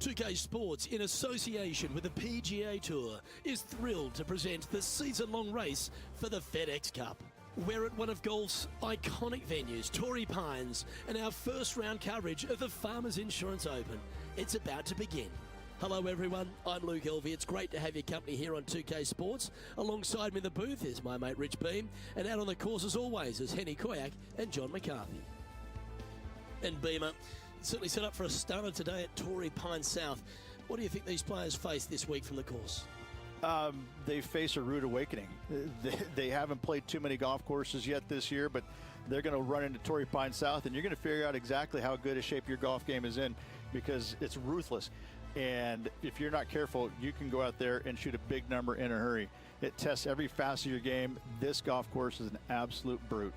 2K Sports, in association with the PGA Tour, is thrilled to present the season-long race for the FedEx Cup. We're at one of golf's iconic venues, Torrey Pines, and our first round coverage of the Farmers Insurance Open. It's about to begin. Hello everyone, I'm Luke Elvey. It's great to have your company here on 2K Sports. Alongside me in the booth is my mate Rich Beam, and out on the course as always is Henny Koyak and John McCarthy. And Beamer, certainly set up for a stunner today at Torrey Pines South. What do you think these players face this week from the course? They face a rude awakening. They haven't played too many golf courses yet this year, but they're going to run into Torrey Pines South, and you're going to figure out exactly how good a shape your golf game is in, because it's ruthless. And if you're not careful, you can go out there and shoot a big number in a hurry. It tests every facet of your game. This golf course is an absolute brute.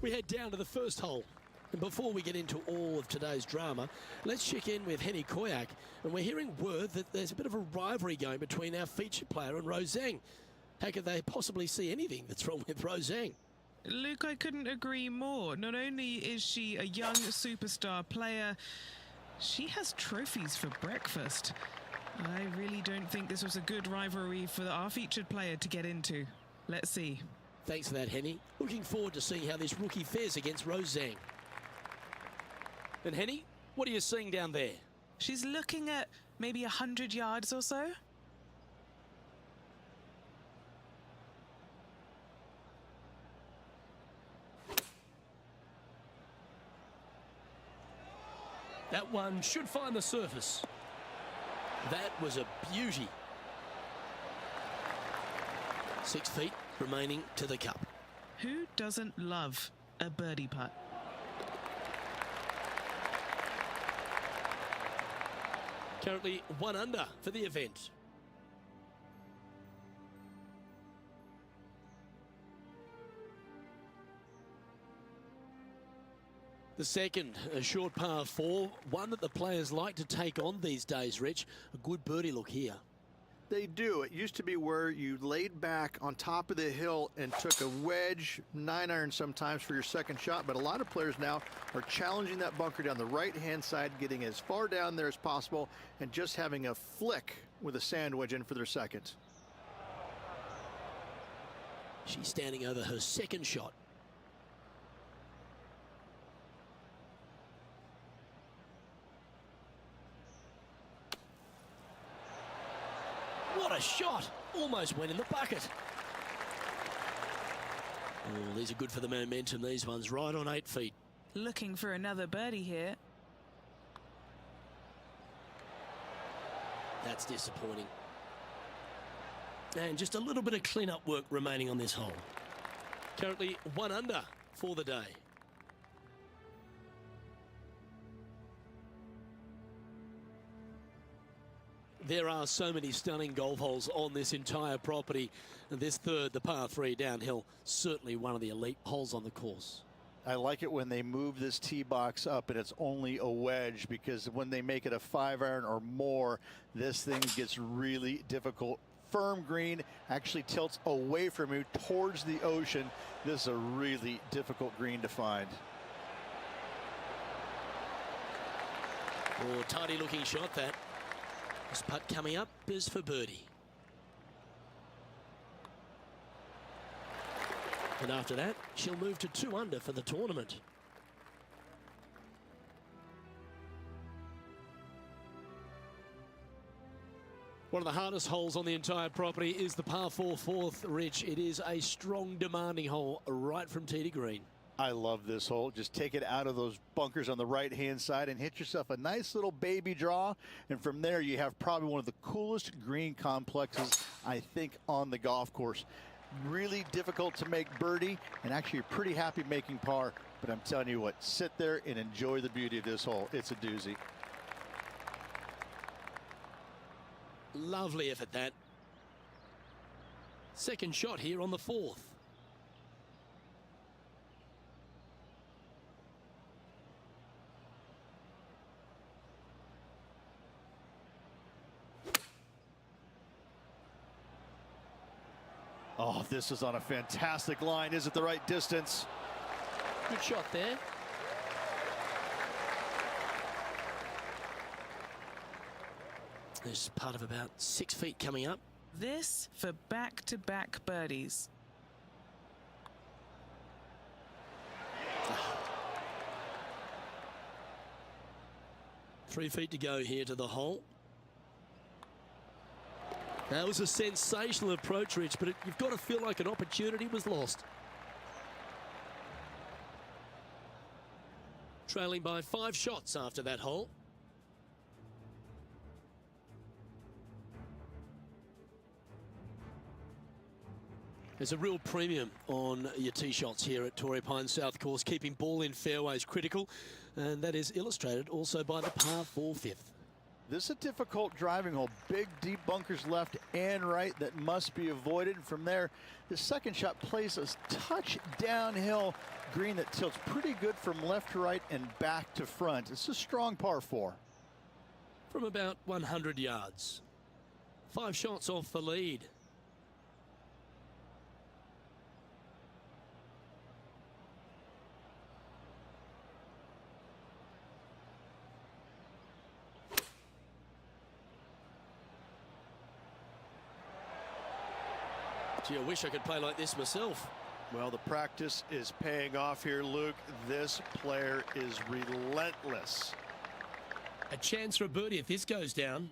We head down to the first hole. And before we get into all of today's drama, let's check in with Henny Koyak. And we're hearing word that there's a bit of a rivalry going between our featured player and Rose Zhang. How could they possibly see anything that's wrong with Rose Zhang? Luke, I couldn't agree more. Not only is she a young superstar player, she has trophies for breakfast. I really don't think this was a good rivalry for our featured player to get into. Let's see. Thanks for that, Henny. Looking forward to seeing how this rookie fares against Rose Zhang. And Henny, what are you seeing down there? She's looking at maybe 100 yards or so. That one should find the surface. That was a beauty. 6 feet remaining to the cup. Who doesn't love a birdie putt? Currently 1 under for the event. The second, a short par 4, one that the players like to take on these days, Rich. A good birdie look here. They do. It used to be where you laid back on top of the hill and took a wedge, 9-iron sometimes for your second shot, but a lot of players now are challenging that bunker down the right-hand side, getting as far down there as possible, and just having a flick with a sand wedge in for their second. She's standing over her second shot. What a shot! Almost went in the bucket. Oh, these are good for the momentum, these ones, right on 8 feet. Looking for another birdie here. That's disappointing. And just a little bit of clean-up work remaining on this hole. Currently 1 under for the day. There are so many stunning golf holes on this entire property. And this third, the par 3 downhill, certainly one of the elite holes on the course. I like it when they move this tee box up and it's only a wedge, because when they make it a 5-iron or more, this thing gets really difficult. Firm green actually tilts away from you towards the ocean. This is a really difficult green to find. Oh, tidy looking shot that. This putt coming up is for birdie. And after that, she'll move to 2 under for the tournament. One of the hardest holes on the entire property is the par 4 fourth, Rich. It is a strong, demanding hole right from tee to green. I love this hole. Just take it out of those bunkers on the right-hand side and hit yourself a nice little baby draw. And from there, you have probably one of the coolest green complexes, I think, on the golf course. Really difficult to make birdie, and actually you're pretty happy making par. But I'm telling you what, sit there and enjoy the beauty of this hole. It's a doozy. Lovely effort, that. Second shot here on the 4th. Oh, this is on a fantastic line. Is it the right distance? Good shot there. There's part of about 6 feet coming up. This for back-to-back birdies. Three feet to go here to the hole. That was a sensational approach, Rich, but you've got to feel like an opportunity was lost. Trailing by 5 shots after that hole. There's a real premium on your tee shots here at Torrey Pines South Course. Keeping ball in fairways critical, and that is illustrated also by the par 4 fifth. This is a difficult driving hole. Big, deep bunkers left and right that must be avoided. From there, the second shot plays a touch downhill green that tilts pretty good from left to right and back to front. It's a strong par 4. From about 100 yards. 5 shots off the lead. Gee, I wish I could play like this myself. Well, the practice is paying off here, Luke. This player is relentless. A chance for a birdie if this goes down.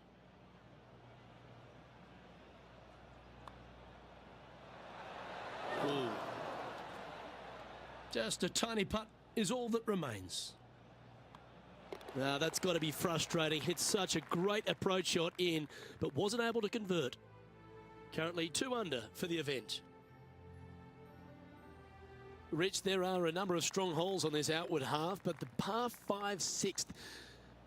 Ooh. Just a tiny putt is all that remains. Now that's got to be frustrating. Hit such a great approach shot in, but wasn't able to convert. Currently 2 under for the event. Rich, there are a number of strong holes on this outward half, but the par 5 6th,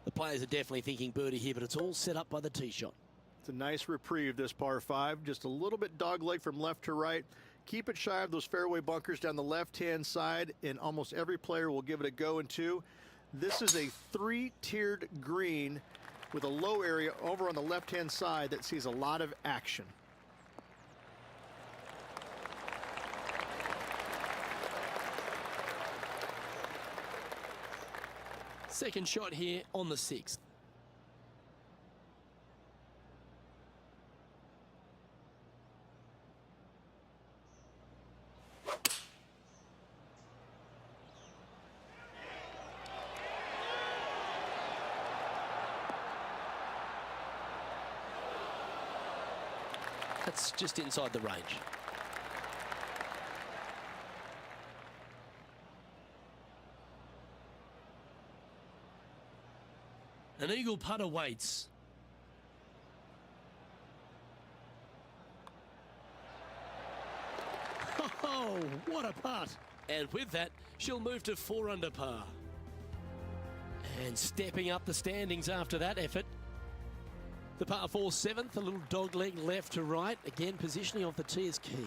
the players are definitely thinking birdie here, but it's all set up by the tee shot. It's a nice reprieve, this par 5. Just a little bit dogleg from left to right. Keep it shy of those fairway bunkers down the left-hand side, and almost every player will give it a go in 2. This is a 3-tiered green with a low area over on the left-hand side that sees a lot of action. Second shot here on the 6th. That's just inside the range. An eagle putt awaits. Oh, what a putt. And with that, she'll move to 4 under par. And stepping up the standings after that effort. The par 4 7th, a little dogleg left to right. Again, positioning off the tee is key.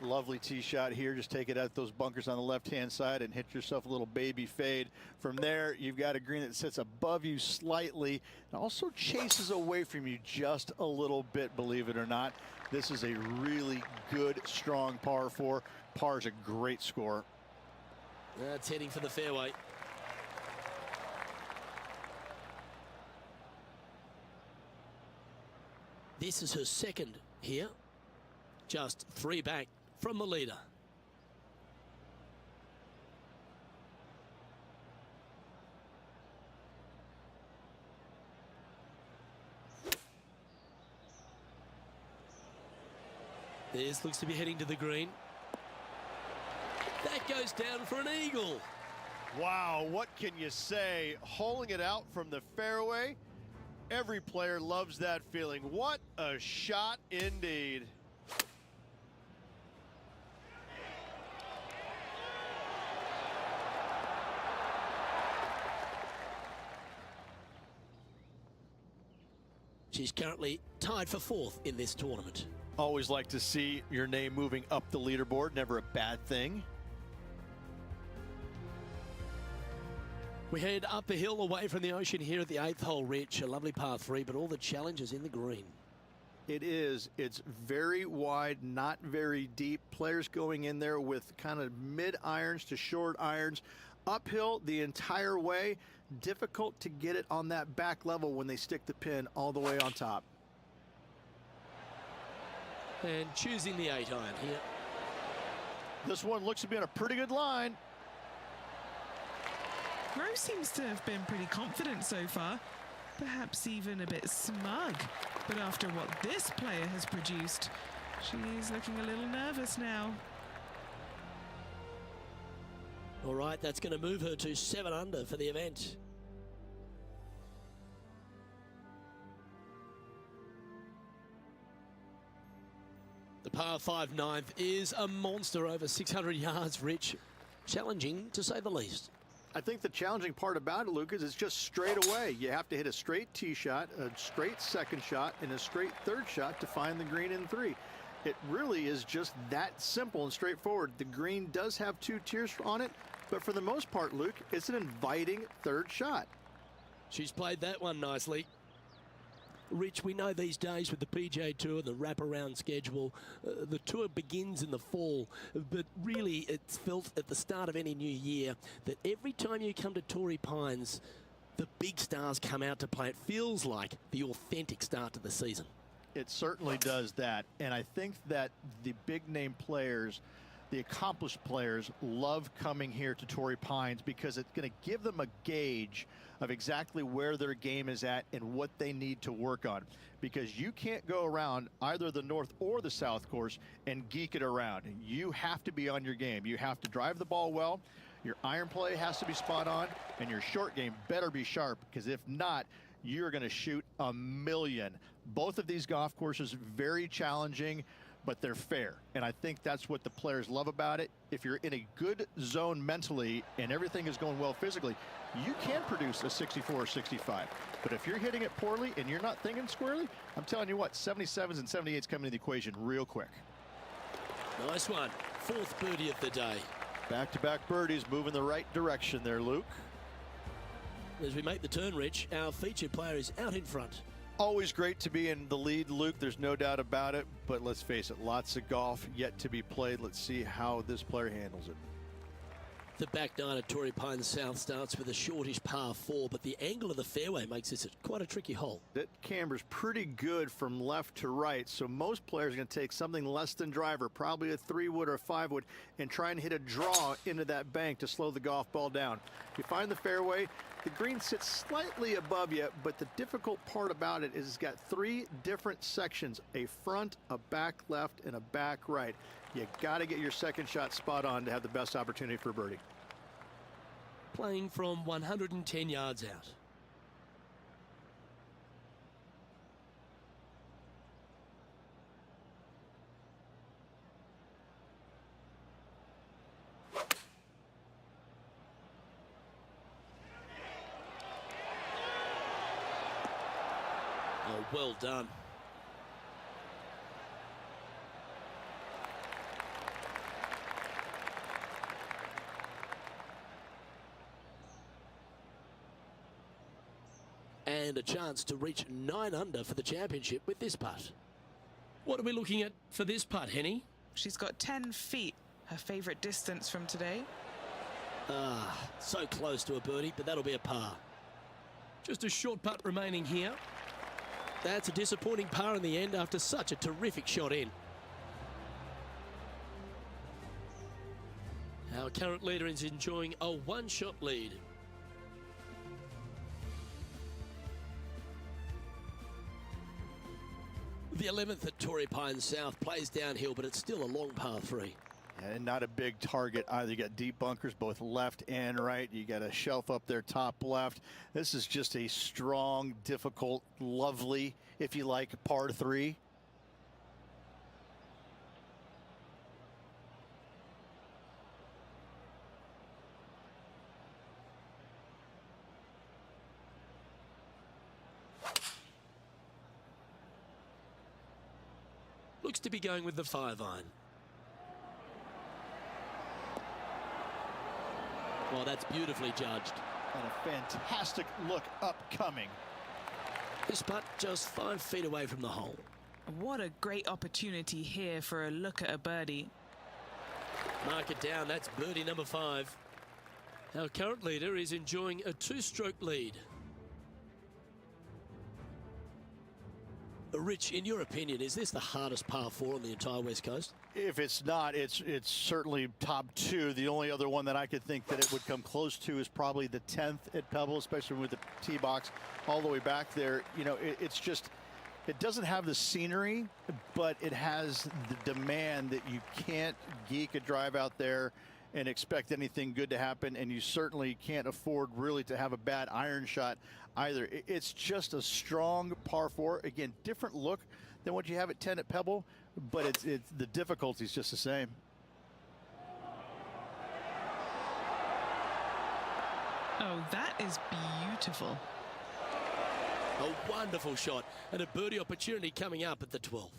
Lovely tee shot here. Just take it out those bunkers on the left-hand side and hit yourself a little baby fade. From there, you've got a green that sits above you slightly and also chases away from you just a little bit, believe it or not. This is a really good, strong par 4. Par is a great score. That's heading for the fairway. This is her second here. Just 3 back from the leader. This looks to be heading to the green. That goes down for an eagle. Wow, what can you say? Holing it out from the fairway. Every player loves that feeling. What a shot indeed. She's currently tied for 4th in this tournament. Always like to see your name moving up the leaderboard. Never a bad thing. We head up a hill away from the ocean here at the 8th hole, Rich. A lovely par 3, but all the challenges in the green. It is. It's very wide, not very deep. Players going in there with kind of mid irons to short irons. Uphill the entire way. Difficult to get it on that back level when they stick the pin all the way on top. And choosing the 8-iron here. This one looks to be on a pretty good line. Rose seems to have been pretty confident so far, perhaps even a bit smug. But after what this player has produced, she's looking a little nervous now. All right, that's going to move her to 7 under for the event. The par 5 ninth is a monster over 600 yards, Rich. Challenging, to say the least. I think the challenging part about it, Luke, is it's just straight away. You have to hit a straight tee shot, a straight second shot, and a straight third shot to find the green in 3. It really is just that simple and straightforward. The green does have 2 tiers on it, but for the most part, Luke, it's an inviting third shot. She's played that one nicely. Rich, we know these days with the PGA Tour, the wraparound schedule, the tour begins in the fall, but really it's felt at the start of any new year that every time you come to Torrey Pines, the big stars come out to play. It feels like the authentic start to the season. It certainly does that, and I think that the big name players, the accomplished players, love coming here to Torrey Pines because it's going to give them a gauge of exactly where their game is at and what they need to work on, because you can't go around either the north or the south course and geek it around. You have to be on your game. You have to drive the ball well, your iron play has to be spot on, and your short game better be sharp, because if not, you're going to shoot a million. Both of these golf courses very challenging, but they're fair, and I think that's what the players love about it. If you're in a good zone mentally and everything is going well physically, you can produce a 64 or 65. But if you're hitting it poorly and you're not thinking squarely, I'm telling you what, 77s and 78s come into the equation real quick. Nice one. 4th birdie of the day. Back-to-back birdies, moving the right direction there, Luke. As we make the turn, Rich, our featured player is out in front. Always great to be in the lead, Luke. There's no doubt about it. But let's face it, lots of golf yet to be played. Let's see how this player handles it. The back 9 at Torrey Pines South starts with a shortish par 4, but the angle of the fairway makes this quite a tricky hole. That camber's pretty good from left to right, so most players are going to take something less than driver, probably a 3-wood or a 5-wood, and try and hit a draw into that bank to slow the golf ball down. You find the fairway, the green sits slightly above you, but the difficult part about it is it's got 3 different sections, a front, a back left, and a back right. You got to get your second shot spot on to have the best opportunity for birdie. Playing from 110 yards out. Oh, well done. And a chance to reach 9 under for the championship with this putt. What are we looking at for this putt, Henny? She's got 10 feet, her favourite distance from today. So close to a birdie, but that'll be a par. Just a short putt remaining here. That's a disappointing par in the end after such a terrific shot in. Our current leader is enjoying a 1-shot lead. The 11th at Torrey Pines South plays downhill, but it's still a long par 3. And not a big target either. You got deep bunkers both left and right. You got a shelf up there top left. This is just a strong, difficult, lovely, if you like, par 3. Looks to be going with the 5-iron. Well, that's beautifully judged. And a fantastic look upcoming. This putt just 5 feet away from the hole. What a great opportunity here for a look at a birdie. Mark it down, that's birdie number 5. Our current leader is enjoying a 2-stroke lead. Rich, in your opinion, is this the hardest par 4 on the entire West Coast? If it's not, it's certainly top 2. The only other one that I could think that it would come close to is probably the 10th at Pebble, especially with the tee box all the way back there. You know, it's just, it doesn't have the scenery, but it has the demand that you can't geek a drive out there and expect anything good to happen, and you certainly can't afford really to have a bad iron shot either. It's just a strong par 4. Again, different look than what you have at 10 at Pebble, but it's the difficulty is just the same. Oh, that is beautiful. A wonderful shot and a birdie opportunity coming up at the 12th.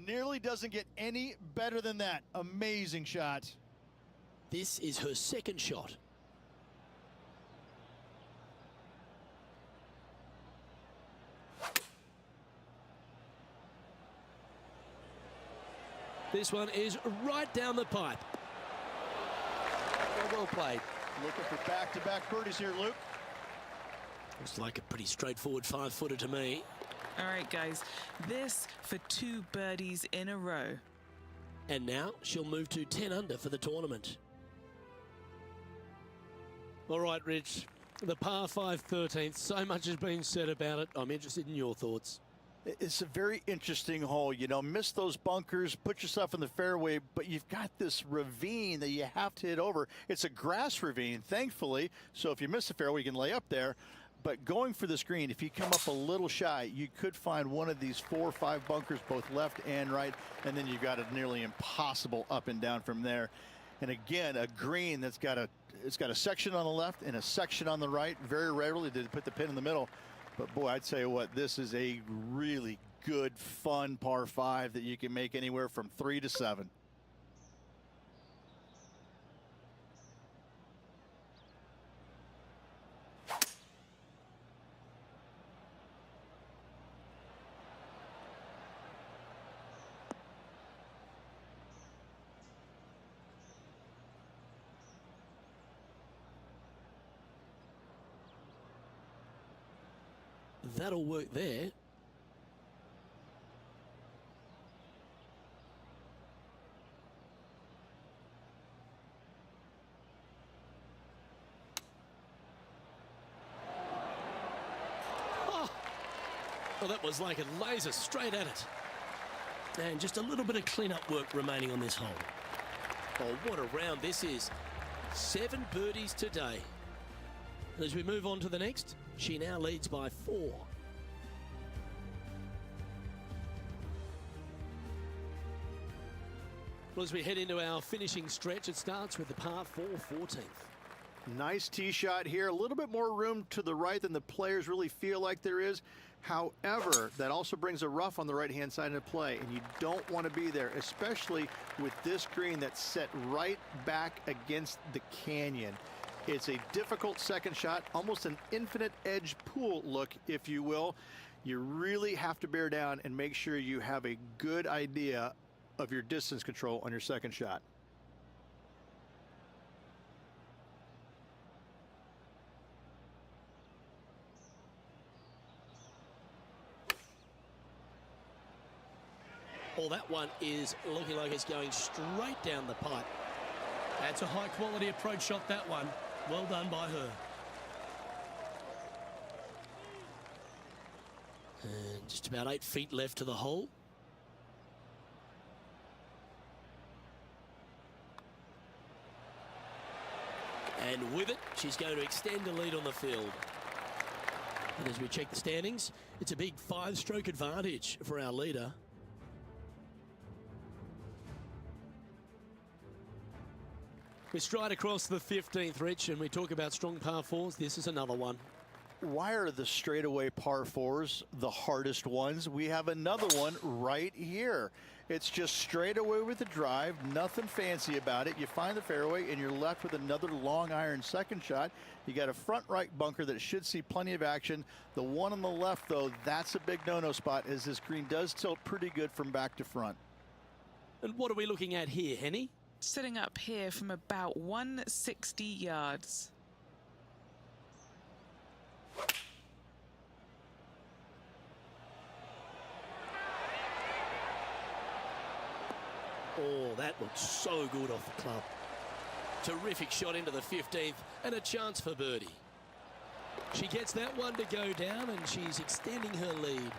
Nearly doesn't get any better than that. Amazing shot. This is her second shot. This one is right down the pipe. Well played. Looking for back-to-back birdies here, Luke. Looks like a pretty straightforward 5-footer to me. All right, guys, this for 2 birdies in a row. And now she'll move to 10 under for the tournament. All right, Rich, the par 5 13th, so much has been said about it. I'm interested in your thoughts. It's a very interesting hole. You know, miss those bunkers, put yourself in the fairway, but you've got this ravine that you have to hit over. It's a grass ravine, thankfully, so if you miss the fairway, you can lay up there. But going for this green, if you come up a little shy, you could find one of these 4 or 5 bunkers, both left and right, and then you've got a nearly impossible up and down from there. And again, a green that's got a section on the left and a section on the right. Very rarely did they put the pin in the middle. But boy, I'd tell you what, this is a really good, fun par 5 that you can make anywhere from 3 to 7. That'll work there. Oh, well, that was like a laser straight at it. And just a little bit of cleanup work remaining on this hole. Oh, what a round this is. 7 birdies today. And as we move on to the next, she now leads by 4. Well, as we head into our finishing stretch, it starts with the par 4 14th. Nice tee shot here. A little bit more room to the right than the players really feel like there is. However, that also brings a rough on the right-hand side into play, and you don't want to be there, especially with this green that's set right back against the canyon. It's a difficult second shot, almost an infinite edge pool look, if you will. You really have to bear down and make sure you have a good idea of your distance control on your second shot. Well, that one is looking like it's going straight down the pipe. That's a high-quality approach shot, that one. Well done by her. And just about 8 feet left to the hole. And with it, she's going to extend the lead on the field. And as we check the standings, it's a big 5-stroke advantage for our leader. We stride across the 15th, Rich, and we talk about strong par 4s. This is another one. Why are the straightaway par 4s the hardest ones? We have another one right here. It's just straight away with the drive, nothing fancy about it. You find the fairway and you're left with another long iron second shot. You got a front right bunker that should see plenty of action. The one on the left, though, that's a big no-no spot, as this green does tilt pretty good from back to front. And what are we looking at here, Henny? Sitting up here from about 160 yards. Oh, that looked so good off the club. Terrific shot into the 15th and a chance for birdie. She gets that one to go down and she's extending her lead.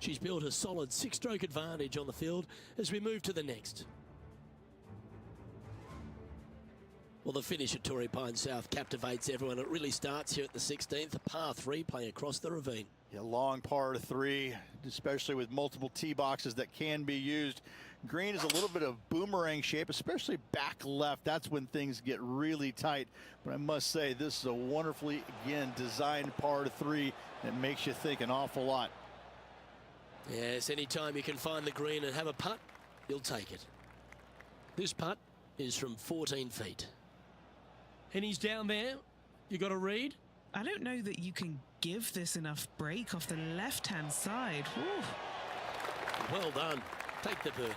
She's built a solid 6-stroke advantage on the field as we move to the next. Well, the finish at Torrey Pines South captivates everyone. It really starts here at the 16th, a par 3 playing across the ravine. Yeah, long par 3, especially with multiple tee boxes that can be used. Green is a little bit of boomerang shape, especially back left. That's when things get really tight. But I must say, this is a wonderfully, again, designed par 3 that makes you think an awful lot. Yes, anytime you can find the green and have a putt, you'll take it. This putt is from 14 feet. And he's down there. You got a read? I don't know that you can give this enough break off the left-hand side. Whew. Well done. Take the birdie.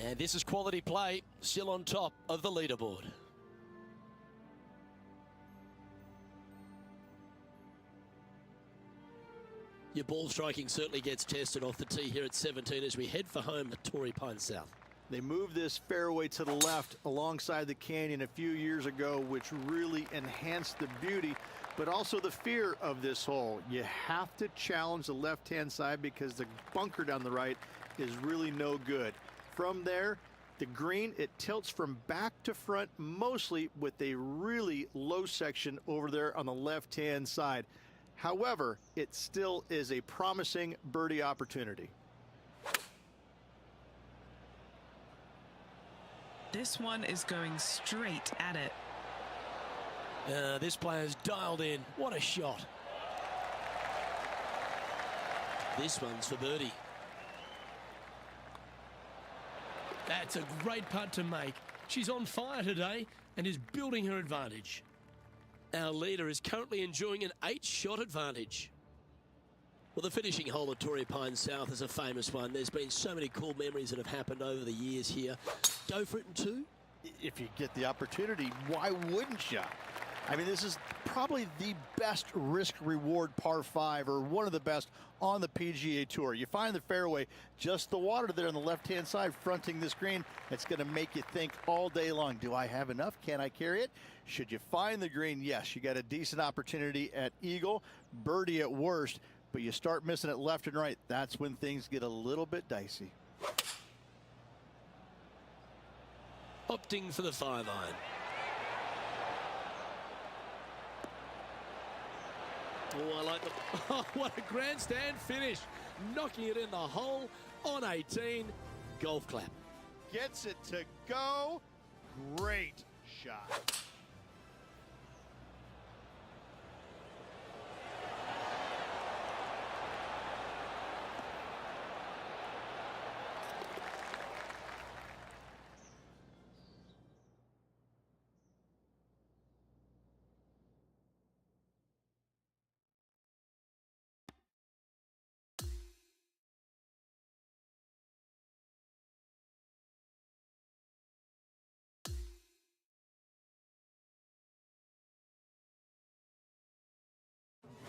And this is quality play, still on top of the leaderboard. Your ball striking certainly gets tested off the tee here at 17 as we head for home at Torrey Pines South. They moved this fairway to the left alongside the canyon a few years ago, which really enhanced the beauty, but also the fear of this hole. You have to challenge the left-hand side because the bunker down the right is really no good. From there, the green, it tilts from back to front mostly with a really low section over there on the left-hand side. However, it still is a promising birdie opportunity. This one is going straight at it. This player's dialed in. What a shot. This one's for birdie. That's a great putt to make. She's on fire today and is building her advantage. Our leader is currently enjoying an 8-shot advantage. Well, the finishing hole at Torrey Pines South is a famous one. There's been so many cool memories that have happened over the years here. Go for it in 2? If you get the opportunity, why wouldn't you? I mean, this is probably the best risk-reward par 5, or one of the best on the PGA Tour. You find the fairway, just the water there on the left-hand side fronting this green. It's going to make you think all day long, do I have enough? Can I carry it? Should you find the green? Yes, you got a decent opportunity at Eagle, birdie at worst, but you start missing it left and right. That's when things get a little bit dicey. Opting for the 5-iron. Oh, I like the... Oh, what a grandstand finish. Knocking it in the hole on 18. Golf clap. Gets it to go. Great shot.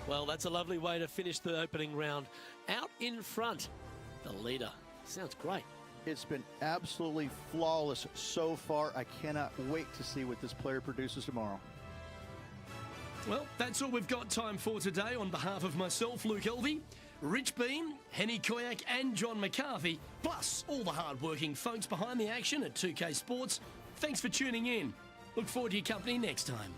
Well, that's a lovely way to finish the opening round. Out in front, the leader. Sounds great. It's been absolutely flawless so far. I cannot wait to see what this player produces tomorrow. Well, that's all we've got time for today. On behalf of myself, Luke Elvey, Rich Bean, Henny Koyak and John McCarthy, plus all the hard-working folks behind the action at 2K Sports, thanks for tuning in. Look forward to your company next time.